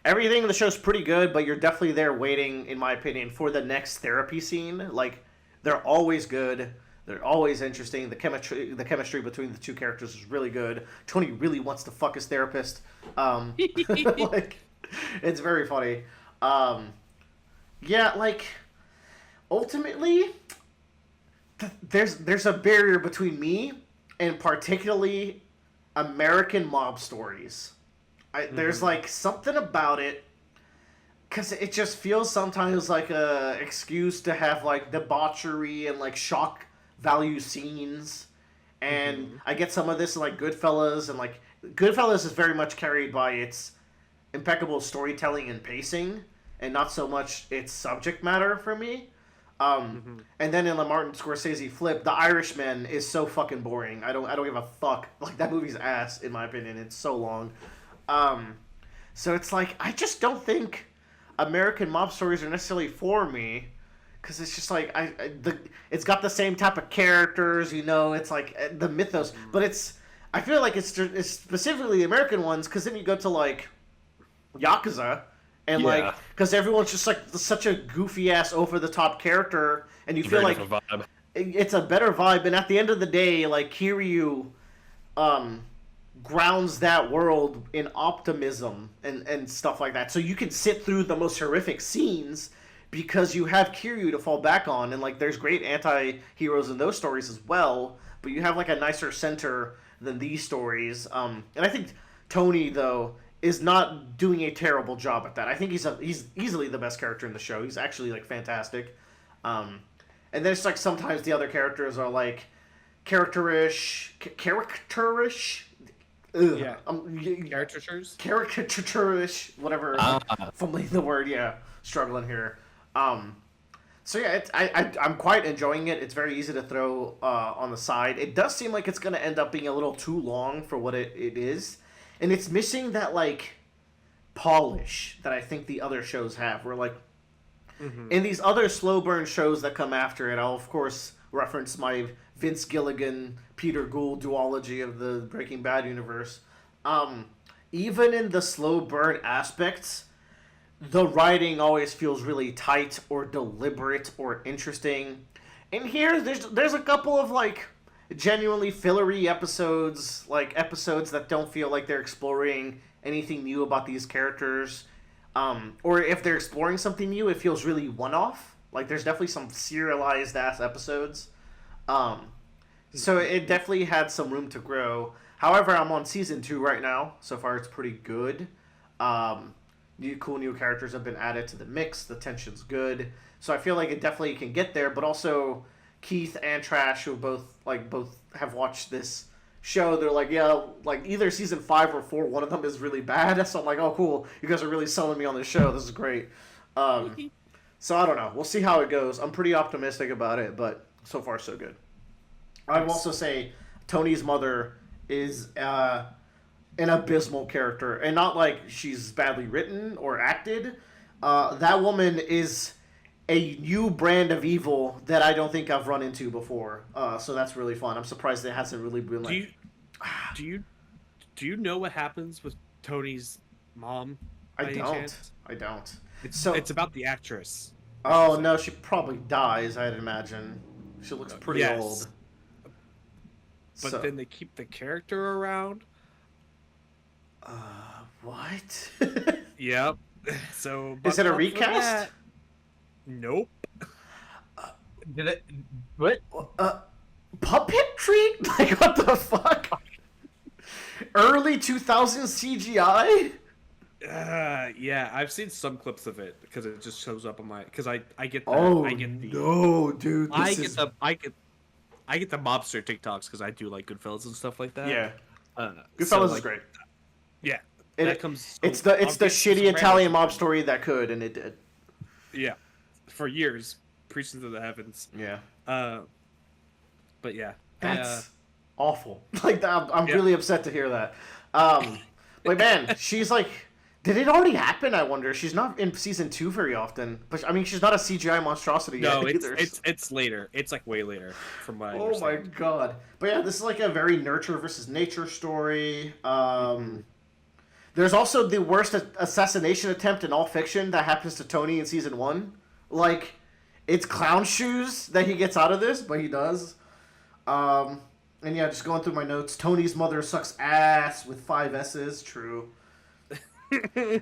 Everything in the show's pretty good, but you're definitely there waiting, in my opinion, for the next therapy scene. Like, they're always good. They're always interesting. The chemistry between the two characters is really good. Tony really wants to fuck his therapist. Like, it's very funny. Yeah, like, ultimately, there's a barrier between me and particularly American mob stories. There's like something about it, because it just feels sometimes like a excuse to have like debauchery and like shock value scenes, and I get some of this in like Goodfellas, and like Goodfellas is very much carried by its impeccable storytelling and pacing, and not so much its subject matter for me. And then in the Martin Scorsese flip, The Irishman is so fucking boring. I don't give a fuck. Like, that movie's ass, in my opinion. It's so long. So it's like, I just don't think American mob stories are necessarily for me, because it's just like it's got the same type of characters, you know. It's like the mythos, but I feel like it's specifically the American ones, because then you go to like Yakuza, and like, because everyone's just like such a goofy ass over the top character, and you feel like it's a better vibe. And at the end of the day, like, Kiryu grounds that world in optimism and stuff like that. So you can sit through the most horrific scenes because you have Kiryu to fall back on, and like, there's great anti-heroes in those stories as well, but you have like a nicer center than these stories. And I think Tony, though, is not doing a terrible job at that. I think he's easily the best character in the show. He's actually like fantastic. And then it's like sometimes the other characters are like characterish. Ugh. Yeah. Caricatures? Caricaturish, whatever. Fumbling the word, yeah. Struggling here. So yeah, I'm quite enjoying it. It's very easy to throw on the side. It does seem like it's going to end up being a little too long for what it is. And it's missing that, like, polish that I think the other shows have. Where, like, in these other slow burn shows that come after it, I'll, of course, reference my Vince Gilligan, Peter Gould duology of the Breaking Bad universe. Even in the slow burn aspects, the writing always feels really tight or deliberate or interesting. And here, there's a couple of, like, genuinely fillery episodes, like episodes that don't feel like they're exploring anything new about these characters. Or if they're exploring something new, it feels really one-off. Like, there's definitely some serialized ass episodes. So it definitely had some room to grow. However, I'm on season 2 right now. So far, it's pretty good. Cool new characters have been added to the mix. The tension's good. So I feel like it definitely can get there. But also, Keith and Trash, who both have watched this show, they're like, yeah, like either season 5 or 4, one of them is really bad. So I'm like, oh, cool. You guys are really selling me on this show. This is great. So I don't know. We'll see how it goes. I'm pretty optimistic about it, but so far so good. I will also say Tony's mother is an abysmal character, and not like she's badly written or acted. That woman is a new brand of evil that I don't think I've run into before. So that's really fun. I'm surprised it hasn't really been like... Do you know what happens with Tony's mom? I don't. It's about the actress. Oh, no, she probably dies, I'd imagine. She looks pretty old. But then they keep the character around? What? Yep. So is it a recast? Nope. Did it? What? Puppetry? Like, what the fuck? Early 2000s CGI? Yeah, I've seen some clips of it because it just shows up on my. Because I get the. Oh, I get the, no, dude. I get the mobster TikToks because I do like Goodfellas and stuff like that. Yeah. Goodfellas is great. Yeah. That comes. It's the shitty Italian mob story that could, and it did. Yeah. For years, preaching to the heavens. Yeah. But yeah. That's awful. Like, I'm really upset to hear that. But man, she's like Did it already happen? I wonder. She's not in season 2 very often, but I mean, she's not a CGI monstrosity No, yet it's either. it's later. It's like way later from what I Oh my understand. god! But yeah, this is like a very nurture versus nature story. There's also the worst assassination attempt in all fiction that happens to Tony in season 1. Like, it's clown shoes that he gets out of this, but he does. And yeah, just going through my notes. Tony's mother sucks ass with 5 S's. True.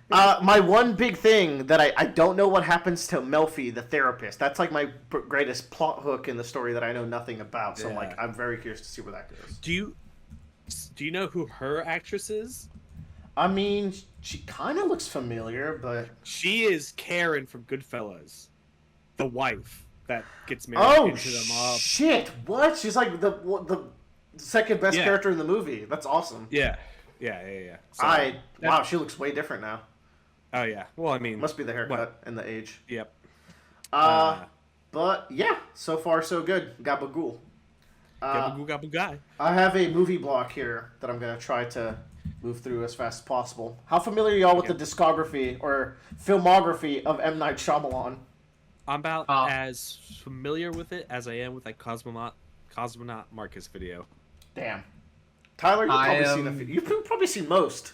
My one big thing that I don't know what happens to Melfi, the therapist. That's like my greatest plot hook in the story that I know nothing about. So Yeah. I'm very curious to see where that goes. Do you know who her actress is? I mean, she kind of looks familiar, but She is Karen from Goodfellas, the wife that gets married into the mob. shit! What? She's like the second best Yeah. character in the movie. That's awesome. Yeah. So, Wow, she looks way different now. Oh yeah. Well, I mean, Must be the haircut What? and the age. Yep. But yeah, so far so good. Gabagool. Gabagoo gabagoo guy. I have a movie block here that I'm gonna try to move through as fast as possible. How familiar are y'all with the discography or filmography of M. Night Shyamalan? I'm about as familiar with it as I am with like Cosmonaut Marcus video. Damn. Tyler, you've probably seen most.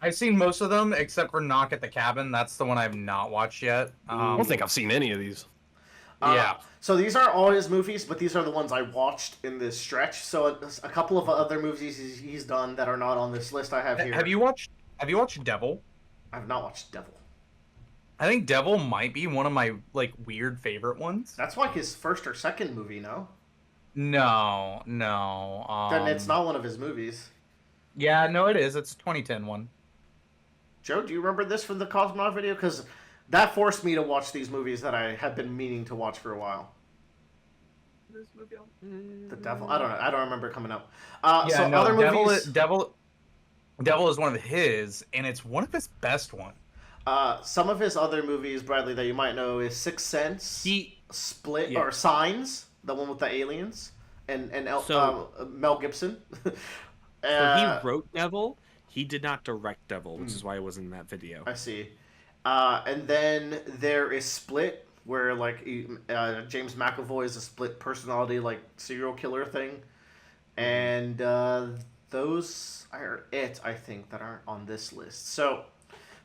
I've seen most of them except for Knock at the Cabin. That's the one I've not watched yet. I don't think I've seen any of these. Yeah. So these are all his movies, but these are the ones I watched in this stretch. So a couple of other movies he's done that are not on this list I have here. Have you watched Devil? I've not watched Devil. I think Devil might be one of my like weird favorite ones. That's like his first or second movie, no? No. Then it's not one of his movies. Yeah, no, it is. It's a 2010 one. Joe, do you remember this from the Cosmonaut video? Because that forced me to watch these movies that I had been meaning to watch for a while. The Devil? I don't know. I don't remember it coming up. Other movies... Devil is one of his, and it's one of his best ones. Some of his other movies, Bradley, that you might know is Sixth Sense, Split, or Signs, the one with the aliens, and Mel Gibson. So he wrote Devil. He did not direct Devil, which is why it wasn't in that video. I see. And then there is Split, where like James McAvoy is a split personality, like serial killer thing, and those are it, I think, that aren't on this list. So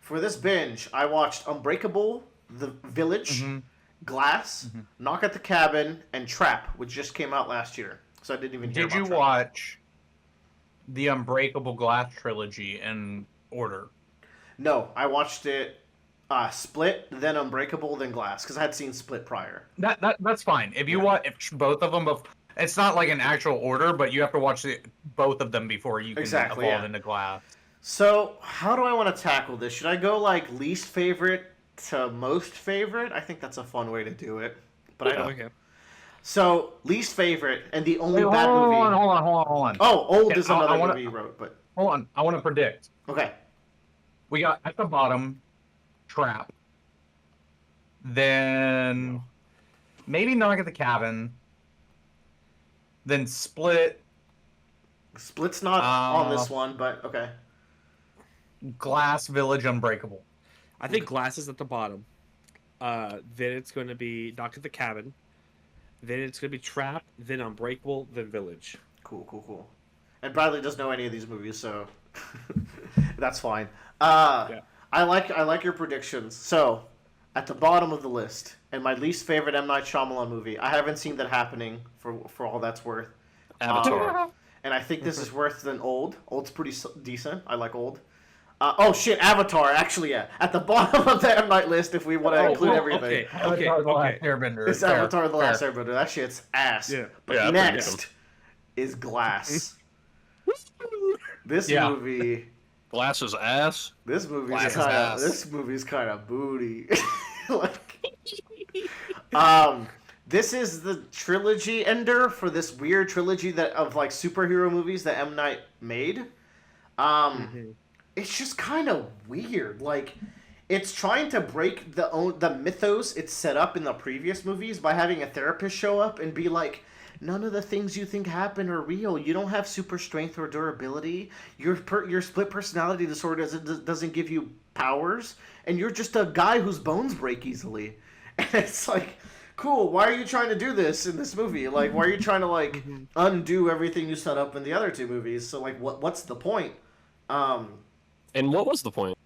for this binge, I watched Unbreakable, The Village, Glass, Knock at the Cabin, and Trap, which just came out last year. So I didn't even hear Did you about Trap. watch the Unbreakable Glass trilogy in order? No, I watched it Split, then Unbreakable, then Glass, because I had seen Split prior. That's fine. If you watch both of them, it's not like an actual order, but you have to watch both of them before you can evolve into Glass. So, how do I want to tackle this? Should I go like least favorite to most favorite? I think that's a fun way to do it. But I don't. Okay. So, least favorite and the only bad hold movie. Hold on. Oh, Old is another wanna- movie he wrote, but Hold on. I want to predict. okay. We got at the bottom, Trap. Then maybe Knock at the Cabin. Then Split, Split's not on this one, but okay. Glass, Village, Unbreakable. I think Glass is at the bottom. Then it's going to be Knock at the Cabin. Then it's going to be Trap. Then Unbreakable. Then Village. Cool. And Bradley doesn't know any of these movies, so that's fine. Yeah. I like your predictions. So, at the bottom of the list, and my least favorite M. Night Shyamalan movie, I haven't seen that happening for all that's worth. Avatar. And I think this is worse than Old. Old's pretty decent. I like Old. Oh shit, Avatar. Actually, yeah, at the bottom of the M. Night list, if we want to include everything. Avatar: The Last Airbender. It's Avatar: The Last Airbender. That shit's ass. Yeah. But Yeah, next is Glass. This movie. Glass is ass. This movie's Glass is kind of. ass. This movie's kind of booty. This is the trilogy ender for this weird trilogy of like superhero movies that M. Night made. It's just kind of weird. Like, it's trying to break the mythos it's set up in the previous movies by having a therapist show up and be like, none of the things you think happen are real. You don't have super strength or durability. Your split personality disorder doesn't give you powers, and you're just a guy whose bones break easily. And it's like, cool. Why are you trying to do this in this movie? Like, why are you trying to like undo everything you set up in the other two movies? So like, what's the point? And what was the point?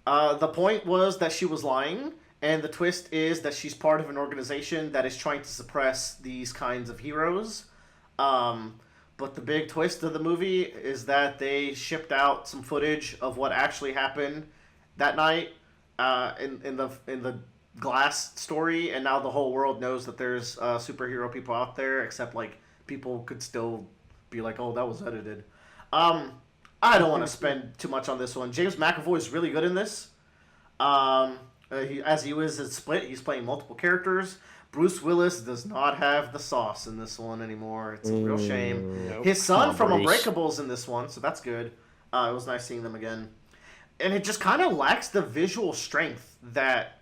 The point was that she was lying, and the twist is that she's part of an organization that is trying to suppress these kinds of heroes. But the big twist of the movie is that they shipped out some footage of what actually happened that night in the Glass story, and now the whole world knows that there's superhero people out there, except like people could still be like, oh, that was edited. I don't want to spend too much on this one. James McAvoy is really good in this. As he was in Split, he's playing multiple characters. Bruce Willis does not have the sauce in this one anymore. It's a real shame. Nope. His son from Bruce. Unbreakable's in this one, so that's good. It was nice seeing them again. And it just kind of lacks the visual strength that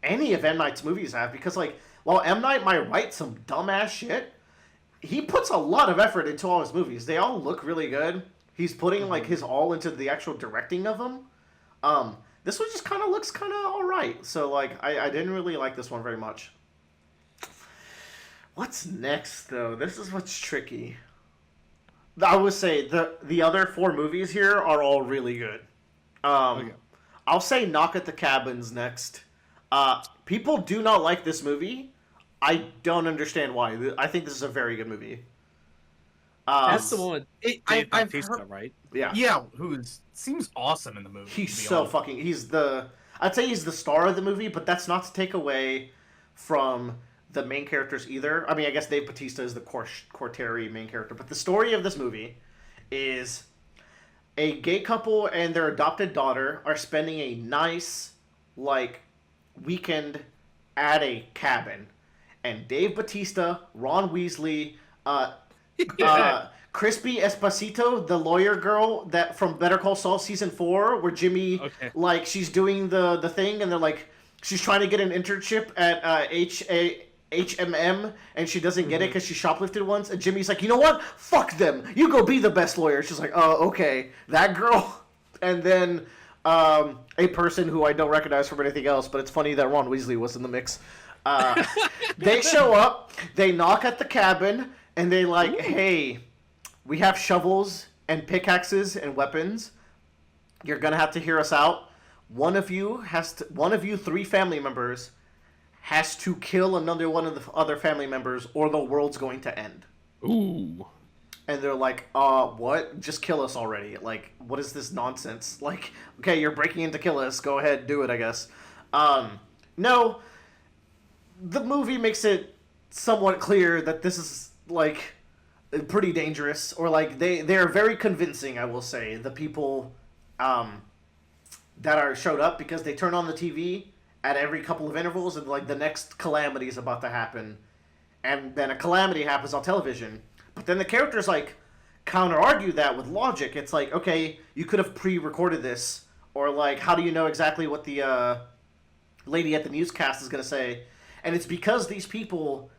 any of M. Night's movies have, because like, while M. Night might write some dumbass shit, he puts a lot of effort into all his movies. They all look really good. He's putting like his all into the actual directing of them. This one just kind of looks kind of all right. So like, I didn't really like this one very much. What's next though? This is what's tricky. I would say the other 4 movies here are all really good. Okay. I'll say Knock at the Cabin's next. People do not like this movie. I don't understand why. I think this is a very good movie. That's the one with Dave I've Bautista, heard- right? Yeah. Yeah, who seems awesome in the movie. He's to be so honest. fucking... I'd say he's the star of the movie, but that's not to take away from the main characters either. I mean, I guess Dave Bautista is the Corteri main character, but the story of this movie is a gay couple and their adopted daughter are spending a nice, like, weekend at a cabin. And Dave Bautista, Ron Weasley, Crispy Espacito, the lawyer girl that from Better Call Saul season 4, where Jimmy, Okay. like, she's doing the thing, and they're like, she's trying to get an internship at HMM, and she doesn't get it because she shoplifted once, and Jimmy's like, you know what? Fuck them. You go be the best lawyer. She's like, oh, okay. That girl. And then a person who I don't recognize from anything else, but it's funny that Ron Weasley was in the mix. They show up, they knock at the cabin, and they like, hey, we have shovels and pickaxes and weapons. You're gonna have to hear us out. One of you 3 family members has to kill another one of the other family members, or the world's going to end. Ooh. And they're like, what? Just kill us already. Like, what is this nonsense? Like, okay, you're breaking in to kill us. Go ahead, do it, I guess. No. The movie makes it somewhat clear that this is, like, pretty dangerous. Or, like, they're very convincing, I will say. The people that are showed up, because they turn on the TV at every couple of intervals, and, like, the next calamity is about to happen. And then a calamity happens on television. But then the characters, like, counter-argue that with logic. It's like, okay, you could have pre-recorded this. Or, like, how do you know exactly what the lady at the newscast is going to say? And it's because these people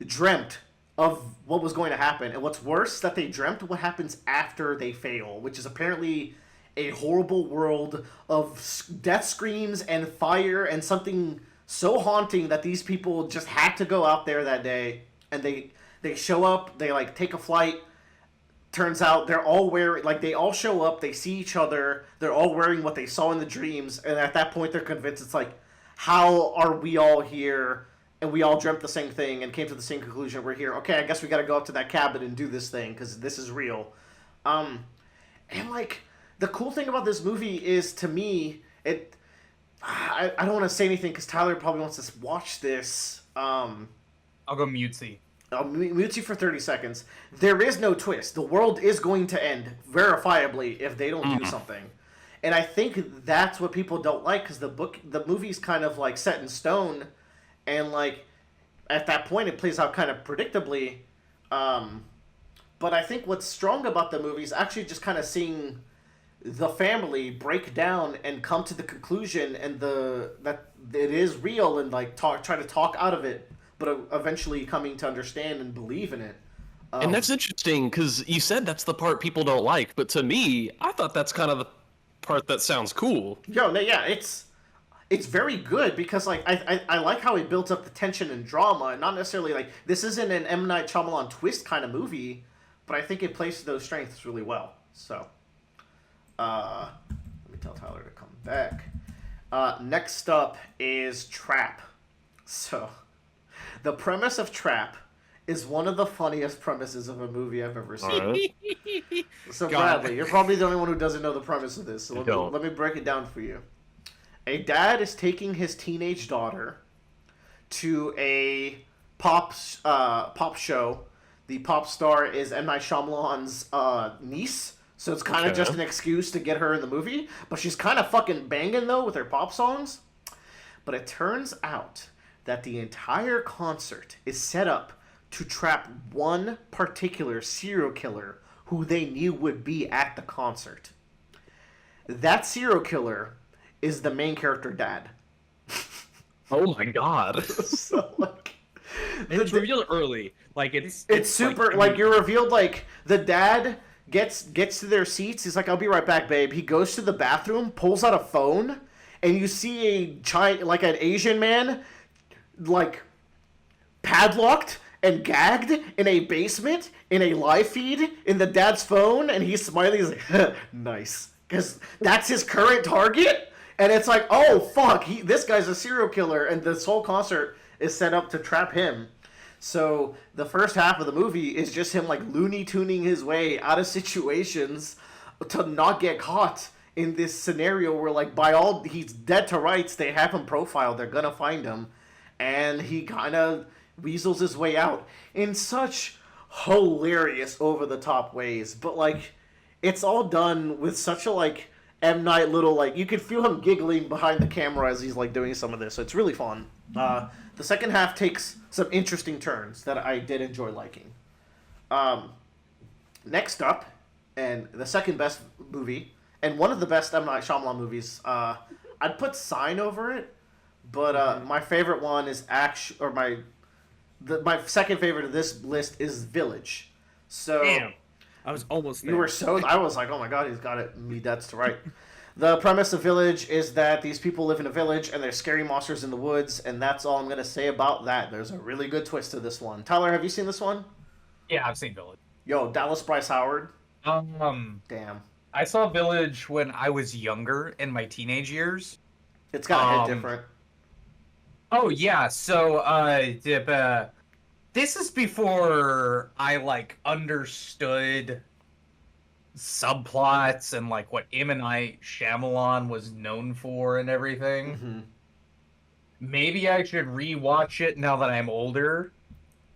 dreamt of what was going to happen. And what's worse, that they dreamt what happens after they fail, which is apparently a horrible world of death screams and fire and something so haunting that these people just had to go out there that day. And they show up, they, like, take a flight. Turns out they're all wearing, like, they all show up, they see each other, they're all wearing what they saw in the dreams, and at that point they're convinced it's like, how are we all here, and we all dreamt the same thing and came to the same conclusion, we're here, okay, I guess we gotta go up to that cabin and do this thing, because this is real. And, like, the cool thing about this movie is, to me, I don't want to say anything, because Tyler probably wants to watch this. I'll go mutesy. I'll mute you for 30 seconds. There is no twist. The world is going to end, verifiably, if they don't do something. And I think that's what people don't like, because the movie's kind of, like, set in stone, and, like, at that point it plays out kind of predictably. But I think what's strong about the movie is actually just kind of seeing the family break down and come to the conclusion and that it is real and like try to talk out of it, but eventually coming to understand and believe in it. And that's interesting because you said that's the part people don't like, but to me, I thought that's kind of the part that sounds cool. Yeah, it's very good because like I like how he builds up the tension and drama, and not necessarily like this isn't an M. Night Shyamalan twist kind of movie, but I think it plays to those strengths really well. So, let me tell Tyler to come back. Next up is Trap. So, the premise of Trap is one of the funniest premises of a movie I've ever seen. So Bradley, you're probably the only one who doesn't know the premise of this. So let me break it down for you. A dad is taking his teenage daughter to a pop show. The pop star is M. Night Shyamalan's niece, so it's kind of just an excuse to get her in the movie. But she's kind of fucking banging, though, with her pop songs. But it turns out that the entire concert is set up to trap one particular serial killer who they knew would be at the concert. That serial killer is the main character dad. Oh my god. So, like, it's revealed early. Like it's super like you're revealed like the dad gets to their seats. He's like, I'll be right back, babe. He goes to the bathroom, pulls out a phone, and you see like an Asian man like padlocked and gagged in a basement in a live feed in the dad's phone, and he's smiling. He's like, nice, because that's his current target. And it's like, oh fuck, this guy's a serial killer, and this whole concert is set up to trap him. So the first half of the movie is just him like Looney Tuning his way out of situations to not get caught in this scenario where like he's dead to rights. They have him profiled. They're gonna find him, and he kind of weasels his way out in such hilarious over the top ways. But like, it's all done with such a like M. Night little like you can feel him giggling behind the camera as he's like doing some of this. So it's really fun. The second half takes some interesting turns that I did enjoy liking. Next up, and the second best movie, and one of the best M. Night Shyamalan movies, I'd put Sign over it, but my favorite one is my second favorite of this list is Village. So damn, I was almost there. You were I was like, oh my god, he's got it. Me, that's right. The premise of Village is that these people live in a village and there's scary monsters in the woods, and that's all I'm going to say about that. There's a really good twist to this one. Tyler, have you seen this one? Yeah, I've seen Village. Yo, Dallas Bryce Howard. Damn. I saw Village when I was younger, in my teenage years. It's got a hit different. Oh, yeah, so, this is before I, like, understood subplots and like what M. Night Shyamalan was known for and everything. Mm-hmm. Maybe I should rewatch it now that I'm older,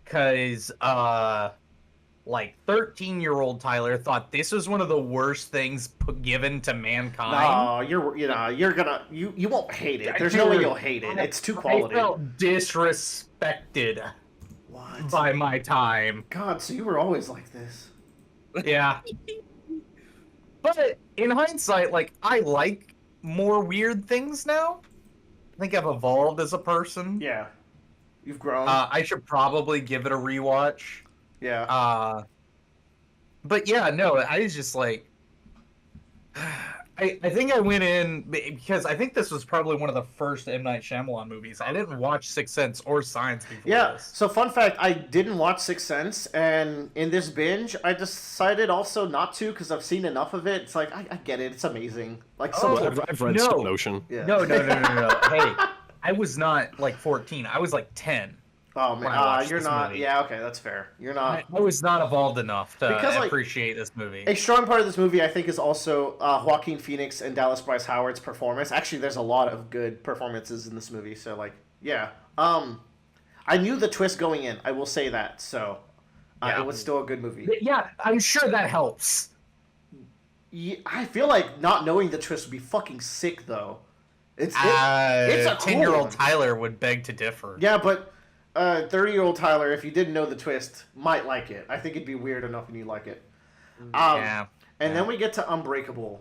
because like 13-year-old Tyler thought this was one of the worst things given to mankind. No, you won't hate it. There's no way you'll hate it. It's too quality. I felt disrespected by my time. God, so you were always like this. Yeah. But in hindsight, like, I like more weird things now. I think I've evolved as a person. Yeah. You've grown. I should probably give it a rewatch. Yeah. But yeah, no, I was just like... I think I went in because I think this was probably one of the first M. Night Shyamalan movies. I didn't watch Sixth Sense or Signs before this. So fun fact, I didn't watch Sixth Sense, and in this binge, I decided also not to because I've seen enough of it. It's like, I get it. It's amazing. Like, I've read Stop Motion. Yeah. No. Hey, I was not like 14. I was like 10. Oh man, you're not. Movie. Yeah, okay, that's fair. You're not. I was not evolved enough to because, appreciate this movie. A strong part of this movie, I think, is also Joaquin Phoenix and Dallas Bryce Howard's performance. Actually, there's a lot of good performances in this movie. So, like, yeah. I knew the twist going in. I will say that. So, it was still a good movie. Yeah, I'm sure that helps. Yeah, I feel like not knowing the twist would be fucking sick, though. It's a 10-year-old Tyler would beg to differ. Yeah, but 30-year-old Tyler, if you didn't know the twist, might like it. I think it'd be weird enough and you'd like it. And then we get to Unbreakable.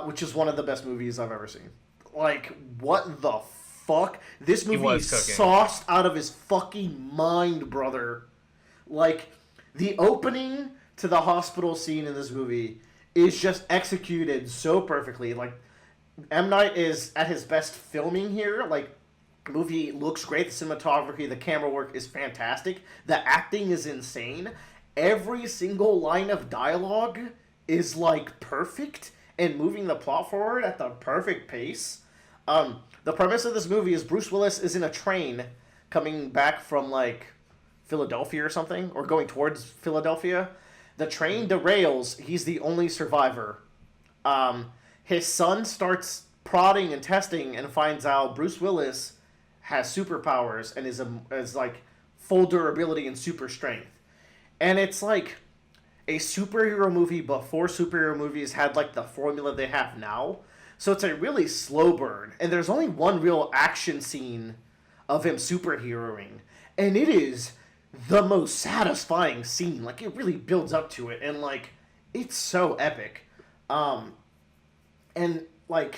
which is one of the best movies I've ever seen. Like, what the fuck? This movie is sauced out of his fucking mind, brother. Like, the opening to the hospital scene in this movie is just executed so perfectly. Like, M. Night is at his best filming here. Like, the movie looks great. The cinematography, the camera work is fantastic. The acting is insane. Every single line of dialogue is, like, perfect and moving the plot forward at the perfect pace. The premise of this movie is Bruce Willis is in a train coming back from, like, Philadelphia or something, or going towards Philadelphia. The train derails. He's the only survivor. His son starts prodding and testing and finds out Bruce Willis has superpowers and is like full durability and super strength. And it's like a superhero movie before superhero movies had like the formula they have now. So it's a really slow burn. And there's only one real action scene of him superheroing. And it is the most satisfying scene. Like, it really builds up to it. And, like, it's so epic. And, like,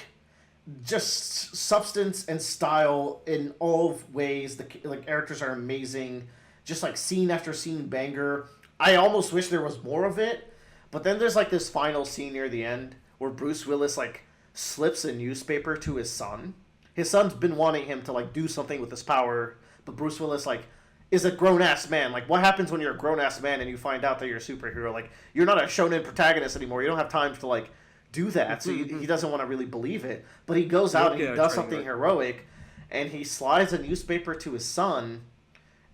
just substance and style in all ways. The characters are amazing. Just, like, scene after scene banger. I almost wish there was more of it. But then there's, like, this final scene near the end where Bruce Willis, like, slips a newspaper to his son. His son's been wanting him to, like, do something with his power. But Bruce Willis, like, is a grown-ass man. Like, what happens when you're a grown-ass man and you find out that you're a superhero? Like, you're not a shonen protagonist anymore. You don't have time to, like, do that. So he doesn't want to really believe it. But he goes out and he does something heroic. And he slides a newspaper to his son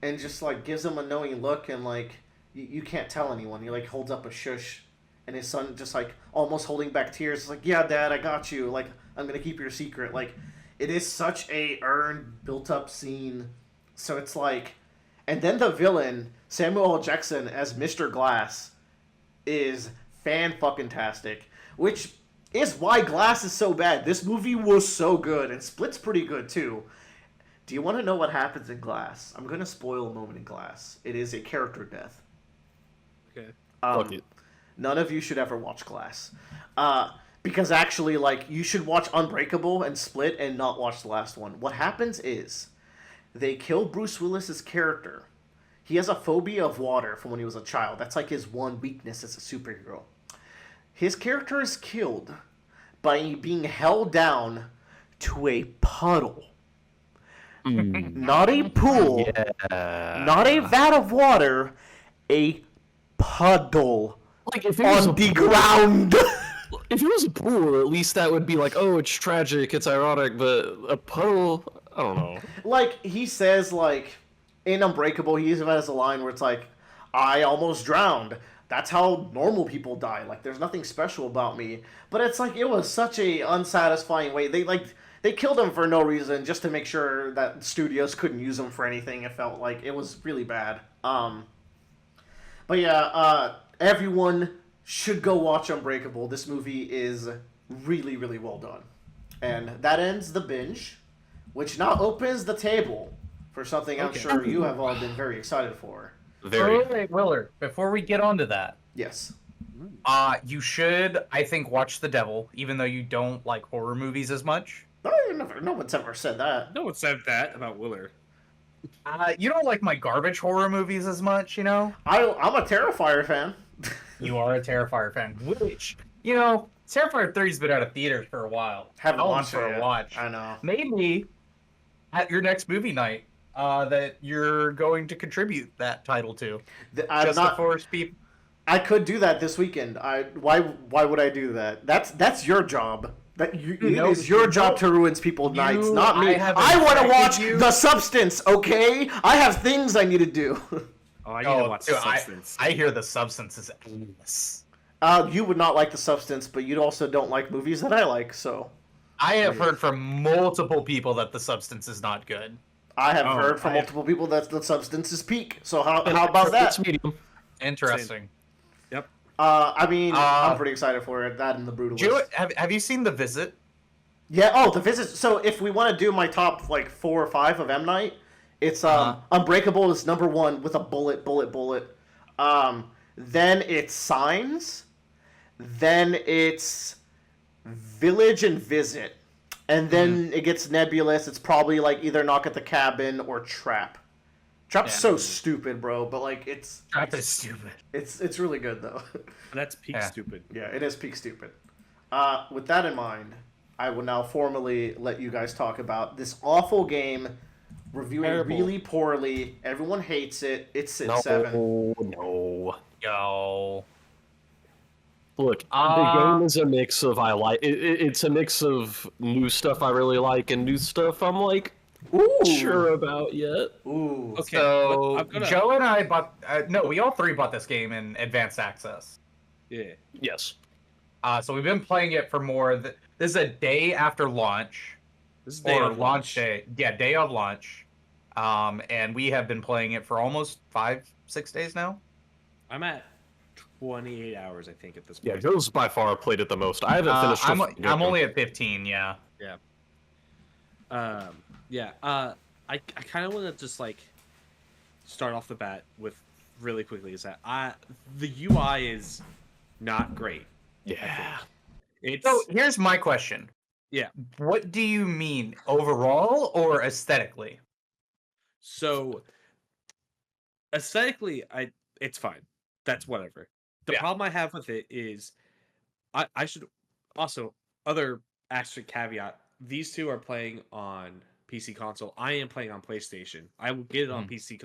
and just, like, gives him a knowing look. And, like, you can't tell anyone. He, like, holds up a shush. And his son just, like, almost holding back tears. It's like, yeah, Dad, I got you. Like, I'm going to keep your secret. Like, it is such a earned, built-up scene. So it's like... And then the villain, Samuel L. Jackson as Mr. Glass, is fan-fucking-tastic. Which is why Glass is so bad. This movie was so good, and Split's pretty good, too. Do you want to know what happens in Glass? I'm going to spoil a moment in Glass. It is a character death. Okay. Fuck it. None of you should ever watch Glass. Because actually, like, you should watch Unbreakable and Split and not watch the last one. What happens is... They kill Bruce Willis's character. He has a phobia of water from when he was a child. That's like his one weakness as a superhero. His character is killed by being held down to a puddle. Not a pool. Yeah. Not a vat of water. A puddle. Like, if it was on the ground. If it was a pool, at least that would be like, oh, it's tragic, it's ironic, but a puddle... I don't know. Like, he says, like, in Unbreakable, he even has a line where it's like, I almost drowned. That's how normal people die. Like, there's nothing special about me. But it's like, it was such a unsatisfying way. They killed him for no reason, just to make sure that studios couldn't use him for anything. It felt like it was really bad. But yeah, everyone should go watch Unbreakable. This movie is really, really well done. And that ends the binge. Which now opens the table for something I'm sure you have all been very excited for. Very. Wait, Willard, before we get on to that, Yes. you should, I think, watch The Devil, even though you don't like horror movies as much. No one's ever said that. No one said that about Willard. You don't like my garbage horror movies as much, you know? I'm a Terrifier fan. You are a Terrifier fan, which, you know, Terrifier 3's been out of theaters for a while. Haven't That watched one's for it a yet. watch. I know. Maybe at your next movie night, that you're going to contribute that title to. I'm Just not. to force people. I could do that this weekend. Why would I do that? That's your job. It is your job to ruin people's nights, not me. I want to watch The Substance. Okay, I have things I need to do. Oh, I need to watch The Substance. I hear The Substance is endless. You would not like The Substance, but you also don't like movies that I like, so. I have heard from multiple people that The Substance is not good. I have heard from multiple people that The Substance is peak. So how about that? It's medium. Interesting. Yep. I'm pretty excited for it. That and The Brutalist. Have you seen The Visit? Yeah. Oh, The Visit. So if we want to do my top like 4 or 5 of M. Night, it's Unbreakable is number 1 with a bullet. Then it's Signs. Then it's village and visit, and then it gets nebulous. It's probably like either knock at the cabin or trap. Trap's so stupid, bro, but like Trap is stupid. it's really good though. That's peak stupid. Yeah, it is peak stupid. With that in mind, I will now formally let you guys talk about this awful game, reviewing really poorly. Everyone hates it. It's Sid 7. No. Yo. Look, the game is a mix of it's a mix of new stuff I really like and new stuff I'm like sure about yet. Ooh. Okay. So Joe and I bought. No, we all three bought this game in advanced access. Yeah. Yes. So we've been playing it for more. This is a day after launch. This is day of launch day. Yeah, day of launch. And we have been playing it for almost 5-6 days now. I'm at 28 hours, I think, at this point. Yeah, Joe's by far played it the most. I haven't finished. I'm only at 15. Yeah. I kind of want to just like start off the bat with really quickly is that the UI is not great. Yeah. So here's my question. Yeah. What do you mean, overall or aesthetically? So aesthetically, it's fine. That's whatever. The problem I have with it is I should also, other asterisk caveat, these two are playing on PC console. I am playing on PlayStation. I will get it on PC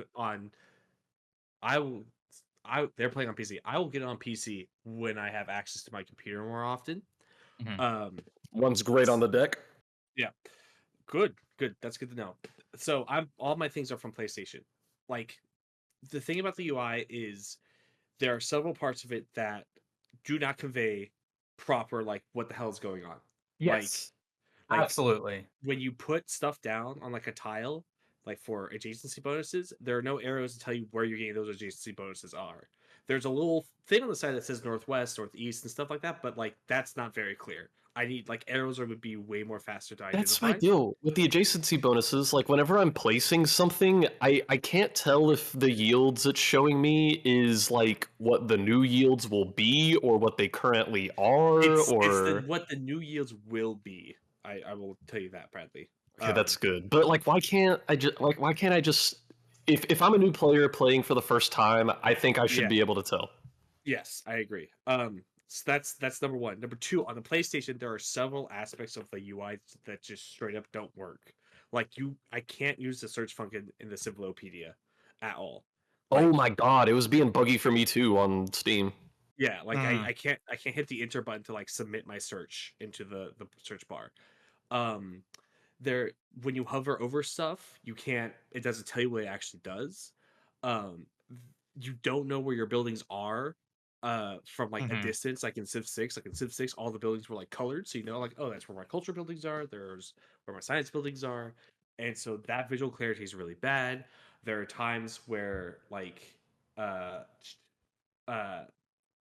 they're playing on PC. I will get it on PC when I have access to my computer more often. One's great on the deck. Yeah. Good. That's good to know. So all my things are from PlayStation. Like, the thing about the UI is there are several parts of it that do not convey proper, like, what the hell is going on. Yes. Like, absolutely. when you put stuff down on like a tile, like for adjacency bonuses, there are no arrows to tell you where you're getting those adjacency bonuses are. There's a little thing on the side that says northwest, northeast, and stuff like that, but like that's not very clear. I need like arrows would be way more faster to identify. That's my deal with the adjacency bonuses. Like whenever I'm placing something, I can't tell if the yields it's showing me is like what the new yields will be or what they currently are, it's what the new yields will be. I will tell you that, Bradley. Okay, that's good. But like, why can't I just if I'm a new player playing for the first time, I think I should be able to tell. Yes, I agree. So that's number one. Number two, on the PlayStation, there are several aspects of the UI that just straight up don't work. Like I can't use the search function in the Civilopedia at all. Like, oh my god, it was being buggy for me too on Steam. Yeah, like I can't hit the enter button to like submit my search into the search bar. There, when you hover over stuff, it doesn't tell you what it actually does. You don't know where your buildings are from like a distance. Like in Civ 6, all the buildings were like colored, so you know, like, oh, that's where my culture buildings are, there's where my science buildings are, and so that visual clarity is really bad. There are times where like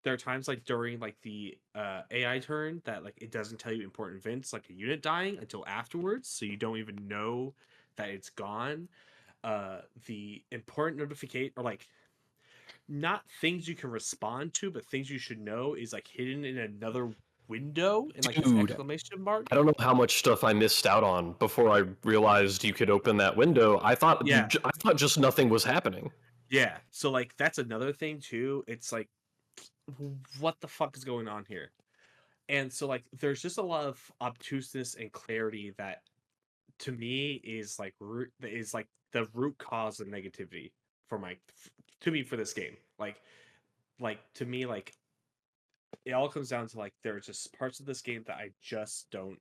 there are times like during like the AI turn that like it doesn't tell you important events like a unit dying until afterwards, so you don't even know that it's gone. The important notification, or like not things you can respond to, but things you should know, is like hidden in another window and like this exclamation mark. I don't know how much stuff I missed out on before I realized you could open that window. I thought just nothing was happening. Yeah, so like that's another thing too. It's like, what the fuck is going on here? And so like there's just a lot of obtuseness and clarity that to me is like the root cause of negativity for this game. Like to me, like it all comes down to like there are just parts of this game that I just don't.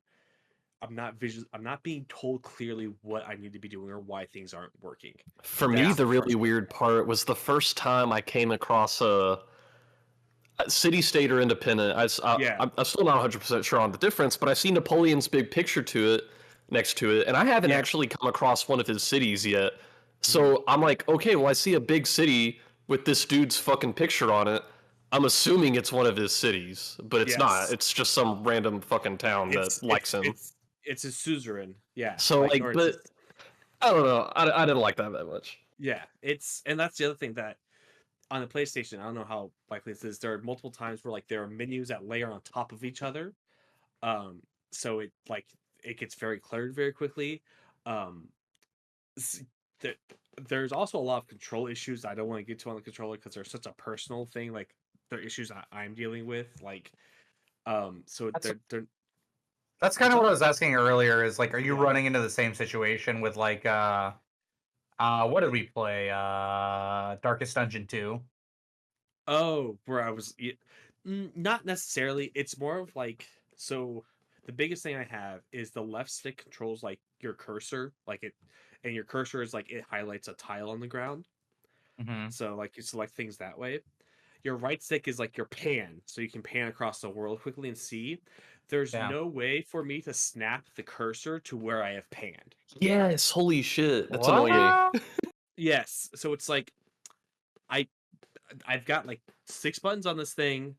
I'm not being told clearly what I need to be doing or why things aren't working. For me, the really weird part was the first time I came across a city, state, or independent. I'm still not 100% sure on the difference, but I see Napoleon's big picture next to it, and I haven't actually come across one of his cities yet. So I'm like, okay, well, I see a big city with this dude's fucking picture on it. I'm assuming it's one of his cities, but it's not. It's just some random fucking town that likes him. It's a suzerain, yeah. So like, but I don't know. I didn't like that much. Yeah, and that's the other thing that on the PlayStation, I don't know how likely this is. There are multiple times where like there are menus that layer on top of each other, So it gets very cluttered very quickly. Um, s- there, there's also a lot of control issues I don't want to get to on the controller because they're such a personal thing. Like they're issues I'm dealing with. So That's they're that's kind what's of up? what I was asking earlier. Is like, are you Yeah. running into the same situation with like what did we play? Darkest Dungeon 2. Oh, where I was, not necessarily. It's more of like, so the biggest thing I have is the left stick controls like your cursor, and your cursor is like it highlights a tile on the ground. Mm-hmm. So like you select things that way. Your right stick is like your pan, so you can pan across the world quickly and see. There's Yeah. no way for me to snap the cursor to where I have panned. Yes, holy shit, that's annoying. What? Yes, so it's like I I've got like 6 buttons on this thing.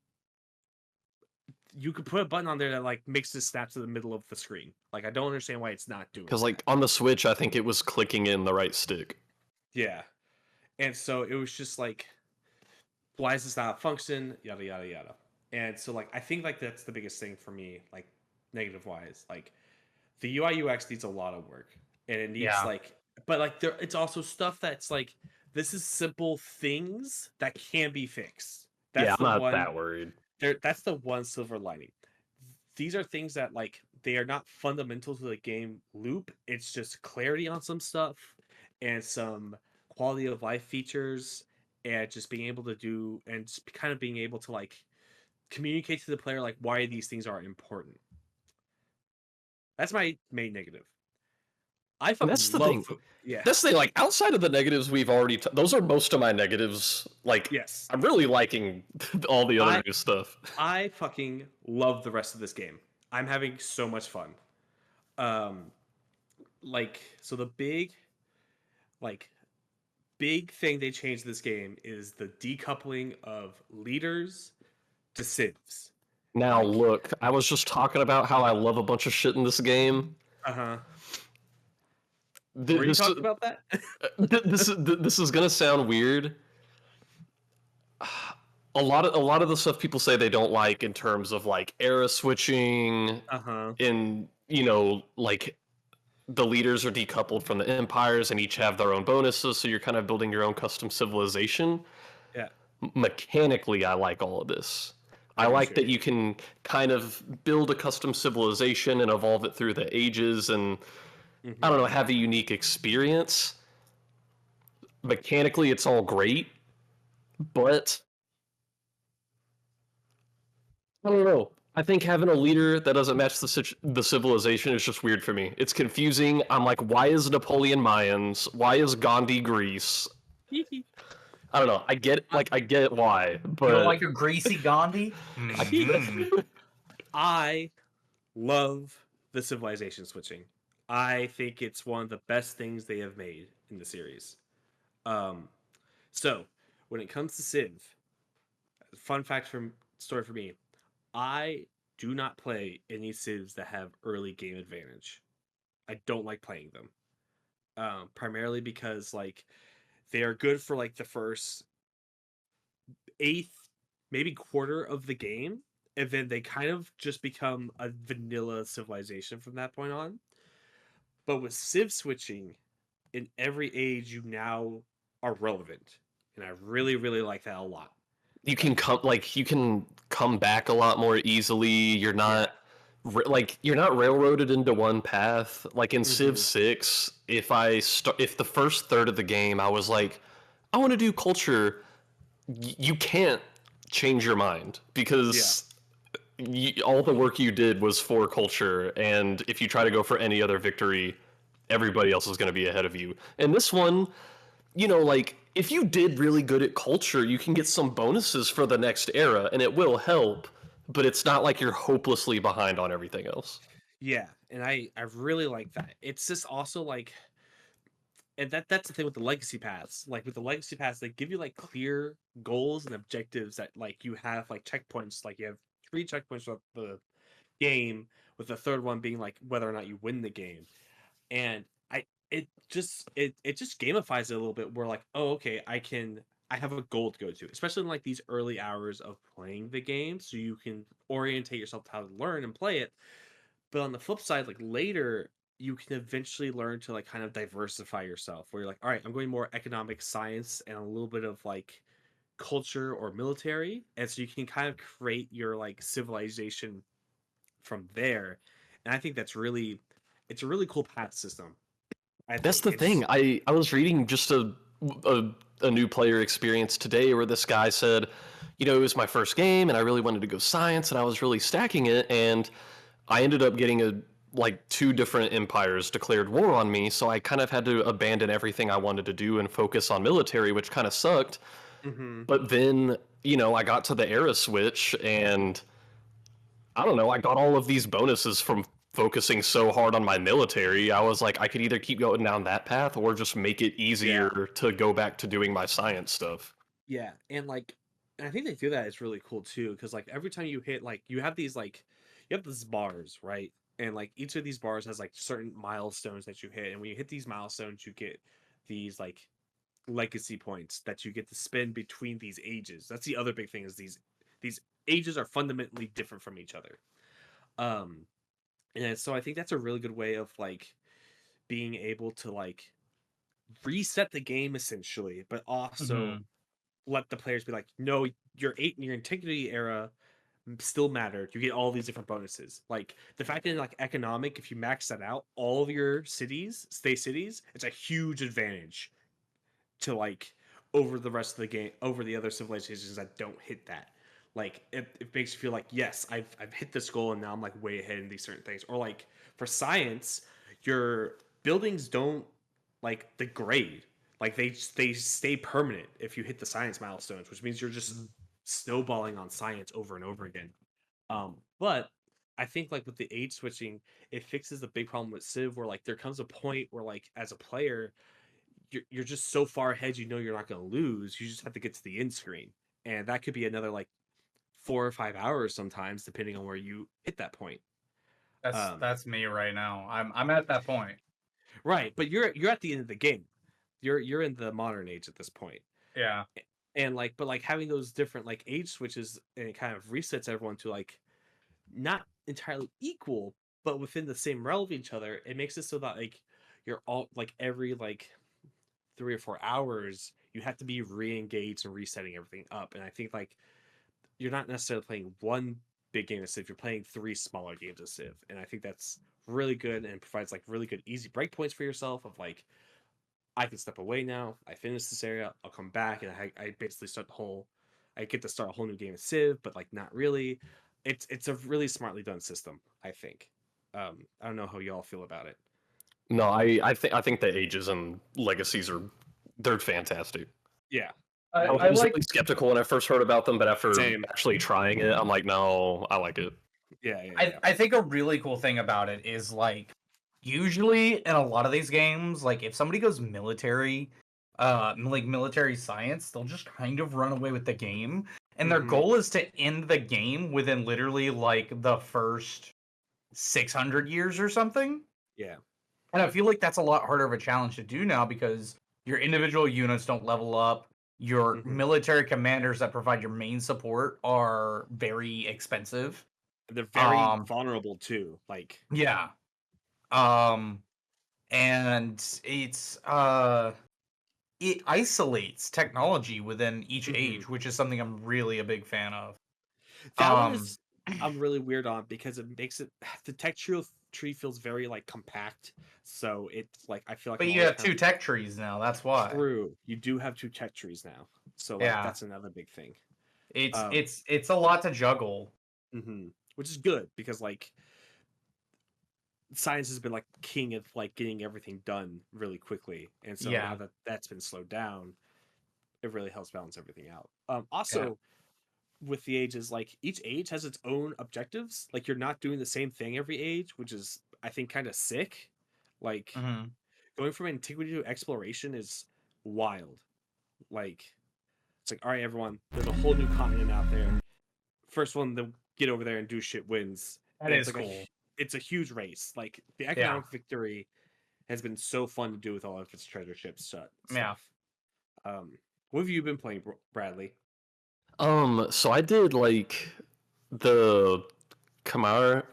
You could put a button on there that like makes this snap to the middle of the screen. Like I don't understand why it's not doing Because that. like on the Switch, I think it was clicking in the right stick. Yeah. And so it was just like, why is this not a function? Yada yada yada. And so like I think like that's the biggest thing for me, like negative wise. Like the UI UX needs a lot of work. And it needs Yeah. like but like there it's also stuff that's like this is simple things that can be fixed. Yeah, That's I'm the not one that worried. that's the one silver lining. These are things that like they are not fundamental to the game loop. It's just clarity on some stuff and some quality of life features and just being able to do and just kind of being able to like communicate to the player like why these things are important. That's my main negative. I And that's fucking the thing. love yeah. That's the thing. Like outside of the negatives, we've already. Those are most of my negatives. Like Yes. I'm really liking all the other I new stuff. I fucking love the rest of this game. I'm having so much fun. Um so the like big thing they changed this game is the decoupling of leaders to civs. Now Like, look, I was just talking about how I love a bunch of shit in this game. uh-huh. Th- Were you This talking about that? this is gonna sound weird. A lot of the stuff people say they don't like in terms of like era switching, Uh-huh. in like the leaders are decoupled from the empires and each have their own bonuses, so you're kind of building your own custom civilization. Yeah, Mechanically, I like all of this. I I do like too. that you can kind of build a custom civilization and evolve it through the ages and I don't know, have a unique experience. Mechanically, it's all great, but I don't know. I think having a leader that doesn't match the civilization is just weird for me. It's confusing. I'm like, why is Napoleon Mayans? Why is Gandhi Greece? I don't know. I get why, You don't but like a greasy Gandhi? Mhm. I love the civilization switching. I think it's one of the best things they have made in the series. Um, so when it comes to Civ, fun fact from story for me, I do not play any Civs that have early game advantage. I don't like playing them. Primarily because like they are good for like the first eighth, maybe quarter of the game, and then they kind of just become a vanilla civilization from that point on. But with Civ switching, in every age you now are relevant, and I really really like that a lot. you can come back a lot more easily. You're Yeah. not you're not railroaded into one path. Like in Civ Mm-hmm. 6, if the first third of the game I was like, I want to do culture, you can't change your mind Yeah. because all the work you did was for culture, and if you try to go for any other victory, everybody else is going to be ahead of you. And this one, like if you did really good at culture, you can get some bonuses for the next era, and it will help. But it's not like you're hopelessly behind on everything else. Yeah, and I really like that. It's just also like, and that's the thing with the legacy paths. Like with the legacy paths, they give you like clear goals and objectives that like you have like checkpoints. Like you have 3 checkpoints throughout the game, with the third one being like whether or not you win the game. And it just gamifies it a little bit. Where like, oh, okay, I have a goal to go to, especially in like these early hours of playing the game, so you can orientate yourself to how to learn and play it. But on the flip side, like later, you can eventually learn to like kind of diversify yourself, where you're like, all right, I'm going more economic science and a little bit of like culture or military, and so you can kind of create your like civilization from there. And I think it's a really cool path system. That's the thing. I was reading just a a new player experience today where this guy said, you know, it was my first game and I really wanted to go science and I was really stacking it, and I ended up getting like 2 different empires declared war on me, so I kind of had to abandon everything I wanted to do and focus on military, which kind of sucked. Mm-hmm. But then, you know, I got to the era switch and I don't know, I got all of these bonuses from focusing so hard on my military. I was like, I could either keep going down that path or just make it easier to go back to doing my science stuff. Yeah, and like, and I think they do that. It's really cool too, because like every time you hit, like you have these bars, right? And like each of these bars has like certain milestones that you hit, and when you hit these milestones, you get these like legacy points that you get to spend between these ages. That's the other big thing, is these ages are fundamentally different from each other. Um, and so I think that's a really good way of like being able to like reset the game essentially, but also let the players be like, no, your antiquity era still mattered. You get all these different bonuses. Like the fact that in like economic, if you max that out, all of your cities stay cities, it's a huge advantage to like over the rest of the game, over the other civilizations that don't hit that. Like it makes you feel like, yes, I've hit this goal and now I'm like way ahead in these certain things. Or like for science, your buildings don't like degrade. Like they stay permanent if you hit the science milestones, which means you're just snowballing on science over and over again. But I think like with the age switching, it fixes the big problem with Civ, where like there comes a point where like as a player, you're just so far ahead, you know you're not going to lose. You just have to get to the end screen, and that could be another like 4 or 5 hours sometimes, depending on where you hit that point. That's me right now. I'm at that point. Right, but you're at the end of the game. You're in the modern age at this point. Yeah. And like, but like having those different like age switches, and it kind of resets everyone to like not entirely equal, but within the same realm of each other. It makes it so that like you're all like every like 3 or 4 hours you have to be re-engaged and resetting everything up. And I think like you're not necessarily playing one big game of Civ, you're playing 3 smaller games of Civ. And I think that's really good and provides like really good easy breakpoints for yourself of like, I can step away now, I finish this area, I'll come back, and I basically I get to start a whole new game of Civ, but like not really. It's a really smartly done system, I think. I don't know how y'all feel about it. No, I think the ages and legacies they're fantastic. Yeah. I was really skeptical when I first heard about them, but after Same. actually trying it, I'm like, no, I like it. Yeah. I think a really cool thing about it is like usually in a lot of these games, like if somebody goes military, like military science, they'll just kind of run away with the game. And their goal is to end the game within literally like the first 600 years or something. Yeah. And I feel like that's a lot harder of a challenge to do now because your individual units don't level up. Your military commanders that provide your main support are very expensive. They're very vulnerable too. Like yeah. And it's it isolates technology within each age, which is something I'm really a big fan of. That one is I'm really weird on because it makes it the texture tree feels very like compact. So it's like I feel like But I'm you always have 2 tech trees now, that's why. True. You do have 2 tech trees now. So like Yeah. that's another big thing. It's a lot to juggle. Which is good because like science has been like king of like getting everything done really quickly, and so now that that's been slowed down, it really helps balance everything out. Also with the ages, like each age has its own objectives. Like you're not doing the same thing every age, which is I think kind of sick. Like going from antiquity to exploration is wild. Like it's like, all right, everyone, there's a whole new continent out there. First one to get over there and do shit wins. That is like cool. It's a huge race. Like the economic victory has been so fun to do with all of its treasure ships stuff. Yeah. What have you been playing, Bradley? So I did like the Khmer.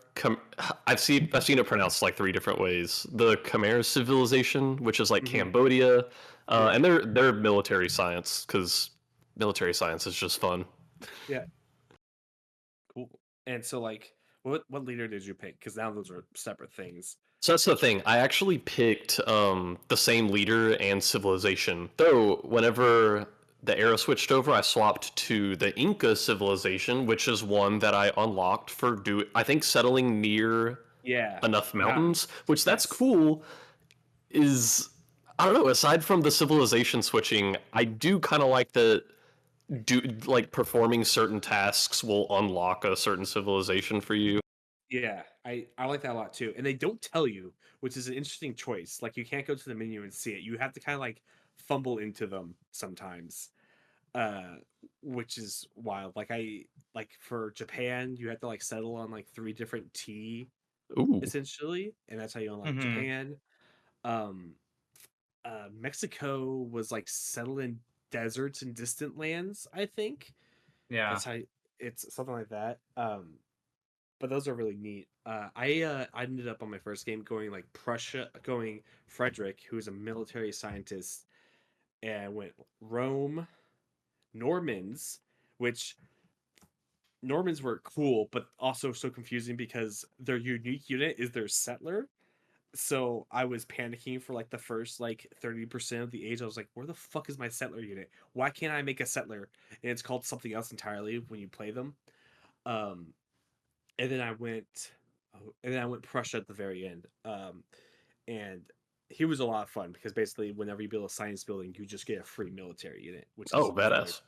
I've seen it pronounced like 3 different ways. The Khmer civilization, which is like Cambodia, and they're military science because military science is just fun. Yeah. Cool. And so, like, what leader did you pick? Because now those are separate things. So that's the thing. I actually picked the same leader and civilization. Though whenever the era switched over, I swapped to the Inca civilization, which is one that I unlocked for I think settling near Yeah. enough mountains, which that's cool. Is I don't know, aside from the civilization switching, I do kind of like like performing certain tasks will unlock a certain civilization for you. Yeah, I like that a lot too. And they don't tell you, which is an interesting choice. Like you can't go to the menu and see it. You have to kind of like fumble into them sometimes. Which is wild. Like for Japan, you have to like settle on like 3 different tea Ooh. essentially, and that's how you unlock Japan. Um Mexico was like settled in deserts and distant lands, I think. Yeah. That's how it's something like that. But those are really neat. I ended up on my first game going like going Frederick, who's a military scientist, and went Rome, Normans, which Normans were cool, but also so confusing because their unique unit is their settler. So I was panicking for like the first like 30% of the age. I was like, where the fuck is my settler unit? Why can't I make a settler? And it's called something else entirely when you play them. Um, and then I went Prussia at the very end. And he was a lot of fun because basically whenever you build a science building, you just get a free military unit, which is Badass.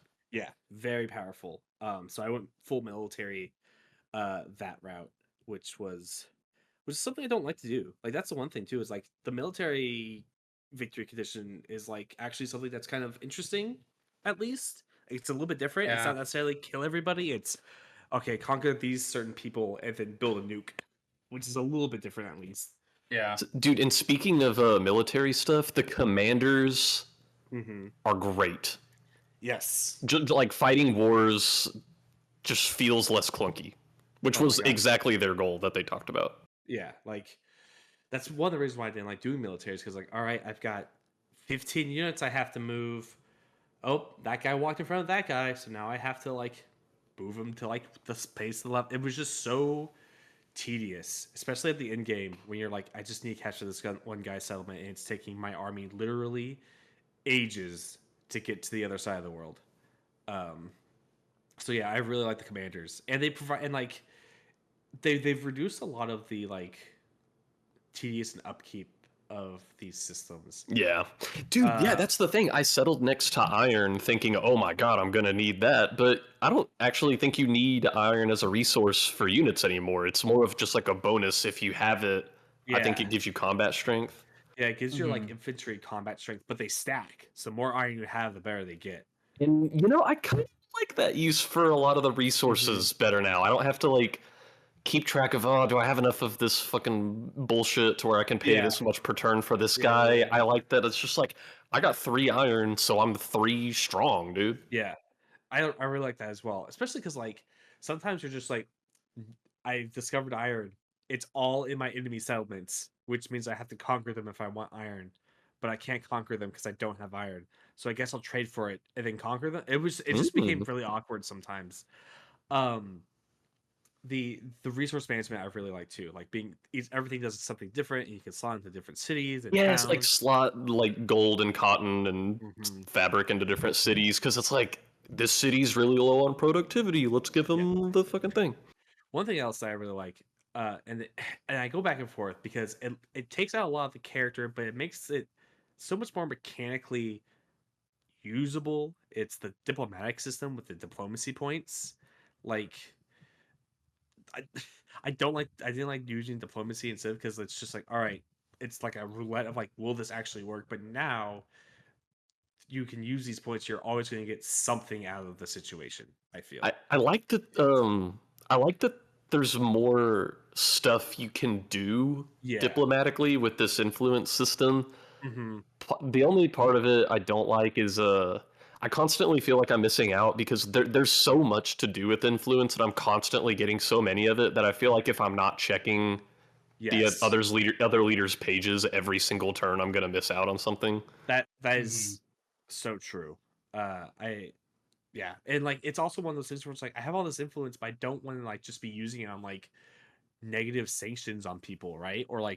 very powerful. So I went full military that route, which is something I don't like to do. Like that's the one thing too, is like the military victory condition is like actually something that's kind of interesting, at least. It's a little bit different. It's Yeah. not necessarily kill everybody. It's okay, conquer these certain people and then build a nuke, which is a little bit different at least. Yeah. Dude, and speaking of military stuff, the commanders are great. Yes. Like fighting wars just feels less clunky, which was exactly their goal that they talked about. Yeah, like that's one of the reasons why I didn't like doing militaries, because like, all right, I've got 15 units I have to move. Oh, that guy walked in front of that guy, so now I have to like move him to like the space to the left. It was just so tedious, especially at the end game when you're like, I just need to capture this one guy's settlement, and it's taking my army literally ages to get to the other side of the world. So yeah, I really like the commanders, and they provide, and like they've reduced a lot of the like tedious and upkeep of these systems. Yeah. Dude, yeah, that's the thing. I settled next to iron thinking, oh my god, I'm gonna need that. But I don't actually think you need iron as a resource for units anymore. It's more of just like a bonus if you have it. Yeah. I think it gives you combat strength. Yeah, it gives your like infantry combat strength, but they stack. So the more iron you have, the better they get. And you know, I kind of like that use for a lot of the resources better now. I don't have to like keep track of, oh, do I have enough of this fucking bullshit to where I can pay this much per turn for this guy? Yeah. I like that. It's just like, I got 3 iron, so I'm 3 strong, dude. Yeah, I really like that as well, especially because like sometimes you're just like, I discovered iron. It's all in my enemy settlements, which means I have to conquer them if I want iron, but I can't conquer them because I don't have iron. So I guess I'll trade for it and then conquer them. It just became really awkward sometimes. The resource management I really like too, like everything does something different, and you can slot into different cities and towns. It's like slot like gold and cotton and fabric into different cities, because it's like, this city's really low on productivity, let's give them the fucking thing. One thing else that I really like, and I go back and forth because it takes out a lot of the character, but it makes it so much more mechanically usable. It's the diplomatic system with the diplomacy points. Like I didn't like using diplomacy instead, because it's just like, all right, it's like a roulette of like, will this actually work? But now you can use these points, you're always going to get something out of the situation, I feel. I like that there's more stuff you can do Yeah. diplomatically with this influence system. Mm-hmm. The only part of it I don't like is I constantly feel like I'm missing out because there's so much to do with influence, and I'm constantly getting so many of it that I feel like if I'm not checking Yes. other leaders' pages every single turn, I'm gonna miss out on something. That is so true. Yeah, and like it's also one of those things where it's like I have all this influence, but I don't want to like just be using it on like negative sanctions on people, right? Or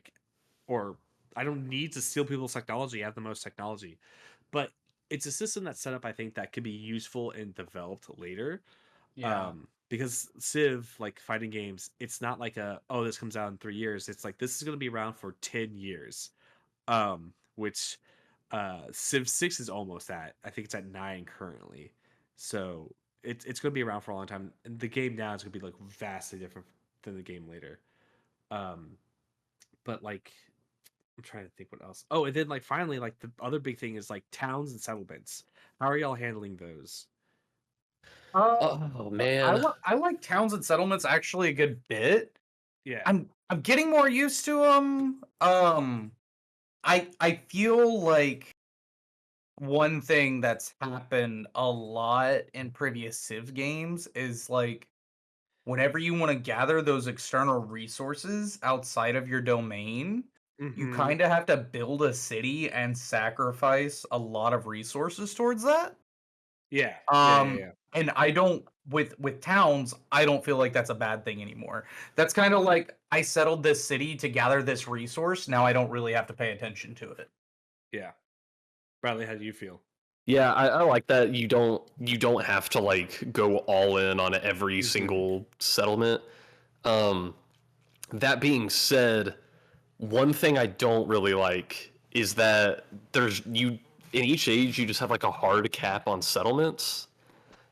I don't need to steal people's technology. I have the most technology, but it's a system that's set up, I think, that could be useful and developed later. Yeah. Because Civ, like fighting games, it's not like this comes out in 3 years. It's like this is going to be around for 10 years. Which Civ 6 is almost at. I think it's at 9 currently. So it's going to be around for a long time. And the game now is going to be like vastly different than the game later. But like I'm trying to think what else. Oh, and then like finally, like the other big thing is like towns and settlements. How are y'all handling those? Oh man. I like towns and settlements actually a good bit. Yeah. I'm getting more used to them. I feel like one thing that's happened a lot in previous Civ games is like whenever you want to gather those external resources outside of your domain, you Mhm. kind of have to build a city and sacrifice a lot of resources towards that. Yeah. And I don't with towns, I don't feel like that's a bad thing anymore. That's kind of like I settled this city to gather this resource. Now I don't really have to pay attention to it. Yeah. Bradley, how do you feel? Yeah, I like that you don't have to like go all in on every single settlement. Um, that being said, one thing I don't really like is that there's you in each age you just have like a hard cap on settlements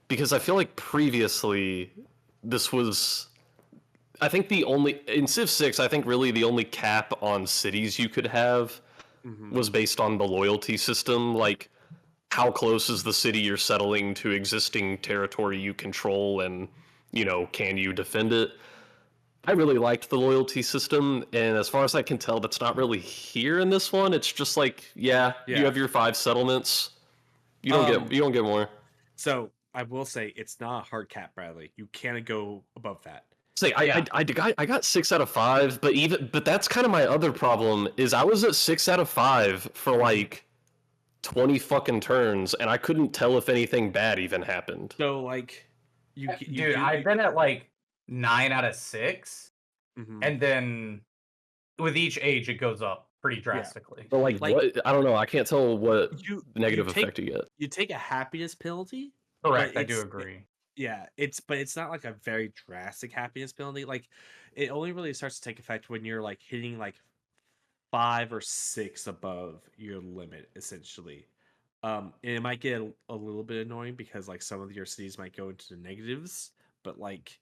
because I feel like previously this was I think the only in Civ 6 I think really the only cap on cities you could have was based on the loyalty system, like how close is the city you're settling to existing territory you control, and can you defend it. I really liked the loyalty system, and as far as I can tell, that's not really here in this one. It's just like, you have your 5 settlements. You don't get more. So I will say it's not a hard cap, Bradley. You can't go above that. Say, I got 6 out of 5, but that's kind of my other problem is I was at 6 out of 5 for like 20 fucking turns, and I couldn't tell if anything bad even happened. So like Dude, I've been at like 9 out of 6, and then with each age it goes up pretty drastically. But like what? I don't know. I can't tell what negative effect you get. You take a happiness penalty. Correct, I do agree. Yeah, it's not like a very drastic happiness penalty. Like it only really starts to take effect when you're like hitting like 5 or 6 above your limit, essentially. And it might get a little bit annoying because like some of your cities might go into the negatives, but like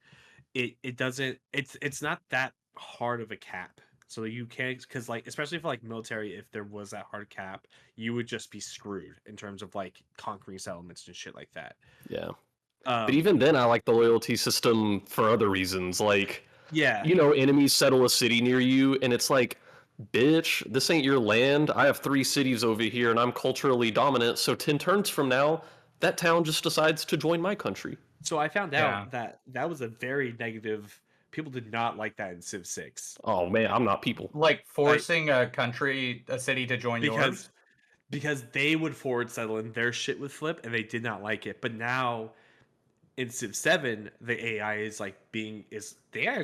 it doesn't. It's not that hard of a cap. So you can't, because like especially for like military, if there was that hard cap, you would just be screwed in terms of like conquering settlements and shit like that. Yeah. But even then, I like the loyalty system for other reasons. Like, enemies settle a city near you, and it's like, bitch, this ain't your land. I have 3 cities over here, and I'm culturally dominant. So 10 turns from now, that town just decides to join my country. So I found out that was a very negative. People did not like that in Civ 6. Oh man, I'm not people. Like forcing a city to join yours? Because they would forward settle and their shit would flip, and they did not like it. But now in Civ 7, the AI is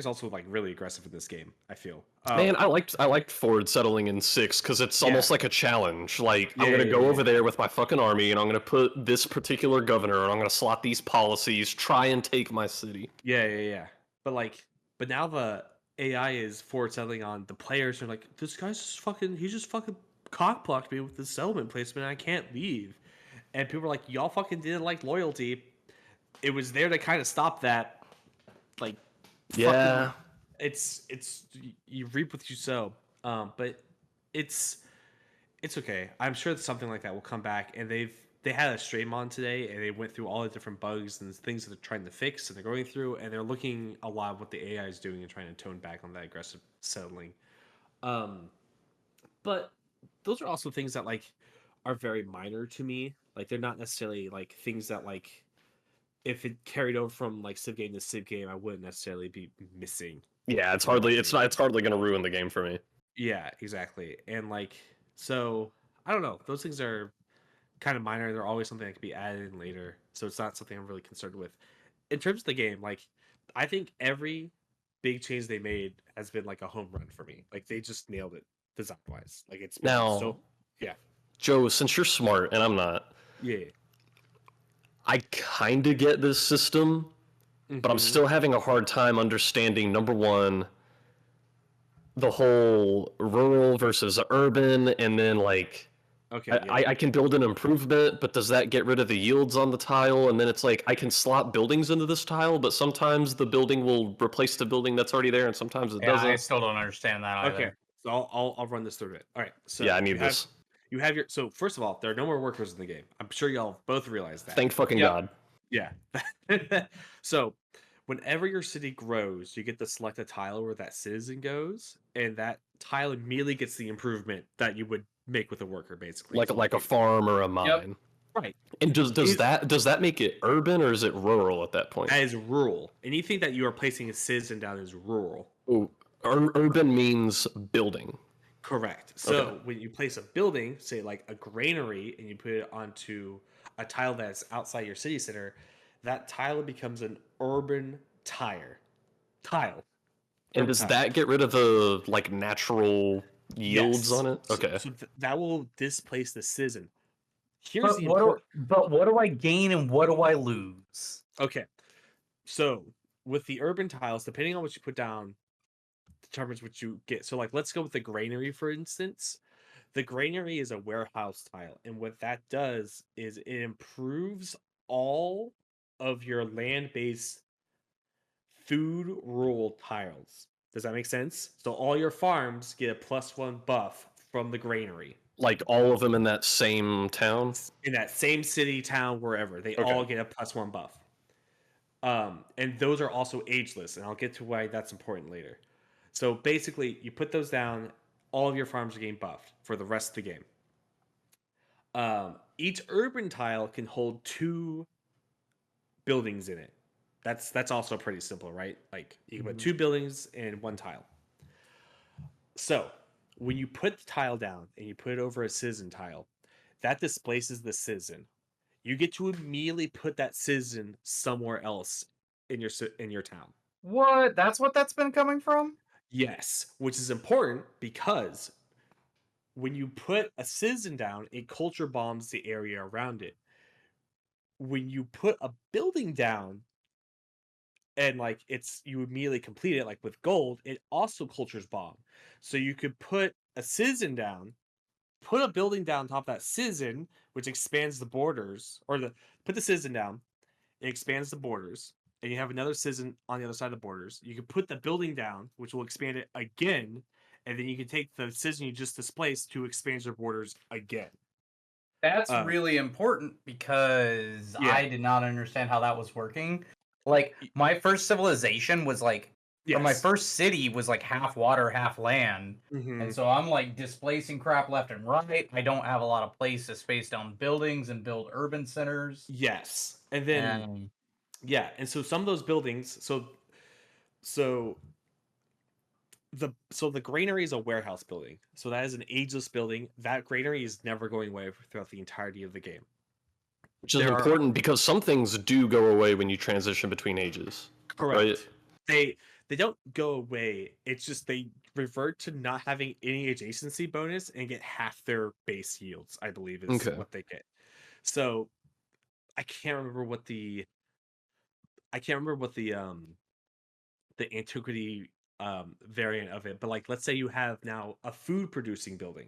also like really aggressive in this game, I feel. Man, I liked forward settling in 6 because it's almost like a challenge. Like, I'm gonna go over there with my fucking army, and I'm gonna put this particular governor, and I'm gonna slot these policies, try and take my city. Yeah. But now the AI is forward settling on the players are like, this guy's he just fucking cockblocked me with the settlement placement, and I can't leave. And people are like, y'all fucking didn't like loyalty. It was there to kind of stop that. Like, yeah, it's you reap what you sow. But it's okay. I'm sure that something like that will come back, and they had a stream on today, and they went through all the different bugs and things that they're trying to fix, and they're going through, and they're looking a lot of what the AI is doing and trying to tone back on that aggressive settling. But those are also things that like are very minor to me. Like they're not necessarily like things that like if it carried over from like Civ game to Civ game, I wouldn't necessarily be missing. Yeah, it's hardly gonna ruin the game for me. Yeah, exactly. And like so I don't know. Those things are kind of minor. They're always something that can be added in later. So it's not something I'm really concerned with. In terms of the game, like I think every big change they made has been like a home run for me. Like they just nailed it design wise. Like it's been Now, so yeah. Joe, since you're smart and I'm not, Yeah. I kind of get this system, but I'm still having a hard time understanding, number one, the whole rural versus urban, and then like Okay. I can build an improvement, but does that get rid of the yields on the tile? And then it's like I can slot buildings into this tile, but sometimes the building will replace the building that's already there, and sometimes it Yeah, doesn't. I still don't understand that either. Okay. So I'll run this through it. All right. So Yeah, I need this. You have your so first of all, there are no more workers in the game. I'm sure y'all both realize that. Thank fucking God. Yeah. So whenever your city grows, you get to select a tile where that citizen goes, and that tile immediately gets the improvement that you would make with a worker, basically. Like a farm or a mine. Right. And does that make it urban or is it rural at that point? That is rural. Anything that you are placing a citizen down is rural. Ooh, urban means building. Correct. So when you place a building, say like a granary, and you put it onto a tile that's outside your city center, that tile becomes an urban tile. And does that get rid of the like natural yields on it? Okay. So that will displace the citizen. But what do I gain and what do I lose? Okay. So with the urban tiles, depending on what you put down, determines what you get. So like let's go with the granary for instance. The granary is a warehouse tile, and what that does is it improves all of your land-based food rural tiles. Does that make sense? So all your farms get a +1 buff from the granary. Like all of them in that same town? In that same city, town, wherever. They all get a +1 buff. And those are also ageless, and I'll get to why that's important later. So basically, you put those down, all of your farms are getting buffed for the rest of the game. Each urban tile can hold 2 buildings in it. That's also pretty simple, right? Like you can put 2 buildings in 1 tile. So when you put the tile down and you put it over a citizen tile, that displaces the citizen. You get to immediately put that citizen somewhere else in your town. What? That's what that's been coming from? Yes, which is important because when you put a citizen down, it culture bombs the area around it. When you put a building down and like you immediately complete it like with gold, it also cultures bomb. So you could put a citizen down, put a building down top of that citizen, which expands the borders, put the citizen down, it expands the borders, and you have another citizen on the other side of the borders. You can put the building down, which will expand it again, and then you can take the citizen you just displaced to expand your borders again. That's really important because I did not understand how that was working. Like my first civilization was like, or my first city was like half water, half land, and so I'm like displacing crap left and right. I don't have a lot of place to space down buildings and build urban centers. Yes, and then and so some of those buildings, so the granary is a warehouse building, so that is an ageless building. That granary is never going away throughout the entirety of the game. Which is important because some things do go away when you transition between ages. Correct. Right? They don't go away. It's just they revert to not having any adjacency bonus and get half their base yields, I believe is what they get. So I can't remember what the antiquity variant of it, but like let's say you have now a food producing building.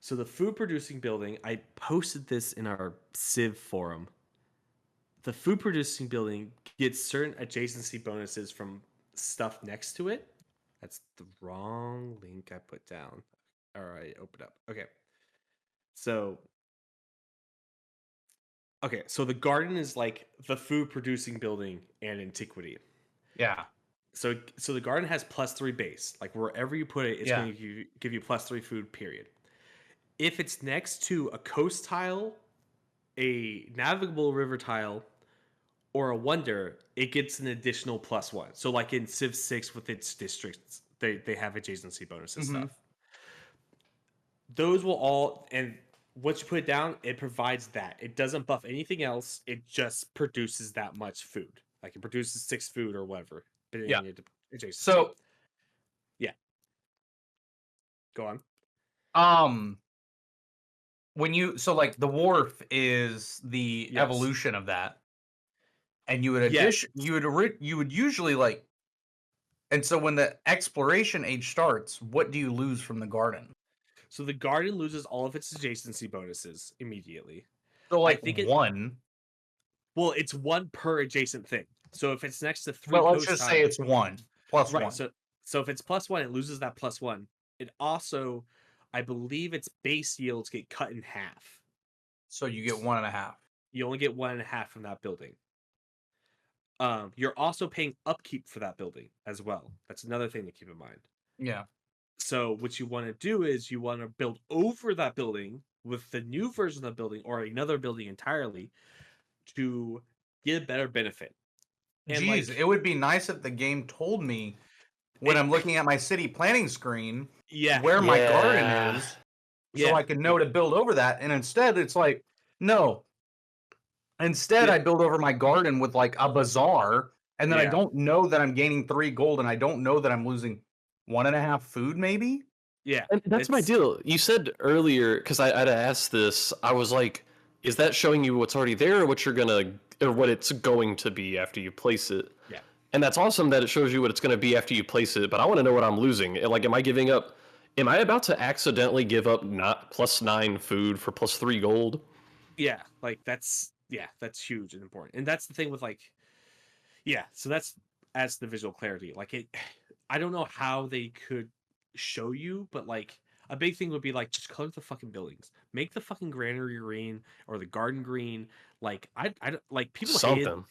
So the food producing building, I posted this in our Civ forum. The food producing building gets certain adjacency bonuses from stuff next to it. That's the wrong link I put down. All right, open up. Okay. So Okay, so the garden is like the food producing building and antiquity. Yeah. So the garden has +3 base. Like wherever you put it, it's Yeah. going to give you +3 food. Period. If it's next to a coast tile, a navigable river tile, or a wonder, it gets an additional +1. So like in Civ 6 with its districts, they have adjacency bonus and stuff. Those will all, and once you put it down, it provides that. It doesn't buff anything else. It just produces that much food. Like it produces 6 food or whatever. Yeah. Adjacency. So, yeah. Go on. when you like the wharf is the Yes. evolution of that, and you would Yes. you would usually like, and so when the exploration age starts, what do you lose from the garden? So the garden loses all of its adjacency bonuses immediately. So I like think one. Well, it's 1 per adjacent thing. So if it's next to 3 Well, let's coast just say tiles, it's one plus right? one. So if it's +1, it loses that +1. It also, I believe, its base yields get cut in half. So you get 1.5. You only get 1.5 from that building. You're also paying upkeep for that building as well. That's another thing to keep in mind. Yeah. So what you want to do is you want to build over that building with the new version of the building or another building entirely to get a better benefit. And Geez, like it would be nice if the game told me when it- I'm looking at my city planning screen yeah, where my garden Yeah. is, so yeah, I can know to build over that. And instead, it's like, no. Instead, Yeah. I build over my garden with like a bazaar, and then I Yeah. don't know that I'm gaining 3 gold, and I don't know that I'm losing 1.5 food, maybe. yeah. And that's my It's deal. You said earlier, because I'd asked this, I was like, is that showing you what's already there or what you're gonna or what it's going to be after you place it? yeah. And that's awesome that it shows you what it's gonna be after you place it, but I want to know what I'm losing. Like, am I about to accidentally give up not +9 food for +3 gold? Yeah, like that's huge and important. And that's the thing with like so that's as the visual clarity. Like it I don't know how they could show you, but like a big thing would be like just color the fucking buildings. Make the fucking granary green or the garden green. Like I don't like people hated Something.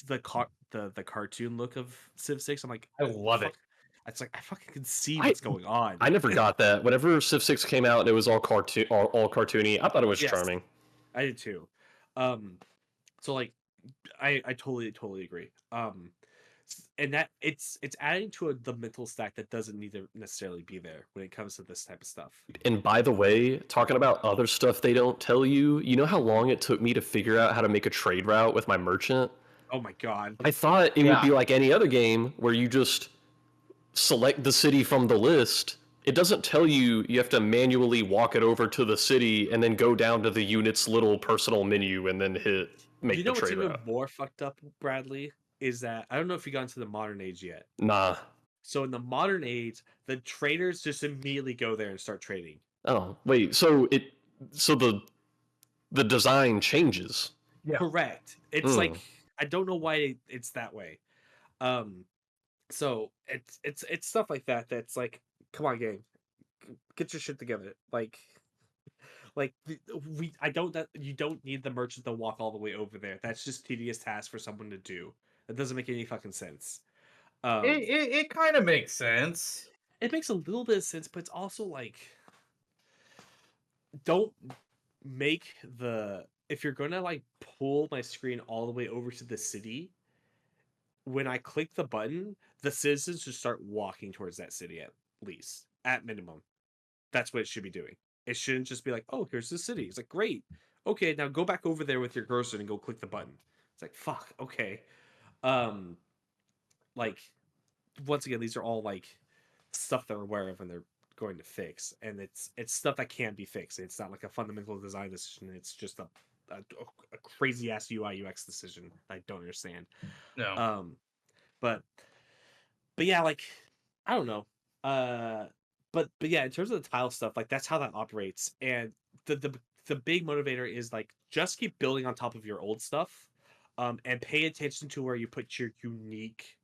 the cartoon look of Civ 6. I'm like I love fuck, it. it's like I fucking can see I what's going on. I never got that. Whenever Civ 6 came out and it was all all cartoony, I thought it was Yes, charming. I did too. So like I totally agree. And that it's adding to the mental stack that doesn't need to necessarily be there when it comes to this type of stuff. And by the way, talking about other stuff they don't tell you, you know how long it took me to figure out how to make a trade route with my merchant? Oh my god. I thought it would be Yeah. like any other game where you just select the city from the list. It doesn't tell you you have to manually walk it over to the city and then go down to the unit's little personal menu and then hit make You the know what's trade even route. more fucked up, Bradley, is that I don't know if you got into the modern age yet. Nah. So in the modern age, the traders just immediately go there and start trading. Oh, wait. So the design changes. Yeah. Correct. It's Hmm. like I don't know why it's that way. Um so it's stuff like that that's like, come on, gang, get your shit together. Like I don't that you don't need the merchant to walk all the way over there. That's just tedious task for someone to do. That doesn't make any fucking sense. It kind of makes sense. It makes a little bit of sense, but it's also like don't make the if you're gonna like pull my screen all the way over to the city, when I click the button, the citizens should start walking towards that city at least, at minimum. That's what it should be doing. It shouldn't just be like, oh, here's the city. It's like, great. Okay, now go back over there with your cursor and go click the button. It's like, fuck, okay. Um, like, once again, these are all like stuff they're aware of and they're going to fix, and it's stuff that can be fixed. It's not like a fundamental design decision. It's just a crazy ass UI UX decision I don't understand. No. But yeah, like I don't know. But yeah, in terms of the tile stuff, like that's how that operates, and the big motivator is like just keep building on top of your old stuff, and pay attention to where you put your unique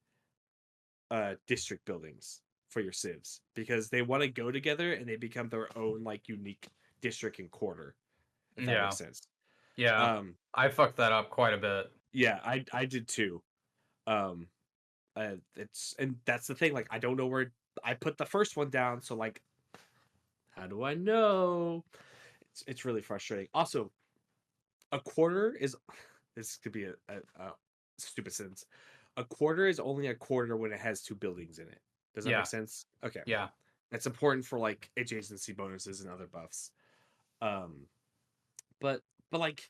district buildings for your civs, because they want to go together and they become their own like unique district and quarter, if that Yeah. makes sense. Yeah, I fucked that up quite a bit. Yeah, I did too. Um, and that's the thing. Like, I don't know where I put the first one down. So like, how do I know? It's really frustrating. Also, a quarter is this could be a stupid sentence. A quarter is only a quarter when it has two buildings in it. Does that Yeah, make sense? Okay. yeah. That's important for like adjacency bonuses and other buffs. Um, but like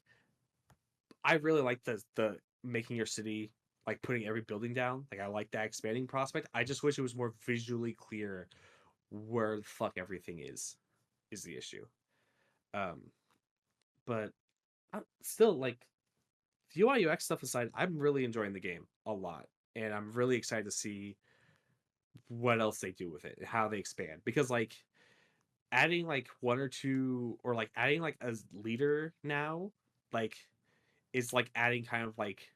I really like the making your city like putting every building down. Like I like that expanding prospect. I just wish it was more visually clear where the fuck everything is the issue. Um, but still like UI UX stuff aside, I'm really enjoying the game a lot, and I'm really excited to see what else they do with it, how they expand. Because like adding like one or two, or like adding like a leader now, like is like adding kind of like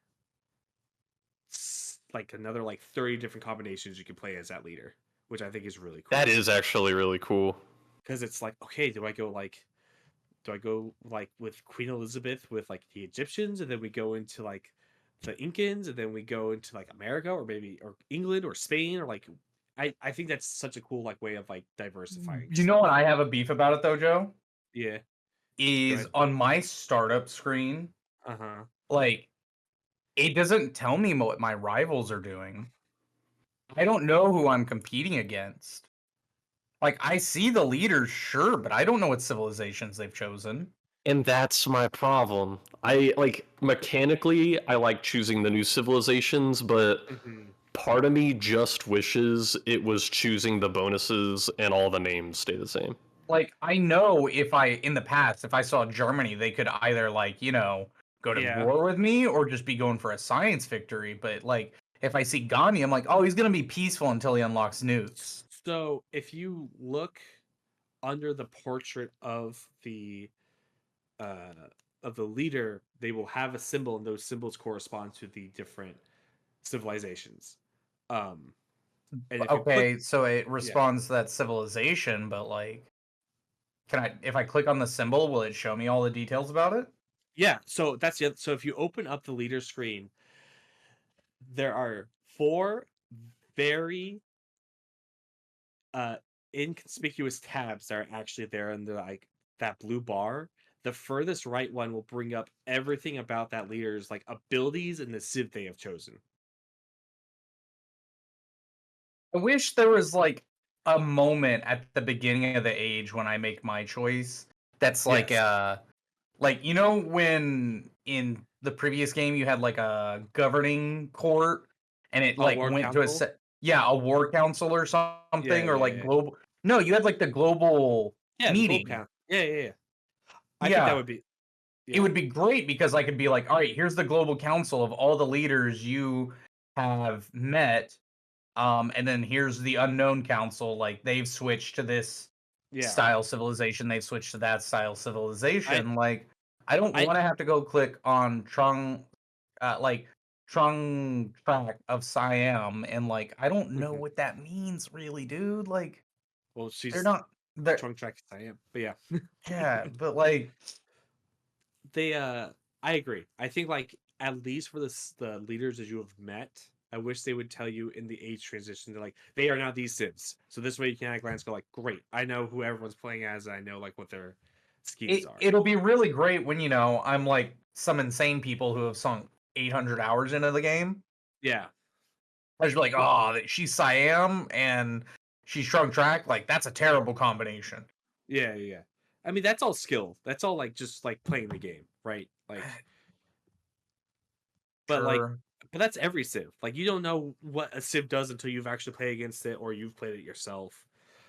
another like 30 different combinations you can play as that leader, which I think is really cool. That is actually really cool. Because it's like, okay, do I go like with Queen Elizabeth with like the Egyptians, and then we go into like the Incans, and then we go into like America, or maybe or England or Spain, or like I think that's such a cool like way of like diversifying You know stuff. what I have a beef about it though, Joe? Yeah. Go Is ahead. on my startup screen, Uh-huh. like it doesn't tell me what my rivals are doing. I don't know who I'm competing against. Like I see the leaders, sure, but I don't know what civilizations they've chosen. And that's my problem. I like mechanically, I like choosing the new civilizations, but Mm-hmm. part of me just wishes it was choosing the bonuses and all the names stay the same. Like I know if I in the past, if I saw Germany, they could either like, go to Yeah. war with me or just be going for a science victory. But like if I see Gandhi, I'm like, oh, he's gonna be peaceful until he unlocks nukes. So if you look under the portrait uh of the leader, they will have a symbol, and those symbols correspond to the different civilizations. Um, and if you click, Okay, so it yeah, responds to that civilization, but like if I click on the symbol, will it show me all the details about it? yeah. So that's the so if you open up the leader screen, there are four very uh inconspicuous tabs that are actually there in the like that blue bar. The furthest right one will bring up everything about that leader's like abilities and the civ they have chosen. I wish there was like a moment at the beginning of the age when I make my choice that's Yes. like when in the previous game you had like a governing court and it Oh, like War went to a Council. a war council or Yeah, something or yeah, like yeah. global. No, you had like the global Yeah, the Globe meeting. Count. Yeah, yeah, yeah. I think that Yeah, would be it yeah. would be great because I could be like, all right, here's the global council of all the leaders you have met. And then here's the unknown council. Like they've switched to this Yeah. style civilization. They've switched to that style I civilization. Like I don't I want to have to go click on Trung track of Siam, and like I don't know mhm. what that means really, dude. Like Well, they're she's not they're trunk track I am. But yeah. yeah, but like They I agree. I think like at least for the leaders that you have met, I wish they would tell you in the age transition. They're like, they are now these civs. So this way you can at a glance go like, great, I know who everyone's playing as, and I know like what their schemes are. it'll be really great when I'm like some insane people who have sunk 800 hours into the game. Yeah. I just be like, oh, she's Siam and she's Shrunk Track. Like, that's a terrible combination. Yeah, yeah, yeah. I mean, that's all skill. That's all like just like playing the game, right? Like, but like, Sure. but that's every civ. Like, you don't know what a civ does until you've actually played against it or you've played it yourself.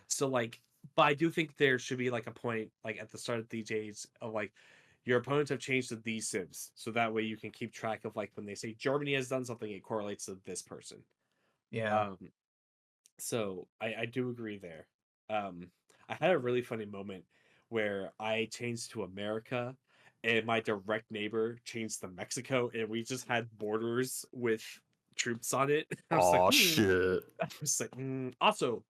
So like, but I do think there should be like a point like at the start of DJs of like your opponents have changed to these civs, so that way you can keep track of like when they say Germany has done something, it correlates to this person. Yeah. Um, so I do agree there. I had a really funny moment where I changed to America and my direct neighbor changed to Mexico, and we just had borders with troops on it. I was like, Aw, hmm. shit. I was like, hmm. Also,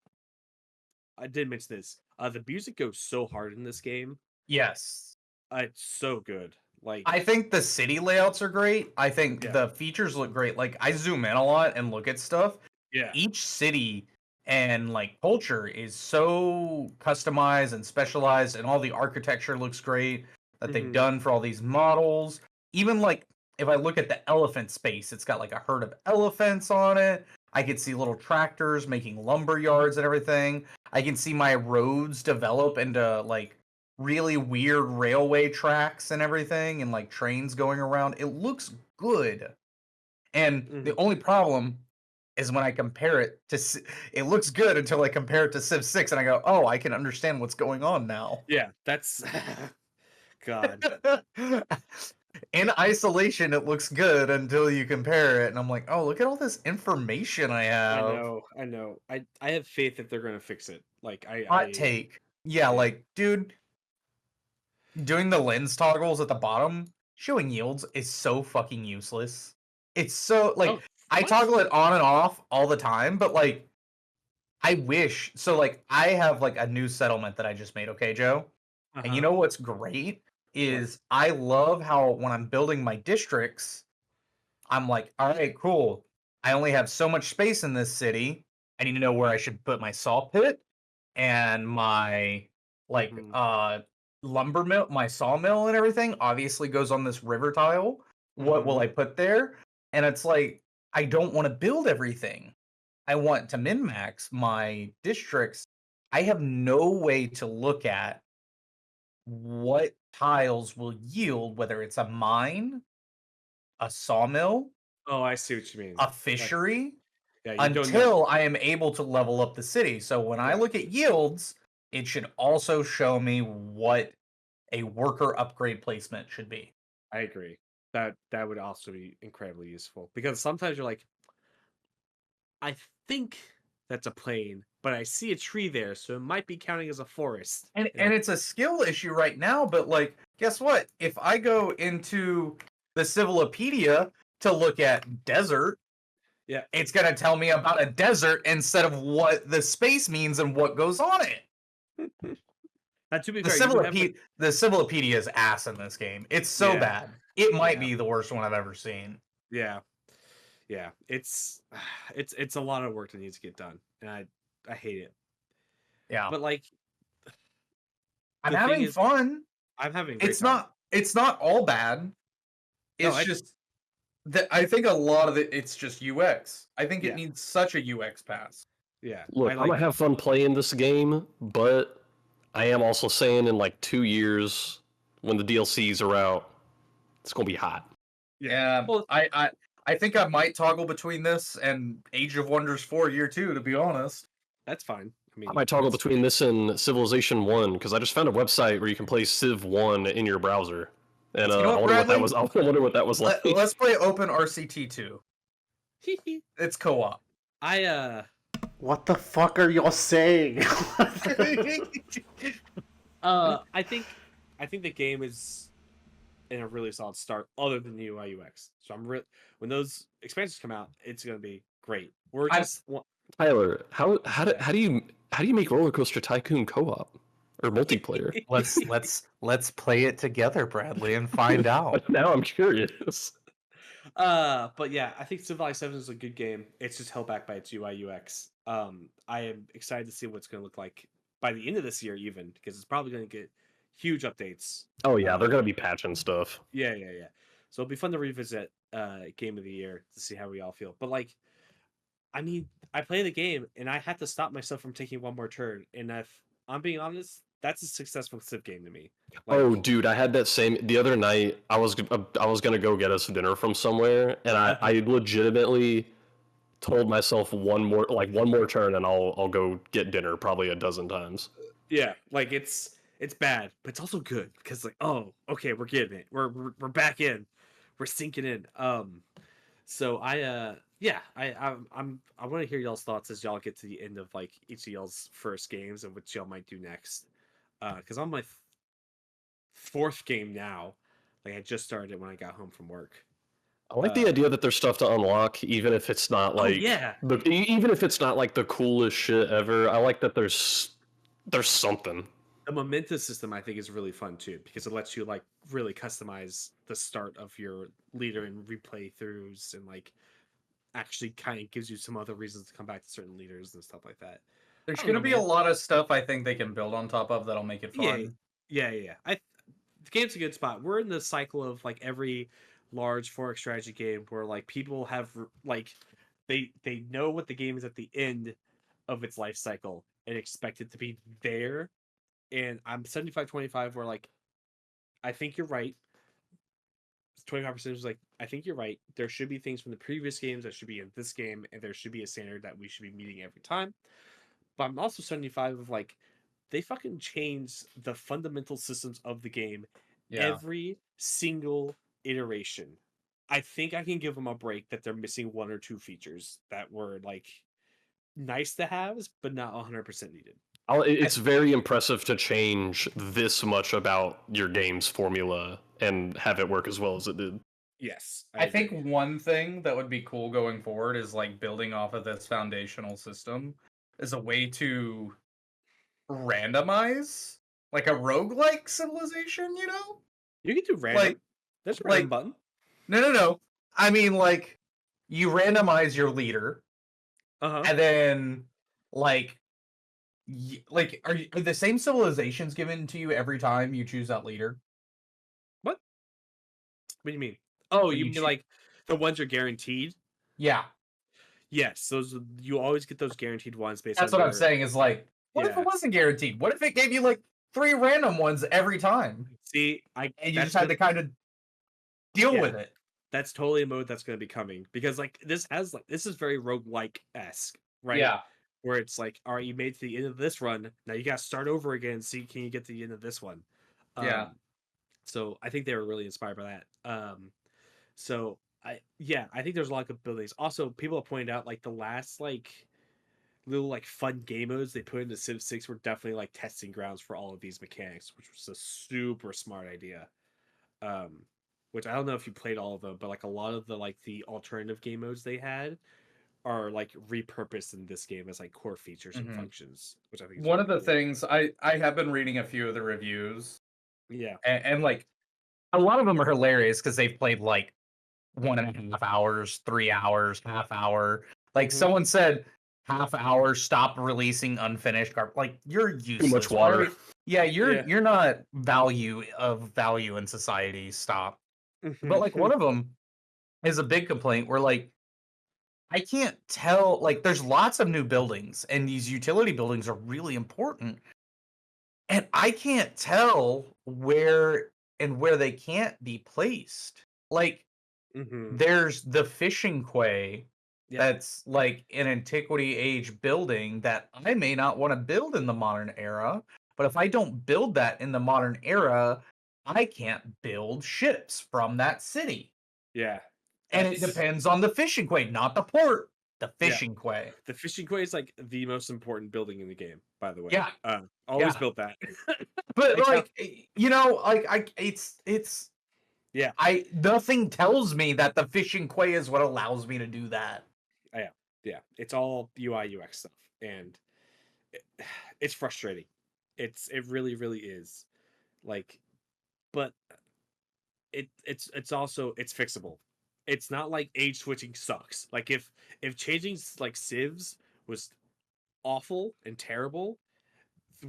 I did mention this. The music goes so hard in this game. Yes. It's so good. Like, I think the city layouts are great. I think Yeah. the features look great. Like I zoom in a lot and look at stuff. yeah, Each city and like culture is so customized and specialized, and all the architecture looks great that they've Mhm. done for all these models. Even like if I look at the elephant space, it's got like a herd of elephants on it. I can see little tractors making lumber yards and everything. I can see my roads develop into like really weird railway tracks and everything, and like trains going around. It looks good. And the Mhm. only problem is when I compare it to it looks good until I compare it to Civ 6 and I go, "Oh, I can understand what's going on now." yeah. That's God. In isolation, it looks good until you compare it, and I'm like, "Oh, look at all this information I I have." know, I know. I have faith that they're gonna fix it. Like, Hot take. Yeah, Yeah. like, dude, doing the lens toggles at the bottom, showing yields is so fucking useless. It's so like Oh, I what? toggle it on and off all the time, but like I wish so like I have like a new settlement that I just made, okay, Joe? And you Uh-huh. know what's great What? is I love how when I'm building my districts, I'm like, all right, cool. I only have so much space in this city. I need to know where I should put my saw pit and my like Mhm. lumber mill, my sawmill and everything obviously goes on this river tile. What will Mhm. I put there? And it's like I don't want to build everything. I want to min max my districts. I have no way to look at what tiles will yield, whether it's a mine, a sawmill, Oh, I see what you mean. a Like, fishery, yeah, you don't know. until I am able to level up the city. So when I Yeah, look at yields, it should also show me what a worker upgrade placement should be. I agree. That would also be incredibly useful because sometimes you're like, I think that's a plane, but I see a tree there, so it might be counting as a forest. And it's a skill issue right now, but like guess what? If I go into the Civilopedia to look at desert, Yeah, it's going to tell me about a desert instead of what the space means and what goes on it. to be The fair, you do have Civilopedia, the Civilopedia is ass in this game. It's so yeah, bad. It might yeah, be the worst one I've ever seen. yeah, yeah. It's a lot of work that needs to get done, and I hate it. Yeah. But like I'm the thing having is, fun. I'm having a great It's time. not all bad. No, It's just that I think a lot of it's just UX. I think it Yeah. needs such a UX pass. Yeah, Look, I I'm like gonna have fun playing this game, but I am also saying in like 2 years, when the DLCs are out, it's gonna be hot. Yeah. Well, I think I might toggle between this and Age of Wonders 4 Year 2, to be honest. that's fine. I mean, I might toggle between this and Civilization 1, because I just found a website where you can play Civ 1 in your browser. And You know I what, wonder what that Bradley? was. I wonder what that was like. Let's play Open RCT 2. It's co-op. What the fuck are y'all saying? I think the game is in a really solid start, other than the UI UX. So when those expansions come out, it's gonna be great. We're just Tyler, how do you make Roller Coaster Tycoon co-op or multiplayer? let's play it together, Bradley, and find out. Now I'm curious. but yeah, I think Civilized 7 is a good game. It's just held back by its UI UX. I am excited to see what it's going to look like by the end of this year, even because it's probably going to get huge updates. Oh yeah, they're gonna be patching stuff. Yeah. So it'll be fun to revisit Game of the Year to see how we all feel. But like, I mean, I play the game and I have to stop myself from taking one more turn. And if I'm being honest, that's a successful Civ game to me. Like, Oh, dude, I had that same the other night. I was gonna go get us dinner from somewhere, and I legitimately told myself one more turn, and I'll go get dinner probably a dozen times. yeah, like it's bad, but it's also good because like, oh, okay, we're getting it. We're back in. We're sinking in. So I want to hear y'all's thoughts as y'all get to the end of like each of y'all's first games and what y'all might do next. Because I'm my fourth game now. Like I just started it when I got home from work. I like the idea that there's stuff to unlock, even if it's not like yeah. even if it's not like the coolest shit ever. I like that there's something. The momentous system I think is really fun too because it lets you like really customize the start of your leader and replay throughs and like actually kind of gives you some other reasons to come back to certain leaders and stuff like that. There's I don't gonna know, be a man. lot of stuff I think they can build on top of that'll make it Yeah, fun. yeah. The game's a good spot. We're in the cycle of like every large 4X strategy game where like people have like they know what the game is at the end of its life cycle and expect it to be there. And I'm 75-25 where like I think you're right. 25% is like I think you're right. There should be things from the previous games that should be in this game, and there should be a standard that we should be meeting every time. But I'm also 75 of like they fucking change the fundamental systems of the game Yeah. every single iteration. I think I can give them a break that they're missing one or two features that were like nice to haves, but not 100% needed. It's very impressive to change this much about your game's formula and have it work as well as it did. Yes. I think one thing that would be cool going forward is like building off of this foundational system is a way to randomize like a roguelike civilization, you know? you can do random. Like, There's a random like- button. No. I mean, like, you randomize your leader, Uh-huh. and then, like, are the same civilizations given to you every time you choose that leader? What do you mean? Oh, When you you mean choo- like the ones you're guaranteed? Yeah, Yes, those you always get those guaranteed ones based that's on what I'm your- saying. Is like, what if Yeah. it wasn't guaranteed? What if it gave you like 3 random ones every time, See, and you that's just had to kind of deal Yeah. with it? that's totally a mode that's going to be coming because like this is very roguelike esque, right? Yeah, Where it's like, all right, you made it to the end of this run, now you got to start over again. See, can you get to the end of this one? Yeah. So I think they were really inspired by that. So I think there's a lot of good abilities. Also, people have pointed out like the last like little like fun game modes they put into Civ 6 were definitely like testing grounds for all of these mechanics, which was a super smart idea. Which I don't know if you played all of them, but like a lot of the alternative game modes they had are like repurposed in this game as like core features and Mhm. functions, which I think is one really of the cool. things I have been reading a few of the reviews, Yeah. and like a lot of them are hilarious because they've played like 1.5 hours, 3 hours, half hour. Like Mhm. someone said, half hour, stop releasing unfinished garbage. Like you're useless. much Why are water. you- Yeah, you're Yeah. you're not value in society. Stop. But like one of them is a big complaint where like I can't tell. Like there's lots of new buildings, and these utility buildings are really important, and I can't tell where they can't be placed. Like Mhm. there's the fishing quay Yeah. that's like an antiquity age building that I may not want to build in the modern era, but if I don't build that in the modern era, I can't build ships from that city. Yeah. And it That's- depends on the fishing quay, not the port, the Yeah. fishing quay. The fishing quay is like the most important building in the game, by the way. Yeah. Always Yeah. built that. But Except- like like it's Yeah. nothing tells me that the fishing quay is what allows me to do that. Yeah, it's all UI UX stuff, and it's frustrating. It really is. Like, but it's also it's fixable. It's not like age switching sucks. Like if changing like civs was awful and terrible,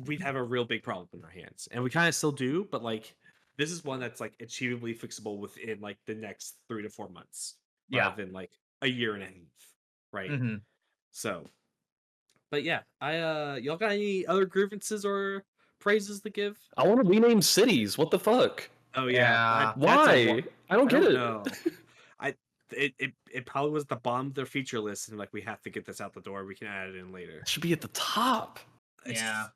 we'd have a real big problem in our hands, and we kind of still do. But like this is one that's like achievably fixable within like the next 3 to 4 months, rather than like a year and a half, right? Mm-hmm. So, but yeah, y'all got any other grievances or praises to give? I want to rename cities. What the fuck? Oh Yeah. Why? I don't get it. know. It probably was at the bottom of their feature list, and like we have to get this out the door. We can add it in later. It should be at the top. Yeah.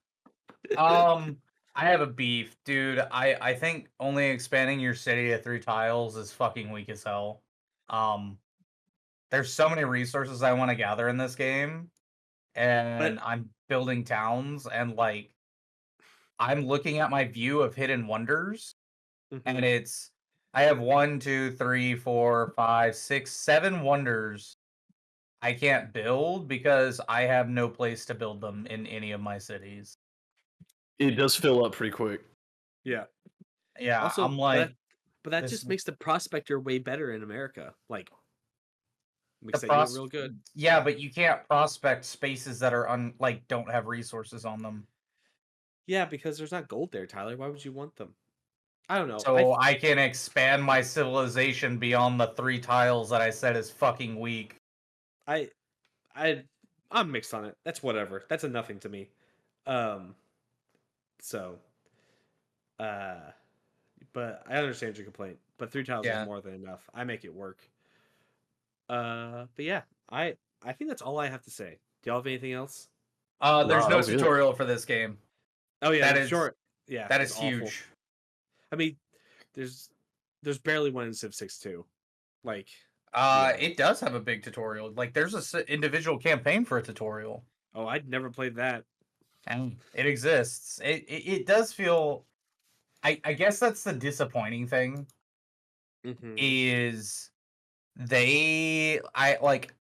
I have a beef, dude. I think only expanding your city to 3 tiles is fucking weak as hell. There's so many resources I want to gather in this game, and I'm building towns, and like I'm looking at my view of hidden wonders, and it's I have 1, 2, 3, 4, 5, 6, 7 wonders I can't build because I have no place to build them in any of my cities. It does fill up pretty quick. Yeah. Yeah, Also, I'm like, but that this- just makes the prospector way better in America. Like, makes the that unit pros- real good. Yeah, but you can't prospect spaces that are don't have resources on them. Yeah, because there's not gold there, Tyler. Why would you want them? I don't know. So I can expand my civilization beyond the 3 tiles that I said is fucking weak. I'm mixed on it. That's whatever. That's a nothing to me. So, but I understand your complaint. But 3 tiles Yeah. is more than enough. I make it work. But yeah, I think that's all I have to say. Do y'all have anything else? There's Wow, that no was good. tutorial for this game. Oh yeah, That that's is- short. Yeah, That it's is awful. huge. I mean, there's barely one in Civ 6 too. Like, It does have a big tutorial. Like, there's a individual campaign for a tutorial, oh, I'd never played that. and it exists. It does feel. I guess that's the disappointing thing Mm-hmm. is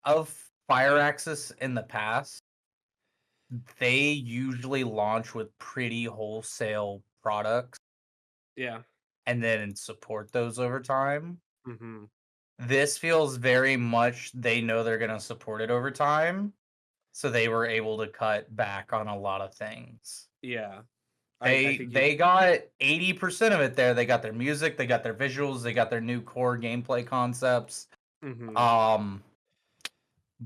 of Fire Axis in the past, they usually launch with pretty wholesale products Yeah. and then support those over time. Mm-hmm. This feels very much they know they're going to support it over time, so they were able to cut back on a lot of things. Yeah. They got 80% of it there. They got their music, they got their visuals, they got their new core gameplay concepts. Mm-hmm.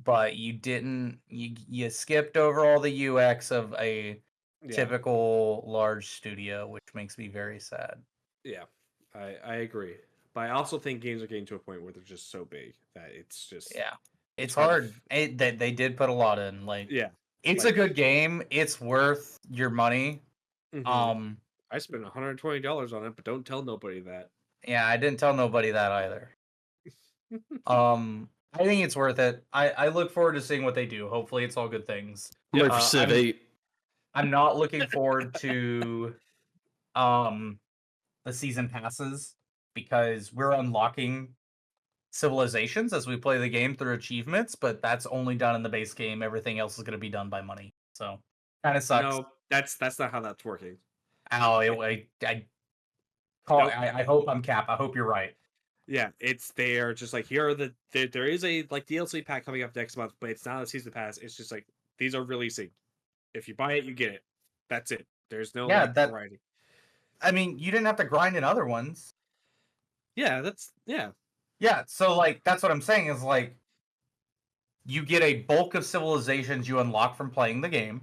But you skipped over all the UX of a typical large studio, which makes me very sad. Yeah, I agree. But I also think games are getting to a point where they're just so big that it's just It's hard hard. They did put a lot in. Like, yeah. it's a good game. It's worth your money. Mhm. I spent $120 on it, but don't tell nobody that. Yeah, I didn't tell nobody that either. I think it's worth it. I look forward to seeing what they do. Hopefully, it's all good things. I'm ready for Civ 8. I'm not looking forward to the season passes because we're unlocking civilizations as we play the game through achievements, but that's only done in the base game. Everything else is going to be done by money. So kind of sucks. No, that's not how that's working. Ow, I hope I'm Cap. I hope you're right. Yeah, they are just like, here are there is a like DLC pack coming up next month, but it's not a season pass. It's just like, these are releasing. If you buy it, you get it. That's it. There's no variety. I mean, you didn't have to grind in other ones. Yeah, Yeah, so like that's what I'm saying is like you get a bulk of civilizations you unlock from playing the game.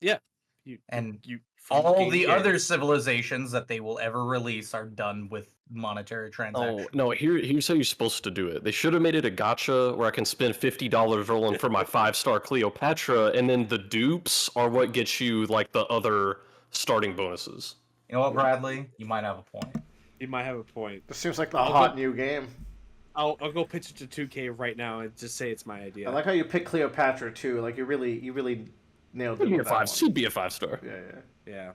Yeah. All the other civilizations that they will ever release are done with monetary transactions. Oh, no, here's how you're supposed to do it. They should have made it a gacha where I can spend $50 rolling for my 5-star Cleopatra, and then the dupes are what gets you, like, the other starting bonuses. You know what, Bradley? You might have a point. You might have a point. This seems like the hot new game. I'll go pitch it to 2K right now and just say it's my idea. I like how you picked Cleopatra too. Like you really nailed it. Should be a 5-star. Yeah.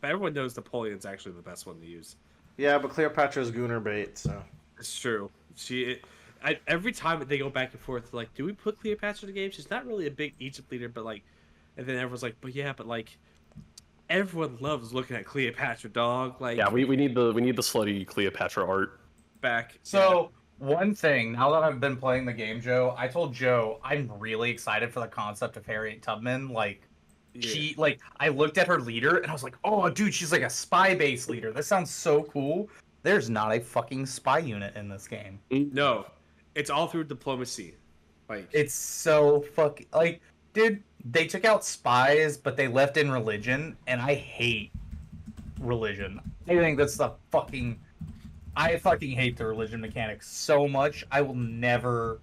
But everyone knows Napoleon's actually the best one to use. Yeah, but Cleopatra's gooner bait, so it's true. Every time they go back and forth, like, do we put Cleopatra in the game? She's not really a big Egypt leader, but like, and then everyone's like, but like, everyone loves looking at Cleopatra, dog. Like, yeah, we need the slutty Cleopatra art back. So one thing, now that I've been playing the game, Joe, I told Joe I'm really excited for the concept of Harriet Tubman. Like, she I looked at her leader and I was like, oh, dude, she's like a spy base leader. This sounds so cool. There's not a fucking spy unit in this game. No, it's all through diplomacy. Like, it's so fucking like, dude, they took out spies, but they left in religion, and I hate religion. I think that's I fucking hate the religion mechanics so much. I will never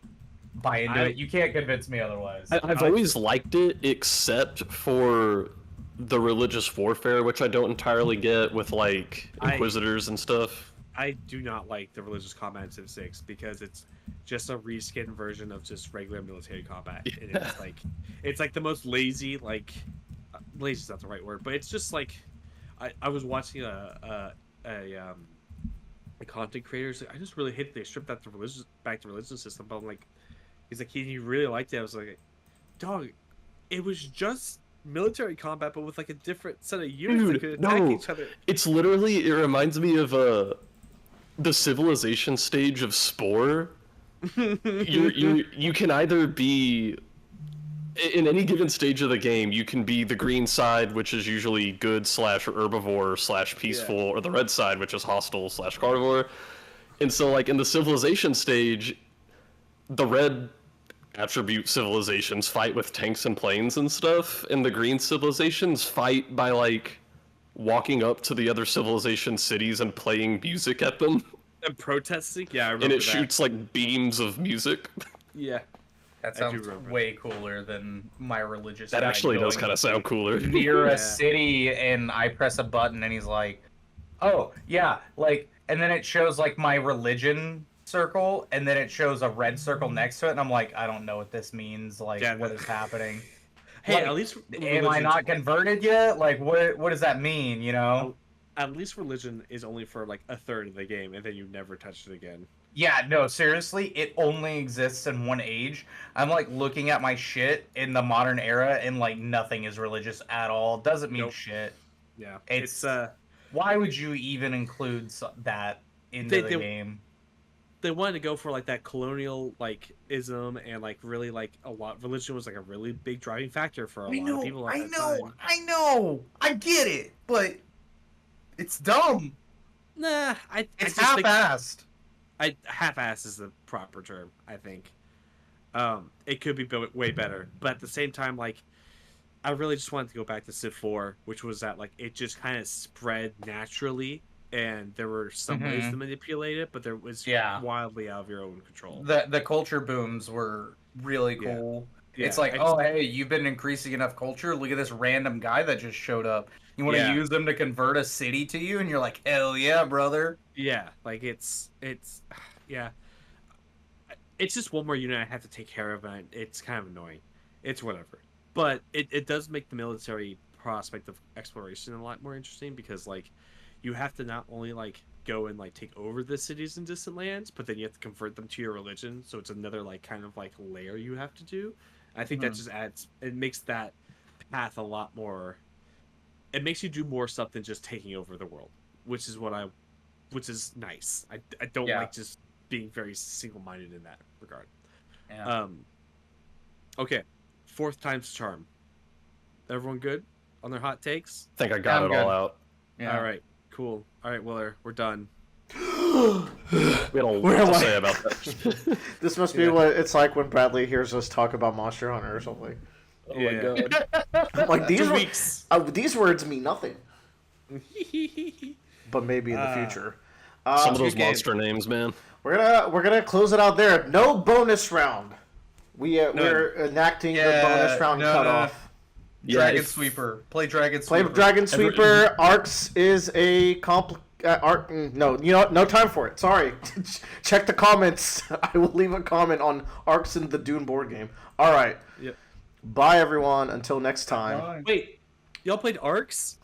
buy into it. You can't convince me otherwise. I've always liked it, except for the religious warfare, which I don't entirely get with, like, Inquisitors and stuff. I do not like the religious combat in Civ 6 because it's just a reskin version of just regular military combat. And it's like the most lazy, like, lazy is not the right word, but it's just like, I was watching a content creators. I just really hate that they stripped out the religion system. But I'm like, he's like, he really liked it. I was like, dog, it was just military combat, but with like a different set of units that could Dude, attack no. each other. It's literally, it reminds me of the civilization stage of Spore. You can either be, in any given stage of the game, you can be the green side, which is usually good / herbivore / peaceful, or the red side, which is hostile / carnivore. And so, like, in the civilization stage, the red attribute civilizations fight with tanks and planes and stuff, and the green civilizations fight by, like, walking up to the other civilization cities and playing music at them. And protesting? Yeah, I remember And it that. shoots, like, beams of music. Yeah. That I do sounds remember. way cooler than my religious. That guy actually does going kind of sound cooler. near Yeah. a city, and I press a button, and he's like, "Oh yeah," like, and then it shows like my religion circle, and then it shows a red circle next to it, and I'm like, I don't know what this means. Like, Yeah, what is happening? Hey, Like, at least am I religion's- not converted yet? Like, what does that mean? You know? At least religion is only for like a third of the game, and then you never touch it again. Yeah, no, seriously, it only exists in one age. I'm like looking at my shit in the modern era, and like nothing is religious at all. Doesn't mean Nope. shit. Yeah, It's why would you even include that into They- the they- game? they wanted to go for like that colonial like ism, and like really like a lot. Religion was like a really big driving factor for a lot of people at that time. I get it, but it's dumb. Nah, I It's just think half-assed. half-ass is the proper term. I think it could be way better, but at the same time, like I really just wanted to go back to Civ 4, which was that like it just kind of spread naturally, and there were some ways to manipulate it, but there was wildly out of your own control. The culture booms were really Yeah. cool. Yeah, It's like, I just- hey, you've been increasing enough culture. Look at this random guy that just showed up. You want to Yeah. use them to convert a city to you, and you're like, hell yeah, brother. Yeah, like it's yeah. It's just one more unit I have to take care of, and it's kind of annoying. It's whatever. But it does make the military prospect of exploration a lot more interesting, because like you have to not only like go and like take over the cities in distant lands, but then you have to convert them to your religion, so it's another like kind of like layer you have to do. I think that just adds, it makes that path a lot more, it makes you do more stuff than just taking over the world, which is nice. I don't like just being very single-minded in that regard. Yeah. Okay, 4th time's charm. Everyone good on their hot takes? I think I got I'm it all good. out. Yeah. All right, cool. All right, Willer, we're done. We had a lot to say about that. This must be what it's like when Bradley hears us talk about Monster Hunter or something. Oh my god. Like these 2 weeks. these words mean nothing, but maybe in the future. Some of those good game. monster names, man. We're gonna close it out there. No bonus round. We're enacting the bonus round cutoff. Dragon if- Sweeper. Play Dragon Play Sweeper. Dragon Sweeper. Arcs is a no, you know, no time for it. Sorry. Check the comments. I will leave a comment on Arcs in the Dune board game. All right. Yep. Bye, everyone. Until next time. Bye. Wait, y'all played Arcs?